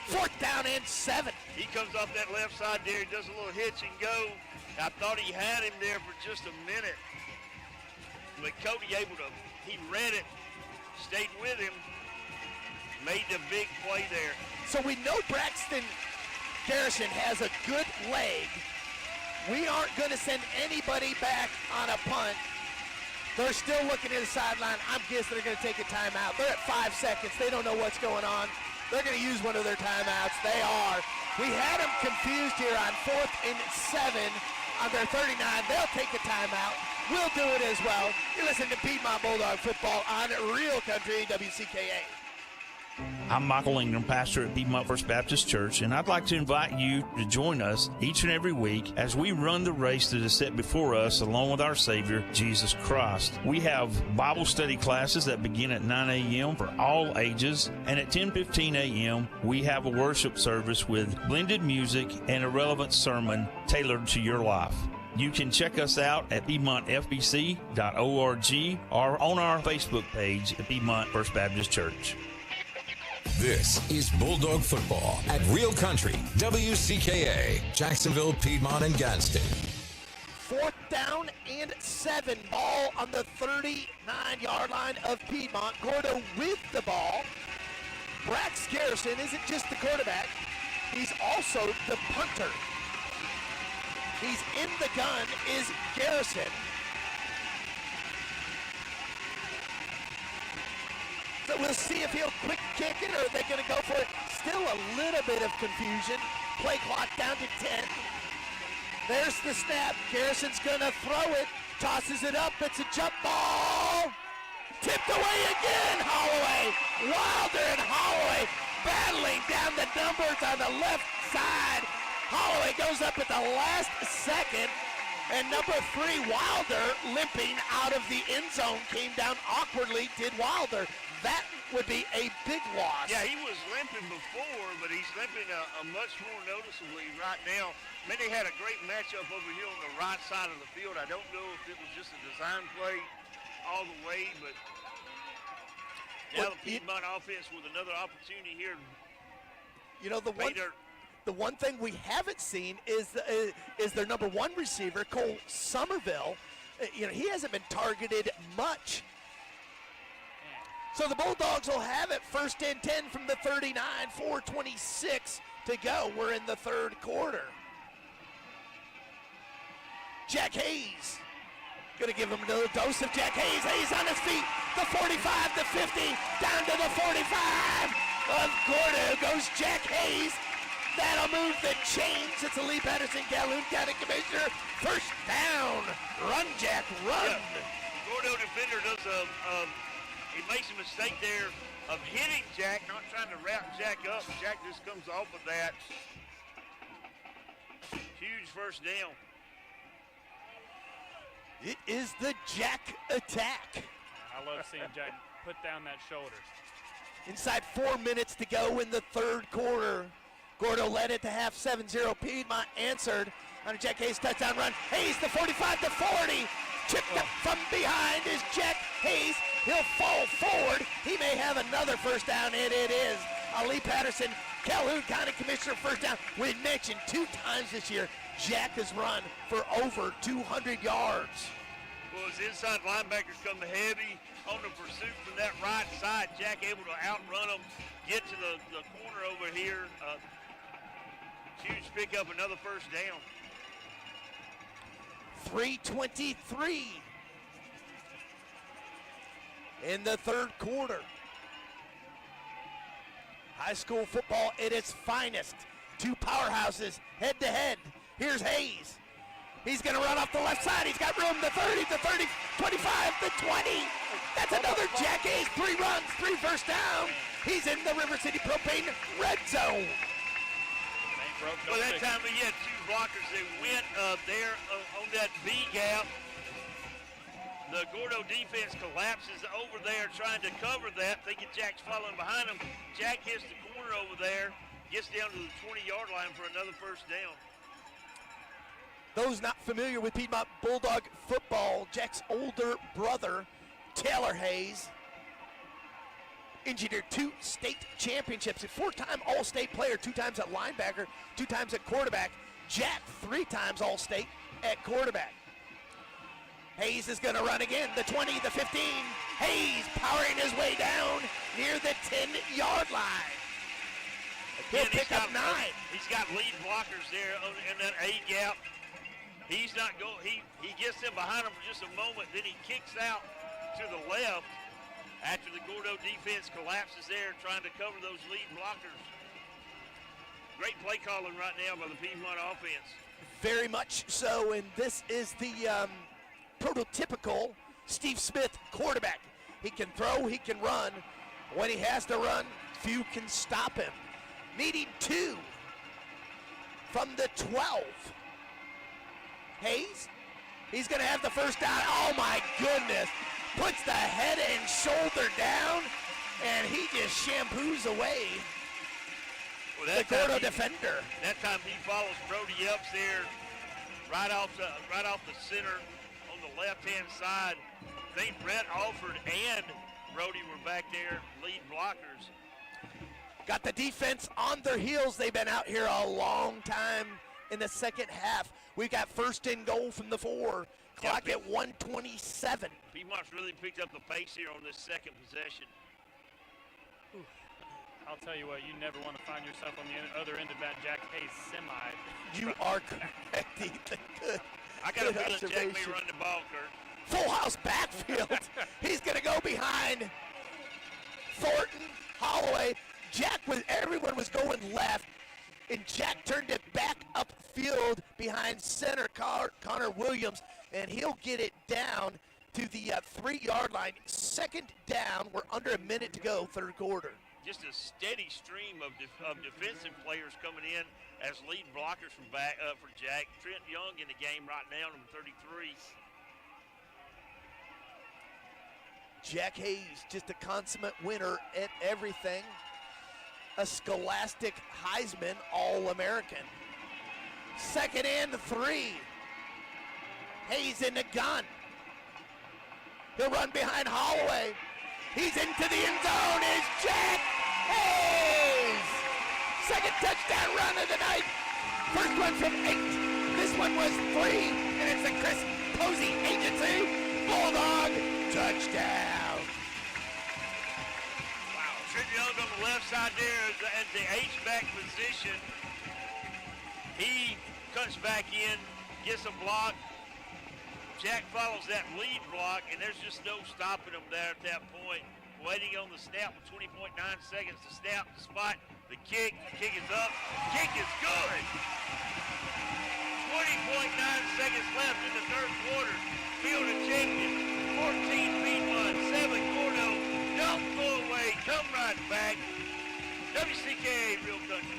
4th down and 7. He comes off that left side there, he does a little hitch and go. I thought he had him there for just a minute. But Cody he read it, stayed with him, made the big play there. So we know Braxton Garrison has a good leg. We aren't going to send anybody back on a punt. They're still looking at the sideline. I'm guessing they're going to take a timeout. They're at 5 seconds. They don't know what's going on. They're going to use one of their timeouts. They are. We had them confused here on 4th and 7 on their 39. They'll take a timeout. We'll do it as well. You're listening to Piedmont Bulldog Football on Real Country WCKA. I'm Michael Ingram, pastor at Piedmont First Baptist Church, and I'd like to invite you to join us each and every week as we run the race that is set before us along with our Savior, Jesus Christ. We have Bible study classes that begin at 9 a.m. for all ages, and at 10:15 a.m. we have a worship service with blended music and a relevant sermon tailored to your life. You can check us out at PiedmontFBC.org or on our Facebook page at Piedmont First Baptist Church. This is Bulldog Football at Real Country, WCKA, Jacksonville, Piedmont, and Gadsden. 4th down and 7. Ball on the 39-yard line of Piedmont. Gordo with the ball. Brax Garrison isn't just the quarterback, he's also the punter. He's in the gun is Garrison. So we'll see if he'll quick kick it or are they going to go for it. Still a little bit of confusion. Play clock down to 10. There's the snap. Garrison's going to throw it. Tosses it up. It's a jump ball. Tipped away again. Holloway. Wilder and Holloway battling down the numbers on the left side. Holloway goes up at the last second. And number 3, Wilder, limping out of the end zone, came down awkwardly, did Wilder. That would be a big loss. Yeah, he was limping before, but he's limping a much more noticeably right now. I mean, they had a great matchup over here on the right side of the field. I don't know if it was just a design play all the way, but now the Piedmont offense with another opportunity here. You know, the one thing we haven't seen is their number 1 receiver, Cole Somerville. You know, he hasn't been targeted much. So the Bulldogs will have it 1st and 10 from the 39, 4:26 to go. We're in the 3rd quarter. Jack Hayes going to give him another dose of Jack Hayes. Hayes on his feet. The 45, the 50, down to the 45 of Gordo goes Jack Hayes. That'll move the chains. It's a Lee Patterson, Calhoun County Commissioner. 1st down. Run, Jack, run. Yeah. Gordo defender does he makes a mistake there of hitting Jack, not trying to wrap Jack up. Jack just comes off of that. Huge 1st down. It is the Jack attack. I love seeing Jack put down that shoulder. Inside 4 minutes to go in the 3rd quarter. Gordo led it to half 7-0. Piedmont answered on a Jack Hayes touchdown run. Hayes, the 45 to 40. Chipped up from behind is Jack Hayes. He'll fall forward. He may have another 1st down, and it is Ali Patterson, Calhoun County Commissioner, 1st down. We mentioned 2 times this year, Jack has run for over 200 yards. Well, his inside linebackers come heavy on the pursuit from that right side. Jack able to outrun them, get to the corner over here. Huge pickup, another 1st down. 3:23 in the 3rd quarter. High school football at its finest. 2 powerhouses head to head. Here's Hayes. He's going to run off the left side. He's got room to 30, to 30, 25, to 20. That's another Jack Hayes. 3 runs, 3 1st down. He's in the River City Propane red zone. Well, that time he had 2 blockers that went there on that B gap. The Gordo defense collapses over there trying to cover that, thinking Jack's following behind him. Jack hits the corner over there, gets down to the 20-yard line for another 1st down. Those not familiar with Piedmont Bulldog football, Jack's older brother, Taylor Hayes, engineered 2 state championships, a 4-time All-State player, 2 times at linebacker, 2 times at quarterback. Jack 3 times All-State at quarterback. Hayes is going to run again, the 20, the 15. Hayes powering his way down near the 10-yard line. He'll pick up 9. He's got lead blockers there in that A gap. He's not going. He gets them behind him for just a moment, then he kicks out to the left after the Gordo defense collapses there, trying to cover those lead blockers. Great play calling right now by the Piedmont offense. Very much so, and this is the prototypical Steve Smith quarterback. He can throw, he can run. When he has to run, few can stop him. Needing 2 from the 12. Hayes, he's going to have the first down. Oh my goodness. Puts the head and shoulder down, and he just shampoos away the Gordo defender. That time he follows Brody Epps there, right off the center on the left-hand side. I think Brett Alford and Brody were back there, lead blockers. Got the defense on their heels. They've been out here a long time in the second half. We've got 1st and goal from the 4. Clock at 1:27. Piedmont's really picked up the pace here on this second possession. I'll tell you what, you never want to find yourself on the other end of that Jack Hayes semi. You are correct, Ethan. Good. I got a feeling Jack may run the ball, Kurt. Full house backfield. He's going to go behind Thornton, Holloway. Everyone was going left, and Jack turned it back upfield behind center Connor Williams, and he'll get it down to the 3-yard line. 2nd down. We're under a minute to go, 3rd quarter. Just a steady stream of defensive players coming in as lead blockers from for Jack. Trent Young in the game right now, number 33. Jack Hayes, just a consummate winner at everything. A Scholastic Heisman All-American. 2nd and 3. Hayes in the gun. He'll run behind Holloway. He's into the end zone. Is Jack Hayes. 2nd touchdown run of the night. First one from 8. This one was 3, and it's the Chris Posey Agency Bulldog touchdown. Wow, Trent Young on the left side there at the H-back position. He cuts back in, gets a block. Jack follows that lead block, and there's just no stopping him there at that point. Waiting on the snap with 20.9 seconds to snap the spot. The kick is up, kick is good. 20.9 seconds left in the 3rd quarter. Field of Champions, 14 Piedmont, 7 Gordo. Don't go away, come right back. WCKA Real Country.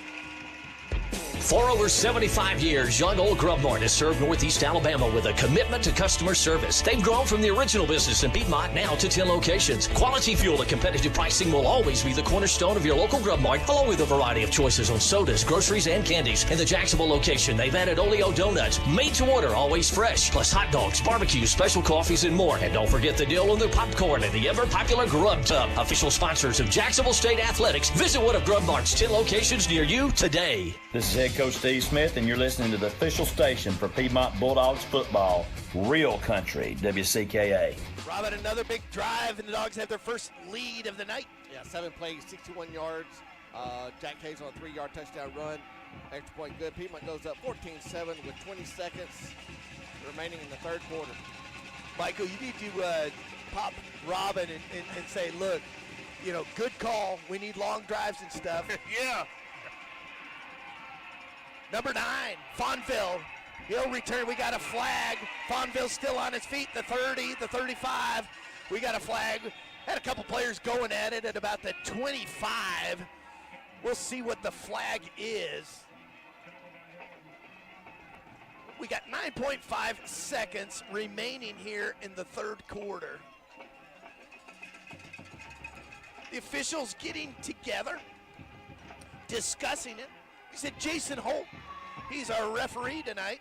For over 75 years, Young Old Grubmort has served Northeast Alabama with a commitment to customer service. They've grown from the original business in Piedmont now to 10 locations. Quality fuel and competitive pricing will always be the cornerstone of your local Grubmart, along with a variety of choices on sodas, groceries, and candies. In the Jacksonville location, they've added Oleo donuts, made to order, always fresh, plus hot dogs, barbecues, special coffees, and more. And don't forget the deal on their popcorn and the ever-popular Grub Tub. Official sponsors of Jacksonville State Athletics. Visit one of Grubmart's 10 locations near you today. This is Head Coach Steve Smith, and you're listening to the official station for Piedmont Bulldogs football, Real Country, WCKA. Robin, another big drive, and the Dogs have their first lead of the night. Yeah, 7 plays, 61 yards. Jack Hayes on a 3-yard touchdown run. Extra point good. Piedmont goes up 14-7 with 20 seconds remaining in the 3rd quarter. Michael, you need to pop Robin and say, look, you know, good call. We need long drives and stuff. Yeah. Number 9, Fonville. He'll return. We got a flag. Fonville's still on his feet. The 30, the 35. We got a flag. Had a couple players going at it at about the 25. We'll see what the flag is. We got 9.5 seconds remaining here in the 3rd quarter. The officials getting together, discussing it. He said Jason Holt, he's our referee tonight.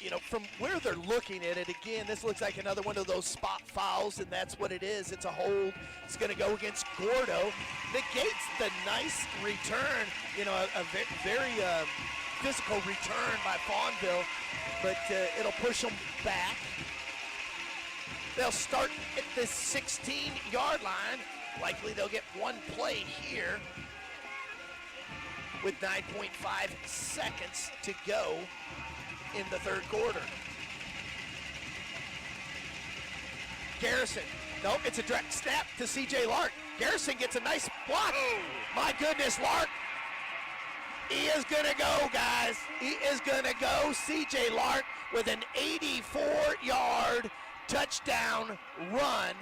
you know, from where they're looking at it, again, this looks like another one of those spot fouls, and that's what it is. It's a hold. It's going to go against Gordo. Negates the nice return, you know, a very physical return by Fawnville, but it'll push them back. They'll start at the 16-yard line. Likely they'll get one play here with 9.5 seconds to go in the third quarter. Garrison, nope, it's a direct snap to C.J. Lark. Garrison gets a nice block. Oh. My goodness, Lark. He is gonna go, guys. He is gonna go. C.J. Lark with an 84-yard touchdown run.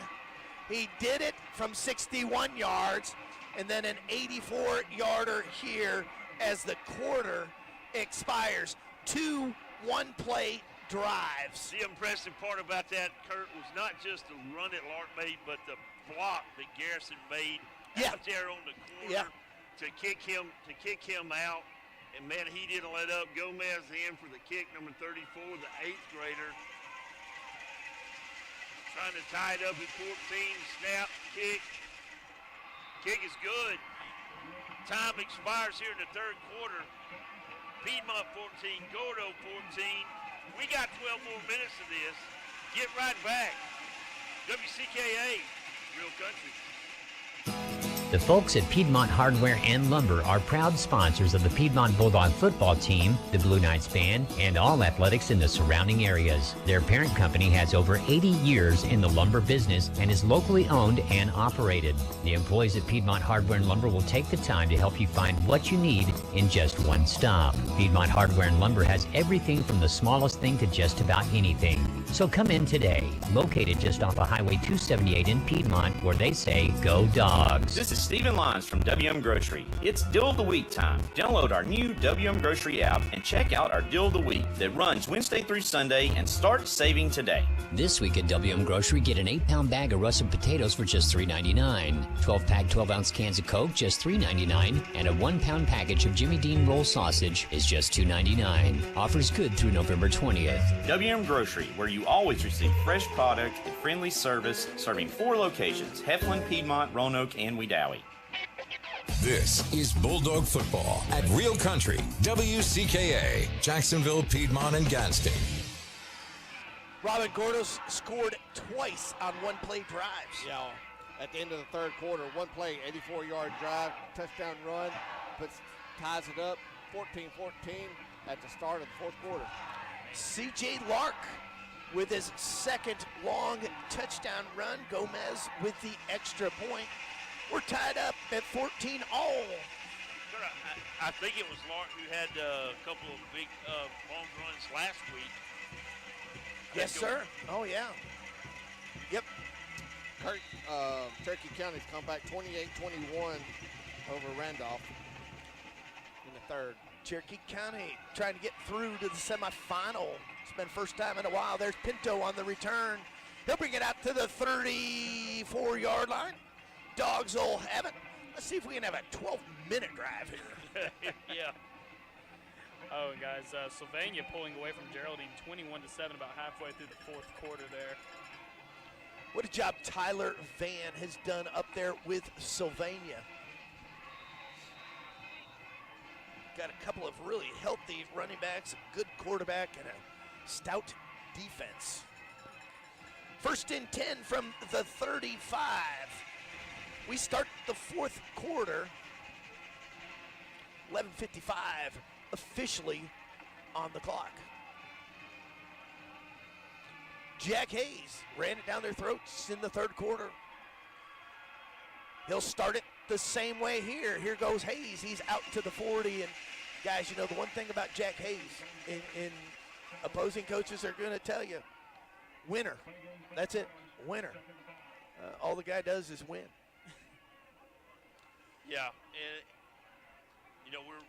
He did it from 61 yards, and then an 84-yarder here as the quarter expires. 2 one-play drives. The impressive part about that, Kurt, was not just the run that Lark made, but the block that Garrison made out there on the corner to kick him out. And man, he didn't let up. Gomez in for the kick, number 34, the 8th grader. Trying to tie it up at 14, snap, kick. Kick is good. Time expires here in the third quarter. Piedmont 14, Gordo 14. We got 12 more minutes of this. Get right back. WCKA, Real Country. The folks at Piedmont Hardware and Lumber are proud sponsors of the Piedmont Bulldog football team, the Blue Knights band, and all athletics in the surrounding areas. Their parent company has over 80 years in the lumber business and is locally owned and operated. The employees at Piedmont Hardware and Lumber will take the time to help you find what you need in just one stop. Piedmont Hardware and Lumber has everything from the smallest thing to just about anything. So come in today, located just off of Highway 278 in Piedmont, where they say, go dogs. This is Stephen Lyons from WM Grocery. It's Deal of the Week time. Download our new WM Grocery app and check out our Deal of the Week that runs Wednesday through Sunday and start saving today. This week at WM Grocery, get an 8-pound bag of russet potatoes for just $3.99. 12-pack 12-ounce cans of Coke, just $3.99. And a 1-pound package of Jimmy Dean roll sausage is just $2.99. Offers good through November 20th. WM Grocery, where you always receive fresh product and friendly service, serving 4 locations: Heflin, Piedmont, Roanoke, and Wedowee. This is Bulldog Football at Real Country, WCKA, Jacksonville, Piedmont, and Gadsden. Robin Gordo scored twice on one-play drives. Yeah, at the end of the third quarter, one play, 84-yard drive, touchdown run, ties it up, 14-14 at the start of the fourth quarter. C.J. Lark with his second long touchdown run. Gomez with the extra point. We're tied up at 14 all. I think it was Lark who had a couple of big long runs last week. Yes, sir. Oh, yeah. Yep. Cherokee County's come back 28-21 over Randolph in the third. Cherokee County trying to get through to the semifinal. It's been first time in a while. There's Pinto on the return. He'll bring it out to the 34-yard line. Dogs will have it. Let's see if we can have a 12-minute drive here. Yeah. Oh, guys, Sylvania pulling away from Geraldine 21-7 about halfway through the fourth quarter there. What a job Tyler Van has done up there with Sylvania. Got a couple of really healthy running backs, a good quarterback, and a stout defense. First and 10 from the 35. We start the fourth quarter. 11:55 officially on the clock. Jack Hayes ran it down their throats in the third quarter. He'll start it the same way here. Here goes Hayes. He's out to the 40. And guys, you know, the one thing about Jack Hayes, in opposing coaches are going to tell you, winner. That's it, winner. All the guy does is win. Yeah, and you know we're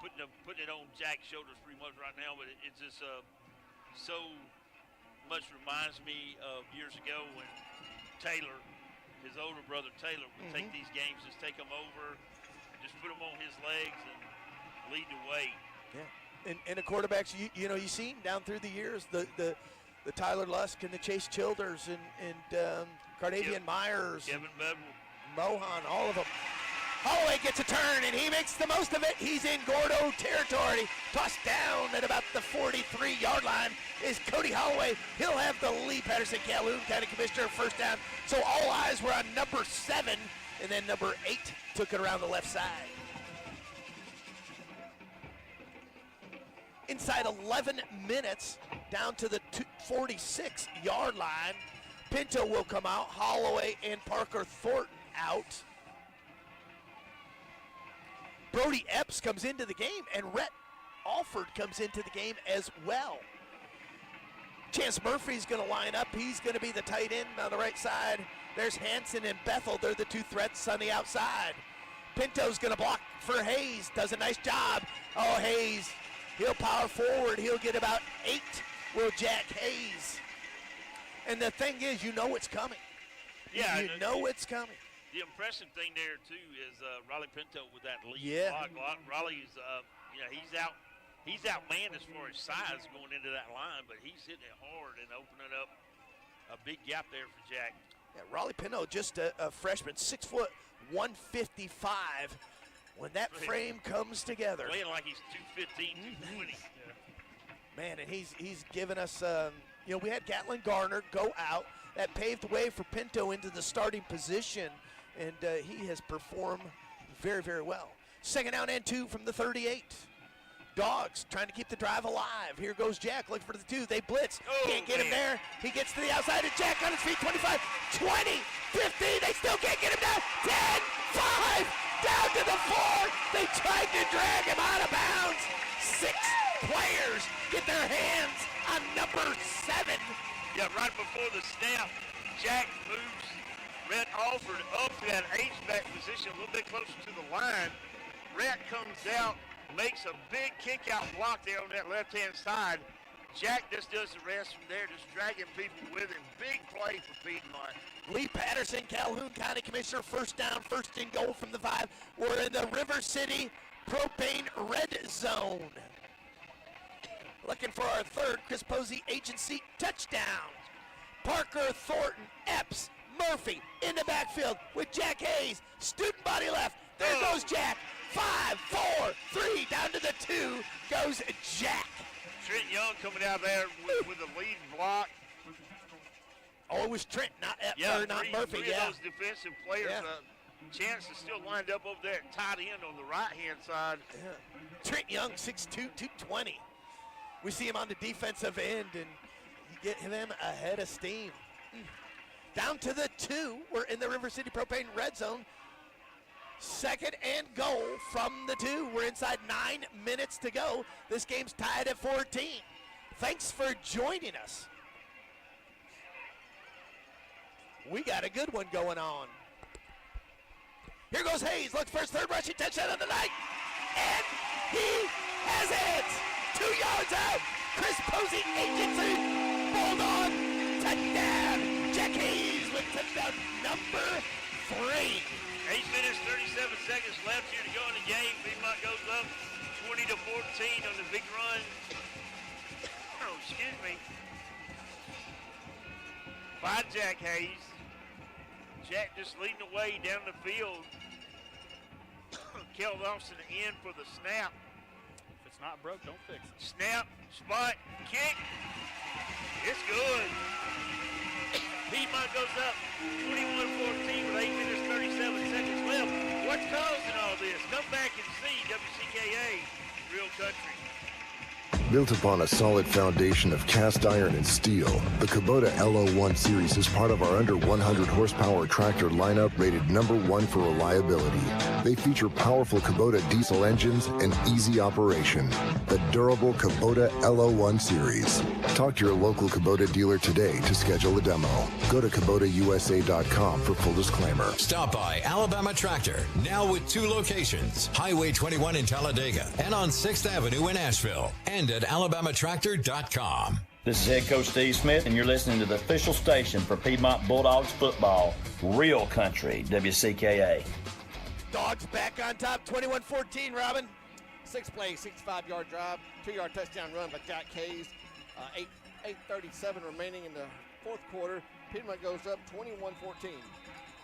putting it on Jack's shoulders pretty much right now, but it just so much reminds me of years ago when Taylor, his older brother Taylor, would take these games, just take them over, and just put them on his legs and lead the way. Yeah, And the quarterbacks, you know, you've seen down through the years, the Tyler Lusk and the Chase Childers and Cardavian Myers, Kevin Bevel, Mohan, all of them. Holloway gets a turn, and he makes the most of it. He's in Gordo territory. Tossed down at about the 43-yard line is Cody Holloway. He'll have the Lee Patterson Calhoun County Commissioner first down. So all eyes were on number 7, and then number 8 took it around the left side. Inside 11 minutes, down to the 46-yard line. Pinto will come out, Holloway and Parker Thornton out. Brody Epps comes into the game, and Rhett Alford comes into the game as well. Chance Murphy's going to line up. He's going to be the tight end on the right side. There's Hanson and Bethel. They're the 2 threats on the outside. Pinto's going to block for Hayes. Does a nice job. Oh, Hayes, he'll power forward. He'll get about 8, will Jack Hayes. And the thing is, you know it's coming. Yeah, you know it's coming. The impressive thing there too is Raleigh Pinto with that lead block. Raleigh's, you know, he's outmanned as far as size going into that line, but he's hitting it hard and opening up a big gap there for Jack. Yeah, Raleigh Pinto, just a freshman, 6 foot 155. When that frame comes together, playing like he's 215, 220. Man, and he's given us. You know, we had Gatlin Garner go out. That paved the way for Pinto into the starting position, and he has performed very, very well. Second down and 2 from the 38. Dogs trying to keep the drive alive. Here goes Jack looking for the 2. They blitz. Can't get him there. He gets to the outside, and Jack on his feet. 25, 20, 15. They still can't get him down. 10, 5, down to the 4. They tried to drag him out of bounds. 6 players get their hands on number 7. Yeah, right before the snap, Jack moves Rhett Alford up to that H-back position, a little bit closer to the line. Rhett comes out, makes a big kick-out block there on that left-hand side. Jack just does the rest from there, just dragging people with him. Big play for Piedmont. Lee Patterson, Calhoun County Commissioner, first down, first and goal from the 5. We're in the River City Propane Red Zone. Looking for our 3rd Chris Posey Agency touchdown. Parker Thornton, Epps, Murphy in the backfield with Jack Hayes. Student body left. There goes Jack. 5, 4, 3, down to the 2 goes Jack. Trent Young coming out there with the lead block. Oh, it was Trent, not Murphy. Three of those defensive players. Chance is still lined up over there at tight end on the right-hand side. Yeah. Trent Young, 6'2", 220. We see him on the defensive end, and you get him ahead of steam. Down to the 2. We're in the River City Propane Red Zone. Second and goal from the 2. We're inside 9 minutes to go. This game's tied at 14. Thanks for joining us. We got a good one going on. Here goes Hayes. Looks for his 3rd rushing touchdown of the night. And he has it. 2 yards out. Chris Posey Agency. Bulldog touchdown. Jack Hayes with touchdown number 3. 8 minutes, 37 seconds left here to go in the game. Piedmont goes up 20-14 on the big run. Oh, excuse me. By Jack Hayes. Jack just leading the way down the field. Kel Lawson in for the snap. If it's not broke, don't fix it. Snap, spot, kick. It's good. Piedmont goes up 21-14 with 8 minutes, 37 seconds left. What's causing all this? Come back and see WCKA Real Country. Built upon a solid foundation of cast iron and steel, the Kubota LO1 series is part of our under 100 horsepower tractor lineup rated #1 for reliability. They feature powerful Kubota diesel engines and easy operation. The durable Kubota LO1 series. Talk to your local Kubota dealer today to schedule a demo. Go to KubotaUSA.com for full disclaimer. Stop by Alabama Tractor, now with 2 locations, Highway 21 in Talladega and on 6th Avenue in Asheville, and at alabamatractor.com. This is head coach Steve Smith, and you're listening to the official station for Piedmont Bulldogs football, Real Country, WCKA. Dogs back on top, 21-14, Robin. 6-play, 65-yard drive, 2-yard touchdown run by Jack Hayes. 8:37 remaining in the fourth quarter. Piedmont goes up 21-14.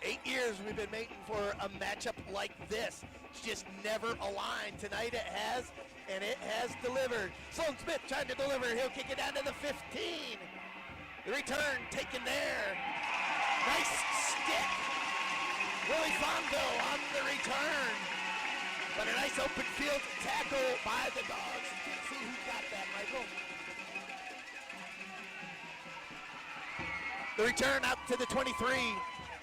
8 years we've been waiting for a matchup like this. It's just never aligned. Tonight it has, and it has delivered. Sloan Smith trying to deliver. He'll kick it down to the 15. The return taken there. Nice stick. Willie Fonville on the return. But a nice open field tackle by the Dogs. Let's see who got that, Michael. The return out to the 23.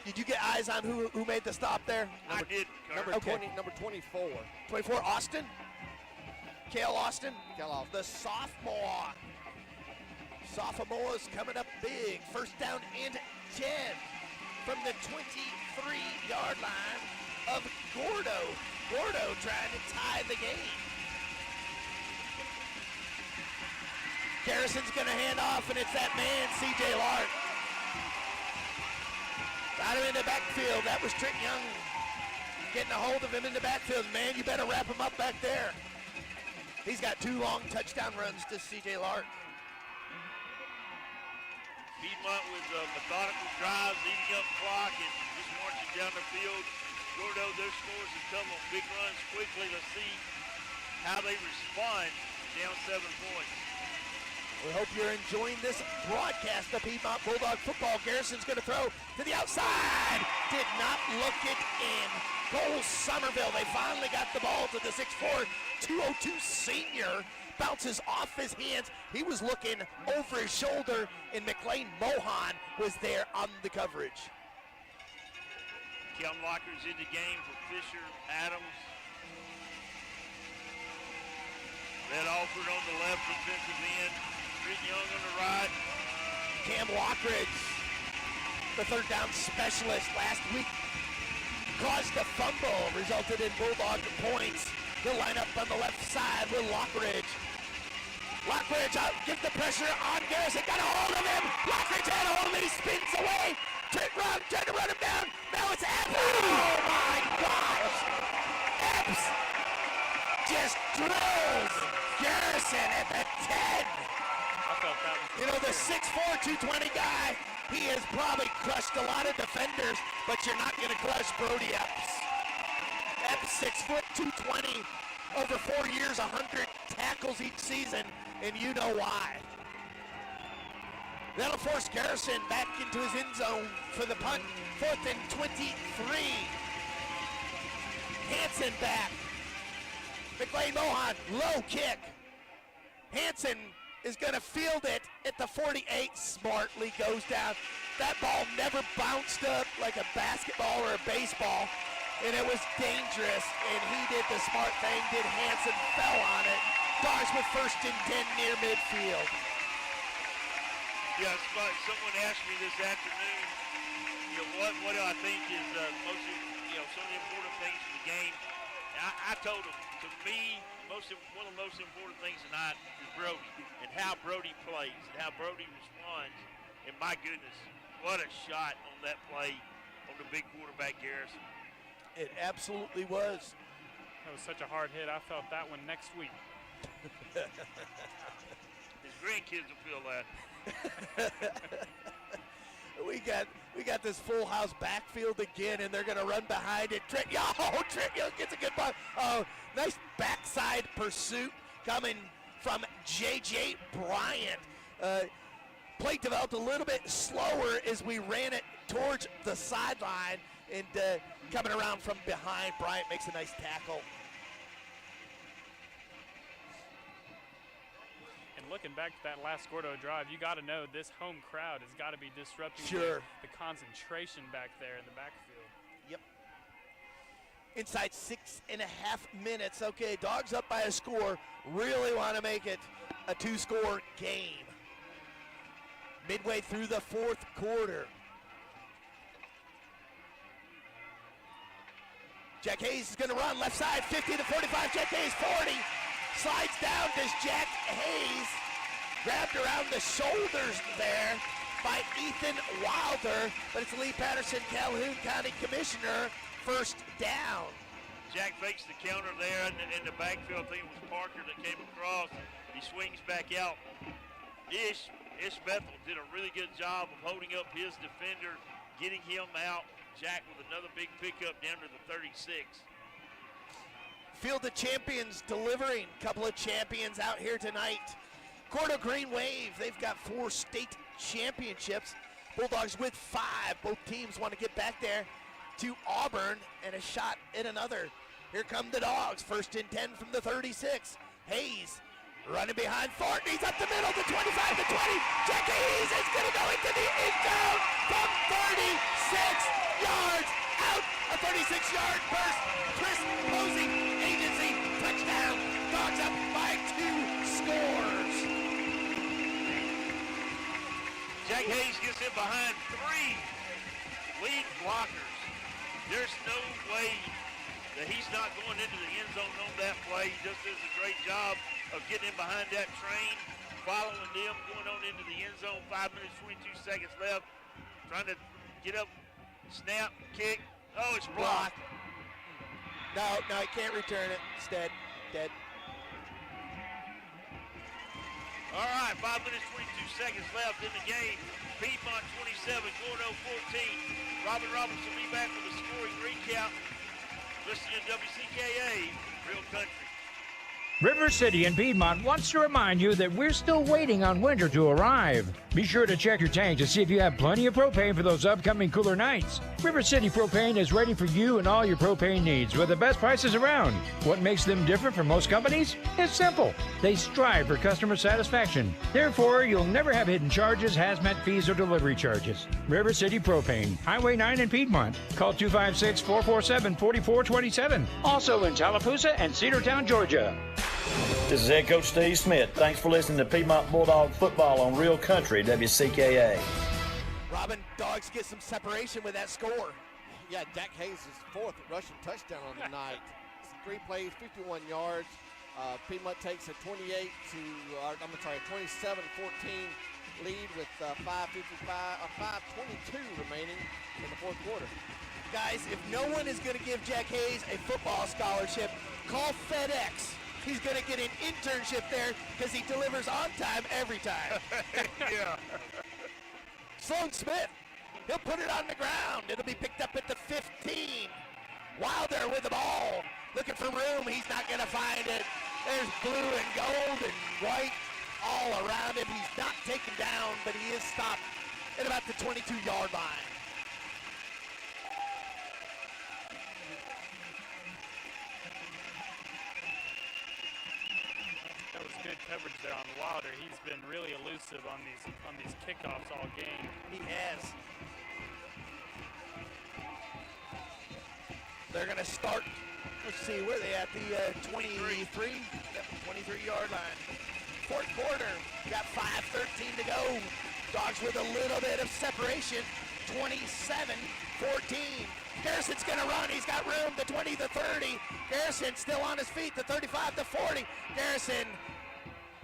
Did you get eyes on who made the stop there? I did. Number 24. 24, Austin? Cale Austin? Cale Austin. The sophomore. Sophomore's coming up big. First down and 10 from the 23-yard line of Gordo. Gordo trying to tie the game. Garrison's going to hand off, and it's that man, C.J. Lark. Got him in the backfield. That was Trent Young getting a hold of him in the backfield. Man, you better wrap him up back there. He's got 2 long touchdown runs to C.J. Lark. Piedmont with methodical drives, eating up clock, and just marching down the field. Gordo, their scores have come on big runs quickly. Let's see how they respond down 7 points. We hope you're enjoying this broadcast of Piedmont Bulldog football. Garrison's going to throw to the outside. Did not look it in. Goal Somerville. They finally got the ball to the 6'4", 202 senior. Bounces off his hands. He was looking over his shoulder, and McLean Mohan was there on the coverage. Kel Locker's in the game for Fisher Adams. Red Alford on the left defensive end. Trent Young on the right. Cam Lockridge, the third down specialist last week, caused a fumble, resulted in Bulldog points. He'll line up on the left side with Lockridge. Lockridge out, get the pressure on Garrison, got a hold of him. Lockridge had a hold of him, he spins away. Trent Young trying to run him down. Now it's Epps. Oh my gosh! Epps just drills Garrison at the 10. You know, the 6'4", 220 guy, he has probably crushed a lot of defenders, but you're not going to crush Brody Epps. Epps, 6', 220, over 4 years, 100 tackles each season, and you know why. That'll force Garrison back into his end zone for the punt. 4th and 23. Hansen back. McLean Mohan, low kick. Hansen is going to field it at the 48. Smartly goes down. That ball never bounced up like a basketball or a baseball, and it was dangerous, and he did the smart thing. Did Hansen, fell on it. Dogs with 1st and 10 near midfield. Yeah, someone asked me this afternoon, what do I think is most, some of the important things for the game. And I told them, to me, one of the most important things tonight is Brody and how Brody plays and how Brody responds. And my goodness, what a shot on that play on the big quarterback Garrison. It absolutely was. That was such a hard hit. I felt that one next week. His grandkids will feel that. We got this full house backfield again, and they're going to run behind it. Trent Young gets a good ball. Oh, nice backside pursuit coming from J.J. Bryant. Play developed a little bit slower as we ran it towards the sideline, and coming around from behind, Bryant makes a nice tackle. Looking back to that last Gordo drive, you got to know this home crowd has got to be disrupting the concentration back there in the backfield. Yep. Inside 6.5 minutes. Okay, Dogs up by a score. Really want to make it a 2-score game. Midway through the 4th quarter. Jack Hayes is going to run left side, 50 to 45. Jack Hayes, 40. Slides down, does Jack Hayes. Grabbed around the shoulders there by Ethan Wilder, but it's Lee Patterson, Calhoun County Commissioner, 1st down. Jack fakes the counter there in the backfield. I think it was Parker that came across. He swings back out. Ish Bethel did a really good job of holding up his defender, getting him out. Jack with another big pickup down to the 36. Field of Champions delivering. Couple of champions out here tonight. Gordo Green Wave, they've got 4 state championships. Bulldogs with 5. Both teams want to get back there to Auburn and a shot at another. Here come the Dogs. 1st and 10 from the 36. Hayes running behind Fort. He's up the middle to 25 to 20. Jack Hayes is going to go into the end zone from 36 yards out. A 36-yard burst. Chris Posey, agency, touchdown. Dogs up by 2 scores. Jack Hayes gets in behind 3 lead blockers. There's no way that he's not going into the end zone on that play. He just does a great job of getting in behind that train, following them, going on into the end zone. 5 minutes, 22 seconds left. Trying to get up, snap, kick. Oh, it's blocked. No, he can't return it. It's dead. All right, 5 minutes, 22 seconds left in the game. Piedmont 27, Gordo 14. Robin Roberts will be back with a scoring recap. Listening to WCKA, Real Country. River City in Piedmont wants to remind you that we're still waiting on winter to arrive. Be sure to check your tank to see if you have plenty of propane for those upcoming cooler nights. River City Propane is ready for you and all your propane needs with the best prices around. What makes them different from most companies? It's simple. They strive for customer satisfaction. Therefore, you'll never have hidden charges, hazmat fees, or delivery charges. River City Propane, Highway 9 in Piedmont. Call 256-447-4427. Also in Tallapoosa and Cedartown, Georgia. This is Head Coach Steve Smith. Thanks for listening to Piedmont Bulldog Football on Real Country, WCKA. Robin, Dogs get some separation with that score. Yeah, Jack Hayes' 4th rushing touchdown on the night. 3 plays, 51 yards. Piedmont takes a 27-14 lead with 5:22 remaining in the 4th quarter. Guys, if no one is going to give Jack Hayes a football scholarship, call FedEx. He's going to get an internship there because he delivers on time every time. Yeah. Sloan Smith, he'll put it on the ground. It'll be picked up at the 15. Wilder with the ball, looking for room. He's not going to find it. There's blue and gold and white all around him. He's not taken down, but he is stopped at about the 22-yard line. That was good coverage there on Wilder. He's been really elusive on these kickoffs all game. He has. They're going to start, let's see, where are they at? The 23-yard line. 4th quarter, got 5:13 to go. Dogs with a little bit of separation, 27-14. Garrison's going to run. He's got room, the 20, the 30. Garrison still on his feet, the 35, the 40. Garrison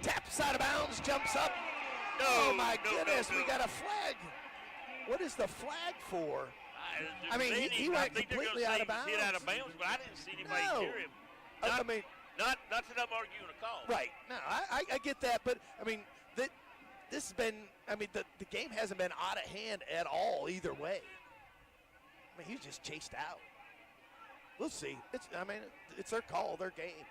taps out of bounds, jumps up. Oh, my goodness, we got a flag. What is the flag for? I mean, he went completely out of bounds. Hit out of bounds, but I didn't see anybody hear him. Not that I'm arguing a call. Right. No, I get that, but, I mean, this has been, I mean, the game hasn't been out of hand at all either way. I mean, he's just chased out. We'll see. It's their call, their game.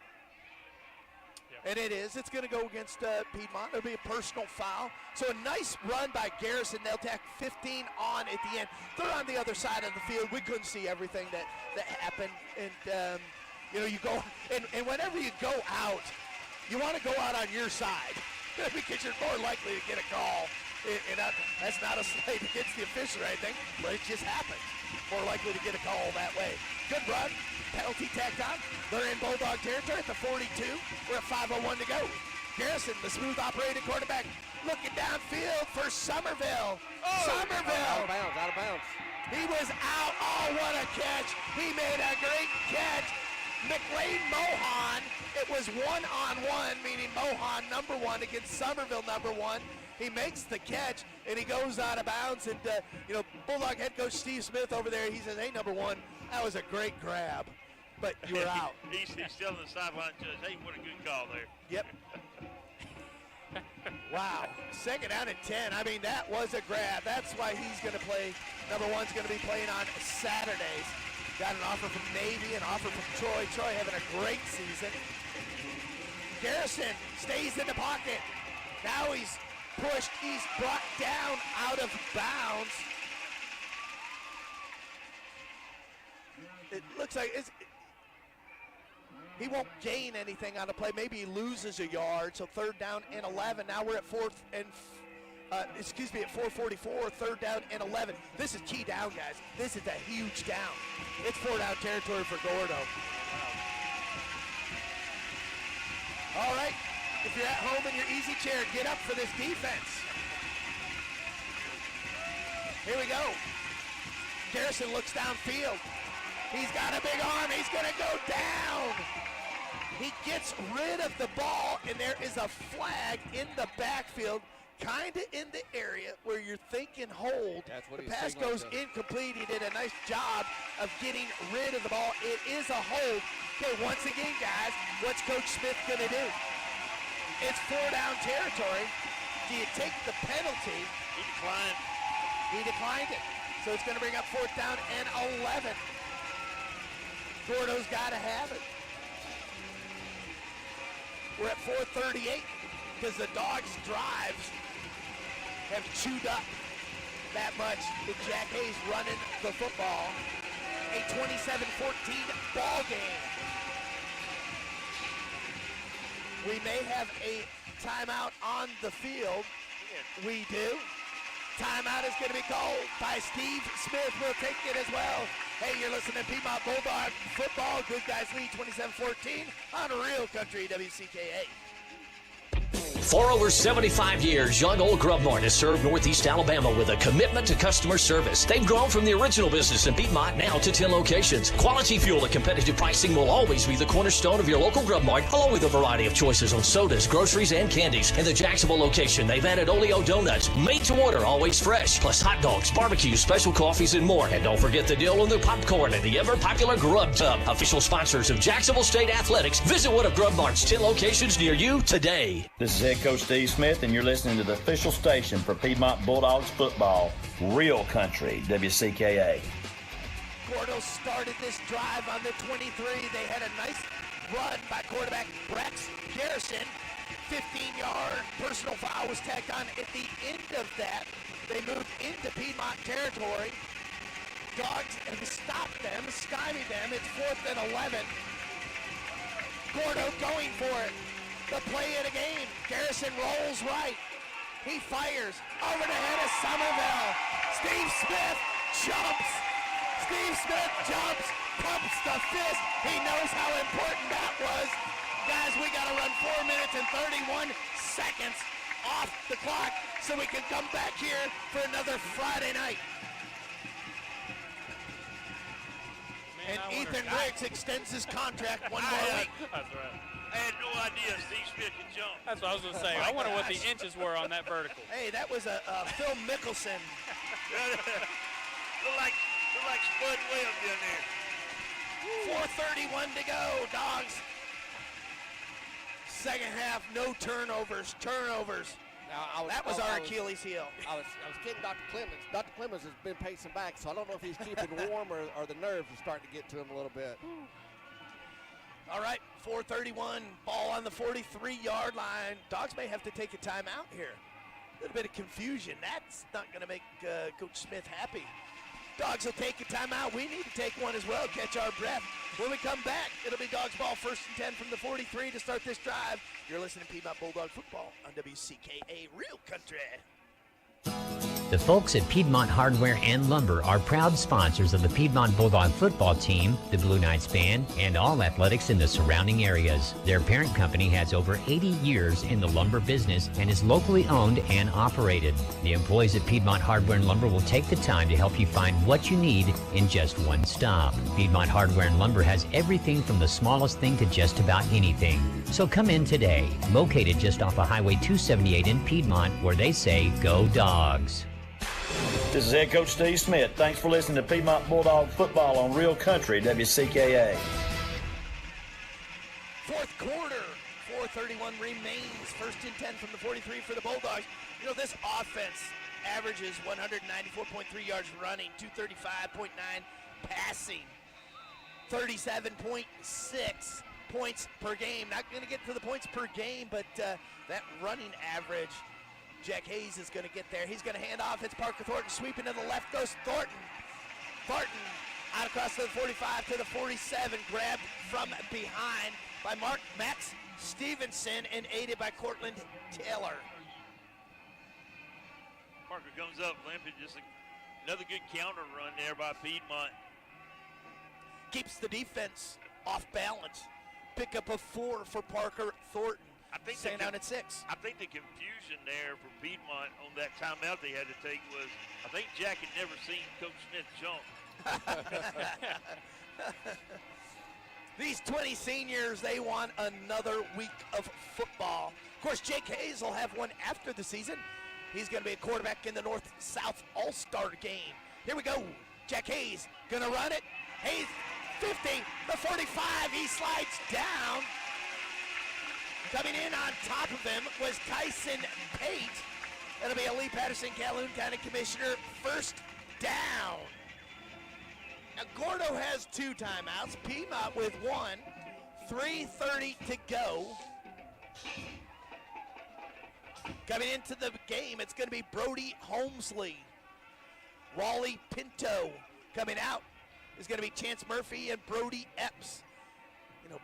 Yep. And it is. It's going to go against Piedmont. It'll be a personal foul. So a nice run by Garrison. They'll tack 15 on at the end. They're on the other side of the field. We couldn't see everything that happened. And, you go, and whenever you go out, you want to go out on your side because you're more likely to get a call. And that's not a slight against the official or anything, but it just happens. More likely to get a call that way. Good run. Penalty tacked on. They're in Bulldog territory at the 42. We're at 5:01 to go. Garrison, the smooth operated quarterback, looking downfield for Somerville. Somerville. Out of bounds. He was out. Oh, what a catch. He made a great catch. McLean Mohan. It was 1-on-1, meaning Mohan #1 against Somerville #1. He makes the catch, and he goes out of bounds. And, Bulldog head coach Steve Smith over there, he says, hey, #1, that was a great grab. but you were out. He's still on the sideline, judge. Hey, what a good call there. Yep. Wow. Second down and 10. I mean, that was a grab. That's why he's going to play. Number one's going to be playing on Saturdays. Got an offer from Navy, an offer from Troy. Troy having a great season. Garrison stays in the pocket. Now he's pushed. He's brought down out of bounds. It looks like he won't gain anything on the play. Maybe he loses a yard. So third down and 11. Now we're at at 4:44. Third down and 11. This is key down, guys. This is a huge down. It's 4-down territory for Gordo. All right. If you're at home in your easy chair, get up for this defense. Here we go. Garrison looks downfield. He's got a big arm. He's going to go down. He gets rid of the ball, and there is a flag in the backfield, kind of in the area where you're thinking hold. The pass goes incomplete. He did a nice job of getting rid of the ball. It is a hold. Okay, once again, guys, what's Coach Smith going to do? It's 4-down territory. Do you take the penalty? He declined. He declined it. So it's going to bring up 4th down and 11. Gordo's got to have it. We're at 4:38 because the Dogs' drives have chewed up that much with Jack Hayes running the football. A 27-14 ball game. We may have a timeout on the field. We do. Timeout is going to be called by Steve Smith. We'll take it as well. Hey, you're listening to Piedmont Bulldog Football. Good Guys lead 27-14 on Real Country WCKA. For over 75 years, Young Old Grubmart has served Northeast Alabama with a commitment to customer service. They've grown from the original business in Piedmont now to 10 locations. Quality fuel and competitive pricing will always be the cornerstone of your local Grubmart, along with a variety of choices on sodas, groceries, and candies. In the Jacksonville location, they've added Oleo donuts, made to order, always fresh, plus hot dogs, barbecues, special coffees, and more. And don't forget the deal on the popcorn and the ever-popular Grub Tub. Official sponsors of Jacksonville State Athletics. Visit one of Grubmart's 10 locations near you today. This is Head Coach Steve Smith, and you're listening to the official station for Piedmont Bulldogs football, Real Country, WCKA. Gordo started this drive on the 23. They had a nice run by quarterback Rex Garrison. 15-yard personal foul was tacked on at the end of that. They moved into Piedmont territory. Dogs have stopped them, stymied them. It's 4th and 11. Gordo going for it. The play of the game. Garrison rolls right. He fires over the head of Somerville. Steve Smith jumps. Steve Smith jumps, pumps the fist. He knows how important that was. Guys, we got to run 4 minutes and 31 seconds off the clock so we can come back here for another Friday night. And Ethan Riggs extends his contract one more week. That's right. I had no idea Steve Smith could jump. That's what I was going to say. I wonder what the inches were on that vertical. Hey, that was a Phil Mickelson. look like Spud Webb down there. 4:31 to go, Dogs. Second half, no turnovers. Now, that was our Achilles heel. I was kidding Dr. Clemens. Dr. Clemens has been pacing back, so I don't know if he's keeping warm or the nerves are starting to get to him a little bit. All right, 4:31, ball on the 43-yard line. Dogs may have to take a timeout here. A little bit of confusion. That's not going to make Coach Smith happy. Dogs will take a timeout. We need to take one as well, catch our breath. When we come back, it'll be Dogs ball 1st and 10 from the 43 to start this drive. You're listening to Piedmont Bulldog Football on WCKA Real Country. The folks at Piedmont Hardware and Lumber are proud sponsors of the Piedmont Bulldog football team, the Blue Knights band, and all athletics in the surrounding areas. Their parent company has over 80 years in the lumber business and is locally owned and operated. The employees at Piedmont Hardware and Lumber will take the time to help you find what you need in just one stop. Piedmont Hardware and Lumber has everything from the smallest thing to just about anything. So come in today, located just off of Highway 278 in Piedmont, where they say, go Dogs. This is Head Coach Steve Smith. Thanks for listening to Piedmont Bulldog football on Real Country, WCKA. quarter. 4:31 remains. First and 10 from the 43 for the Bulldogs. You know, this offense averages 194.3 yards running, 235.9 passing, 37.6 points per game. Not going to get to the points per game, but that running average, Jack Hayes is going to get there. He's going to hand off. It's Parker Thornton sweeping to the left. Goes Thornton. Thornton out across the 45 to the 47. Grabbed from behind by Max Stevenson and aided by Cortland Taylor. Parker comes up limping. Just another good counter run there by Piedmont. Keeps the defense off balance. Pick up a 4 for Parker Thornton. Staying down at 6. I think the confusion there for Piedmont on that timeout they had to take was, I think Jack had never seen Coach Smith jump. These 20 seniors, they want another week of football. Of course, Jake Hayes will have one after the season. He's going to be a quarterback in the North-South All-Star game. Here we go. Jack Hayes going to run it. Hayes, 50, the 45. He slides down. Coming in on top of him was Tyson Pate. That'll be a Lee Patterson, Calhoun County Commissioner. First down. Now, Gordo has 2 timeouts. Piedmont with 1. 3:30 to go. Coming into the game, it's going to be Brody Holmesley. Raleigh Pinto. Coming out is going to be Chance Murphy and Brody Epps. You know,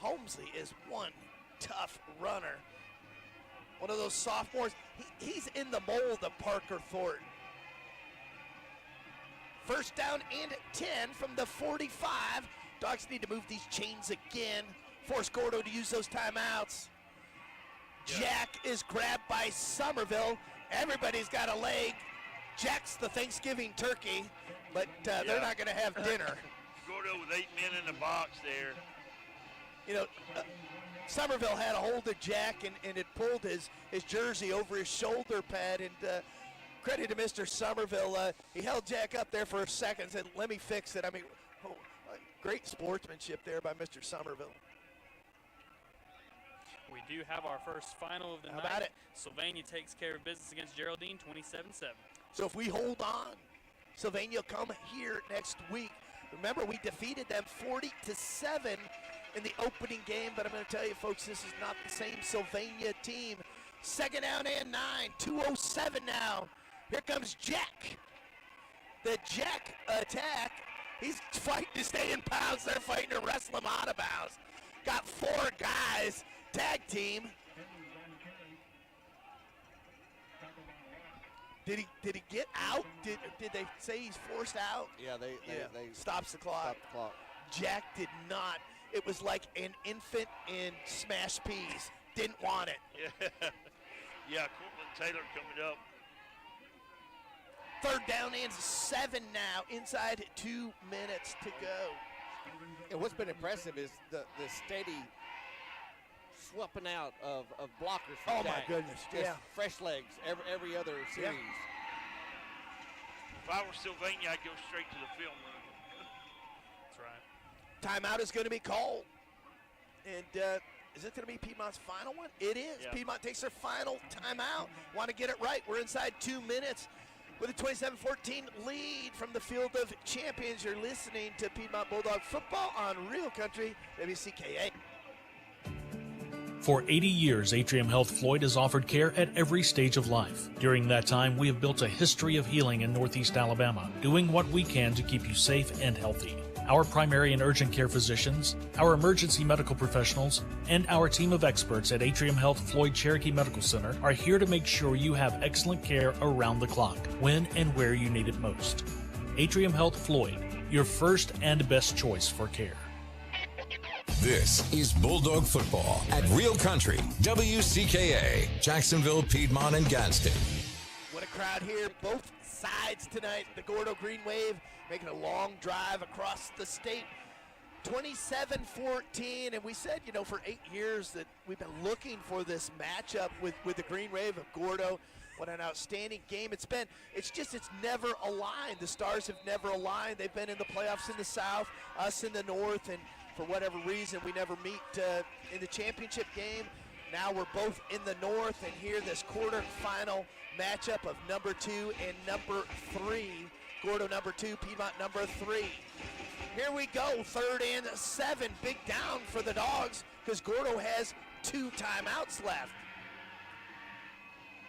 Holmesley is one tough runner. One of those sophomores. He's in the mold of Parker Thornton. First down and 10 from the 45. Dogs need to move these chains again. Force Gordo to use those timeouts. Jack is grabbed by Somerville. Everybody's got a leg. Jack's the Thanksgiving turkey, but they're not going to have dinner. Gordo with 8 men in the box there. You know, Somerville had a hold of Jack and it pulled his jersey over his shoulder pad. And credit to Mr. Somerville. He held Jack up there for a second and said, let me fix it. I mean, great sportsmanship there by Mr. Somerville. We do have our first final of the night. How about it? Sylvania takes care of business against Geraldine, 27-7. So if we hold on, Sylvania will come here next week. Remember, we defeated them 40-7 in the opening game, but I'm going to tell you, folks, this is not the same Sylvania team. Second down and 9, 2:07 now. Here comes Jack. The Jack attack. He's fighting to stay in bounds. They're fighting to wrestle him out of bounds. Got 4 guys. Tag team. Did he get out? Did they say he's forced out? Yeah, they stops the clock. Stopped the clock. Jack did not. It was like an infant in smashed peas. Didn't want it. Yeah, Cortland Taylor coming up. Third down and 7 now. Inside 2 minutes to go. And what's been impressive is the steady swapping out of blockers from my Jack. goodness, Just fresh legs every other series. If I were Sylvania, I'd go straight to the film room. That's right. Timeout is going to be called. And is it going to be Piedmont's final one? It is. Yeah. Piedmont takes their final timeout. Want to get it right. We're inside 2 minutes with a 27-14 lead from the Field of Champions. You're listening to Piedmont Bulldog Football on Real Country, WCKA. For 80 years, Atrium Health Floyd has offered care at every stage of life. During that time, we have built a history of healing in Northeast Alabama, doing what we can to keep you safe and healthy. Our primary and urgent care physicians, our emergency medical professionals, and our team of experts at Atrium Health Floyd Cherokee Medical Center are here to make sure you have excellent care around the clock, when and where you need it most. Atrium Health Floyd, your first and best choice for care. This is Bulldog Football at Real Country, WCKA, Jacksonville, Piedmont, and Gadsden. What a crowd here, both sides tonight. The Gordo Green Wave making a long drive across the state. 27-14, and we said, you know, for 8 years that we've been looking for this matchup with the Green Wave of Gordo. What an outstanding game it's been. It's never aligned. The stars have never aligned. They've been in the playoffs in the South, us in the North, and For whatever reason, we never meet in the championship game. Now we're both in the north, and here this quarterfinal matchup of number 2 and number 3. Gordo number 2, Piedmont number 3. Here we go, 3rd and 7. Big down for the Dogs because Gordo has 2 timeouts left.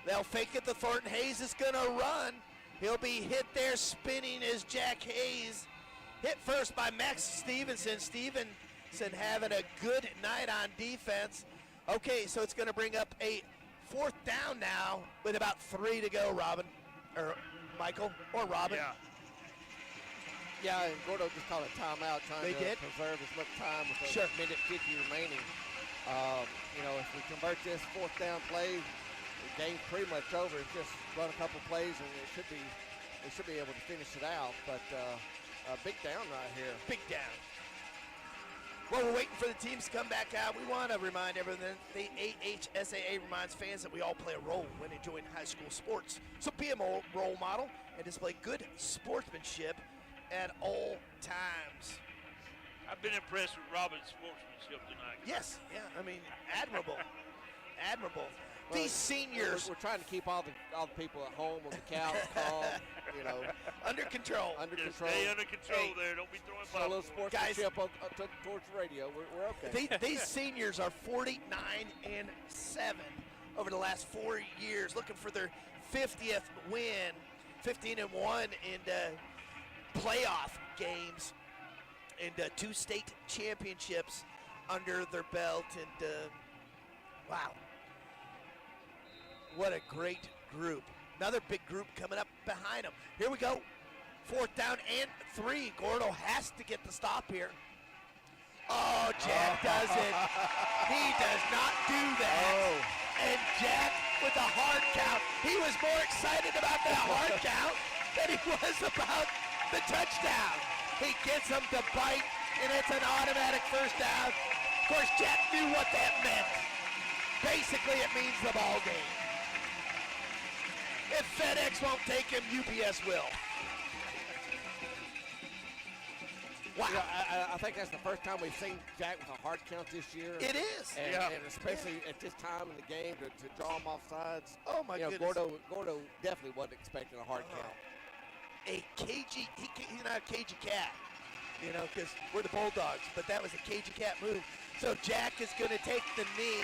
They'll fake it. The Thornton Hayes is going to run. He'll be hit there spinning as Jack Hayes. Hit first by Max Stevenson. Stevenson having a good night on defense. Okay, so it's going to bring up a 4th down now with about 3 to go, Robin. Or Michael, or Robin. Yeah, and Gordo just called a timeout, trying to preserve as much time with a minute 50 remaining. You know, if we convert this 4th down play, the game's pretty much over. It's just run a couple plays, and they should be able to finish it out. But a big down right here. Big down. Well, we're waiting for the teams to come back out. We want to remind everyone that the AHSAA reminds fans that we all play a role when enjoying high school sports. So be a role model and display good sportsmanship at all times. I've been impressed with Robin's sportsmanship tonight. Yes, yeah, I mean, admirable. Admirable. Well, These seniors. We're trying to keep all the people at home on the couch calm, you know. Under control. Stay under control there. Don't be throwing a little sportsmanship towards the radio. We're okay. These seniors are 49-7 over the last 4 years, looking for their 50th win, 15-1 in playoff games, and 2 state championships under their belt. And wow. What a great group. Another big group coming up behind them. Here we go. 4th down and 3. Gordo has to get the stop here. Oh, Jack does it. He does not do that. And Jack with a hard count. He was more excited about that hard count than he was about the touchdown. He gets him to bite, and it's an automatic 1st down. Of course, Jack knew what that meant. Basically, it means the ball game. If FedEx won't take him, UPS will. Wow. You know, I think that's the first time we've seen Jack with a hard count this year. It is. And especially at this time in the game to draw him off sides. Oh, my goodness. Gordo definitely wasn't expecting a hard count. A cagey, he's not a cagey cat, you know, because we're the Bulldogs, but that was a cagey cat move. So Jack is going to take the knee.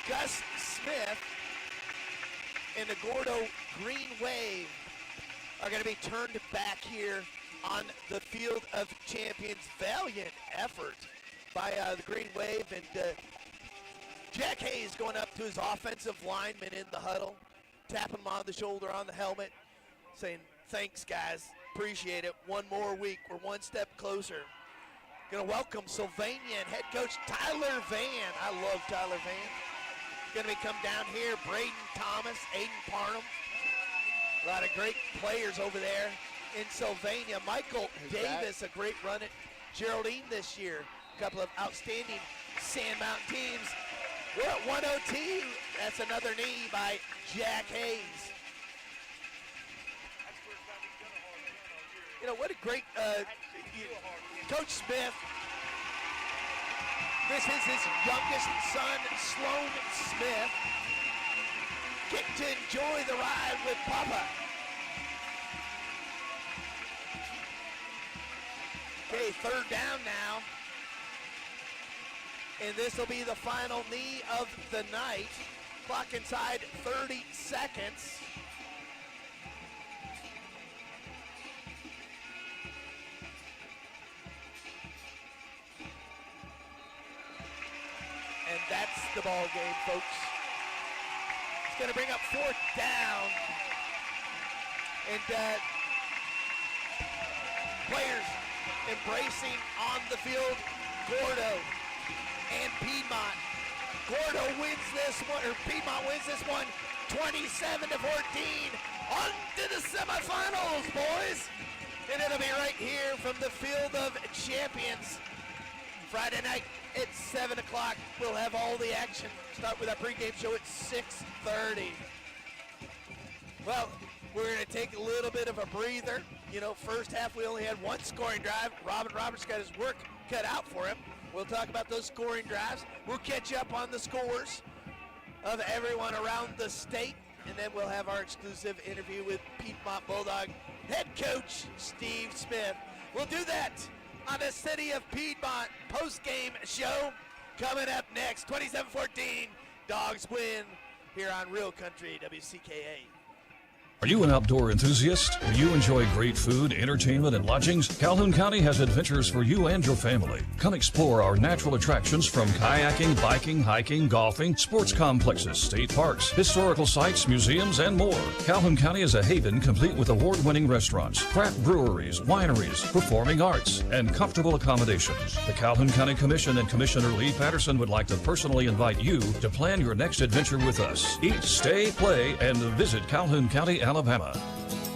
Gus Smith and the Gordo Green Wave are going to be turned back here on the Field of Champions. Valiant effort by the Green Wave, and Jack Hayes going up to his offensive lineman in the huddle, tapping him on the shoulder, on the helmet, saying, thanks, guys. Appreciate it. One more week. We're one step closer. Going to welcome Sylvania and head coach Tyler Van. I love Tyler Van. Going to be come down here, Braden Thomas, Aiden Parnham. A lot of great players over there in Sylvania. Michael Davis, a great run at Geraldine this year. A couple of outstanding Sand Mountain teams. We're at 102. That's another knee by Jack Hayes. You know, what a great, Coach Smith. This is his youngest son, Sloan Smith. Get to enjoy the ride with Papa. Okay, 3rd down now. And this will be the final knee of the night. Clock inside 30 seconds. And that's the ball game, folks. It's going to bring up 4th down. And players embracing on the field, Gordo and Piedmont. Gordo wins this one, or Piedmont wins this one 27-14. On to the semifinals, boys. And it'll be right here from the Field of Champions. Friday night at 7 o'clock. We'll have all the action. Start with our pregame show at 6:30. Well, we're going to take a little bit of a breather. First half we only had one scoring drive. Robin Roberts got his work cut out for him. We'll talk about those scoring drives. We'll catch you up on the scores of everyone around the state, and then we'll have our exclusive interview with Piedmont Bulldog head coach Steve Smith. We'll do that on the City of Piedmont post-game show coming up next. 27-14, Dogs win here on Real Country WCKA. Are you an outdoor enthusiast? Do you enjoy great food, entertainment, and lodgings? Calhoun County has adventures for you and your family. Come explore our natural attractions from kayaking, biking, hiking, golfing, sports complexes, state parks, historical sites, museums, and more. Calhoun County is a haven complete with award-winning restaurants, craft breweries, wineries, performing arts, and comfortable accommodations. The Calhoun County Commission and Commissioner Lee Patterson would like to personally invite you to plan your next adventure with us. Eat, stay, play, and visit Calhoun County, Alabama.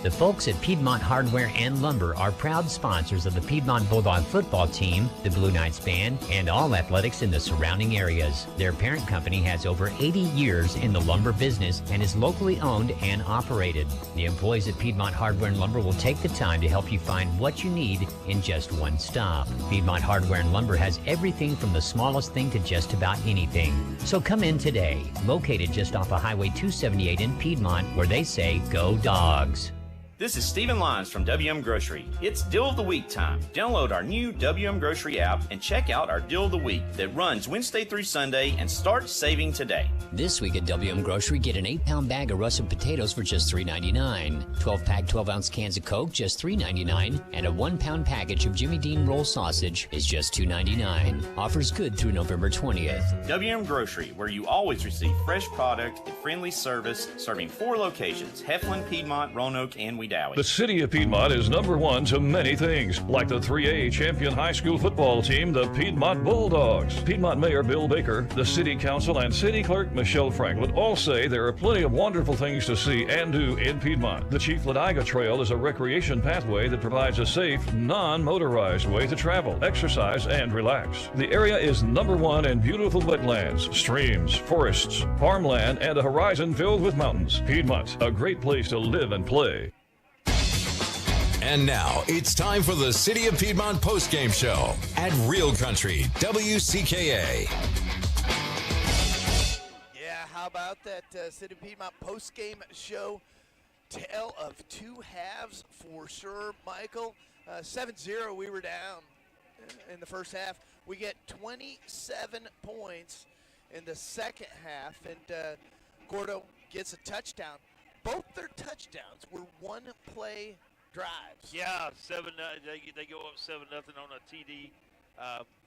The folks at Piedmont Hardware and Lumber are proud sponsors of the Piedmont Bulldog football team, the Blue Knights band, and all athletics in the surrounding areas. Their parent company has over 80 years in the lumber business and is locally owned and operated. The employees at Piedmont Hardware and Lumber will take the time to help you find what you need in just one stop. Piedmont Hardware and Lumber has everything from the smallest thing to just about anything. So come in today, located just off of Highway 278 in Piedmont, where they say, go Dogs. This is Stephen Lyons from WM Grocery. It's Deal of the Week time. Download our new WM Grocery app and check out our Deal of the Week that runs Wednesday through Sunday and start saving today. This week at WM Grocery, get an 8-pound bag of russet potatoes for just $3.99. 12-pack 12-ounce cans of Coke, just $3.99. And a 1-pound package of Jimmy Dean roll sausage is just $2.99. Offers good through November 20th. WM Grocery, where you always receive fresh product and friendly service, serving 4 locations: Heflin, Piedmont, Roanoke, and Wedowee. The City of Piedmont is #1 to many things, like the 3A champion high school football team, the Piedmont Bulldogs. Piedmont Mayor Bill Baker, the City Council, and City Clerk Michelle Franklin all say there are plenty of wonderful things to see and do in Piedmont. The Chief Ladiga Trail is a recreation pathway that provides a safe, non-motorized way to travel, exercise, and relax. The area is #1 in beautiful wetlands, streams, forests, farmland, and a horizon filled with mountains. Piedmont, a great place to live and play. And now it's time for the City of Piedmont postgame show at Real Country WCKA. Yeah, how about that City of Piedmont postgame show? Tale of two halves for sure, Michael. 7-0, we were down in the first half. We get 27 points in the second half, and Gordo gets a touchdown. Both their touchdowns were one-play drives. Yeah, they go up 7-0 on a TD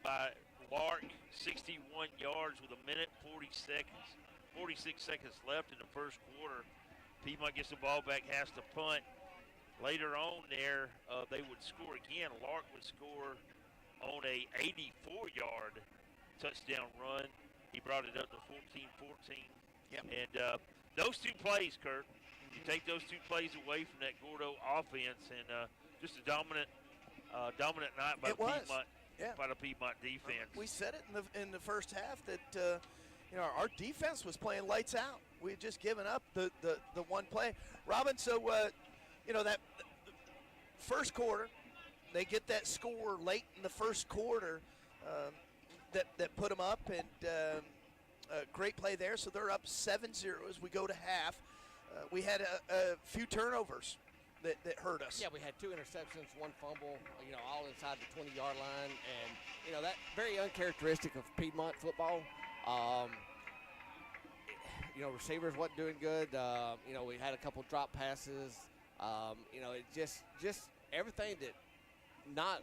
by Lark, 61 yards with 46 seconds left in the first quarter. Piedmont gets the ball back, has to punt. Later on there, they would score again. Lark would score on a 84-yard touchdown run. He brought it up to 14-14. Yep. And those two plays, Kurt, you take those two plays away from that Gordo offense, and just a dominant night by the Piedmont defense. We said it in the first half that our defense was playing lights out. We had just given up the one play. Robin, so that first quarter, they get that score late in the first quarter that put them up, and a great play there. So they're up 7-0 as we go to half. We had a few turnovers that hurt us. Yeah, we had 2 interceptions, 1 fumble, all inside the 20-yard line. And, that very uncharacteristic of Piedmont football. Receivers wasn't doing good. We had a couple drop passes. It just everything that not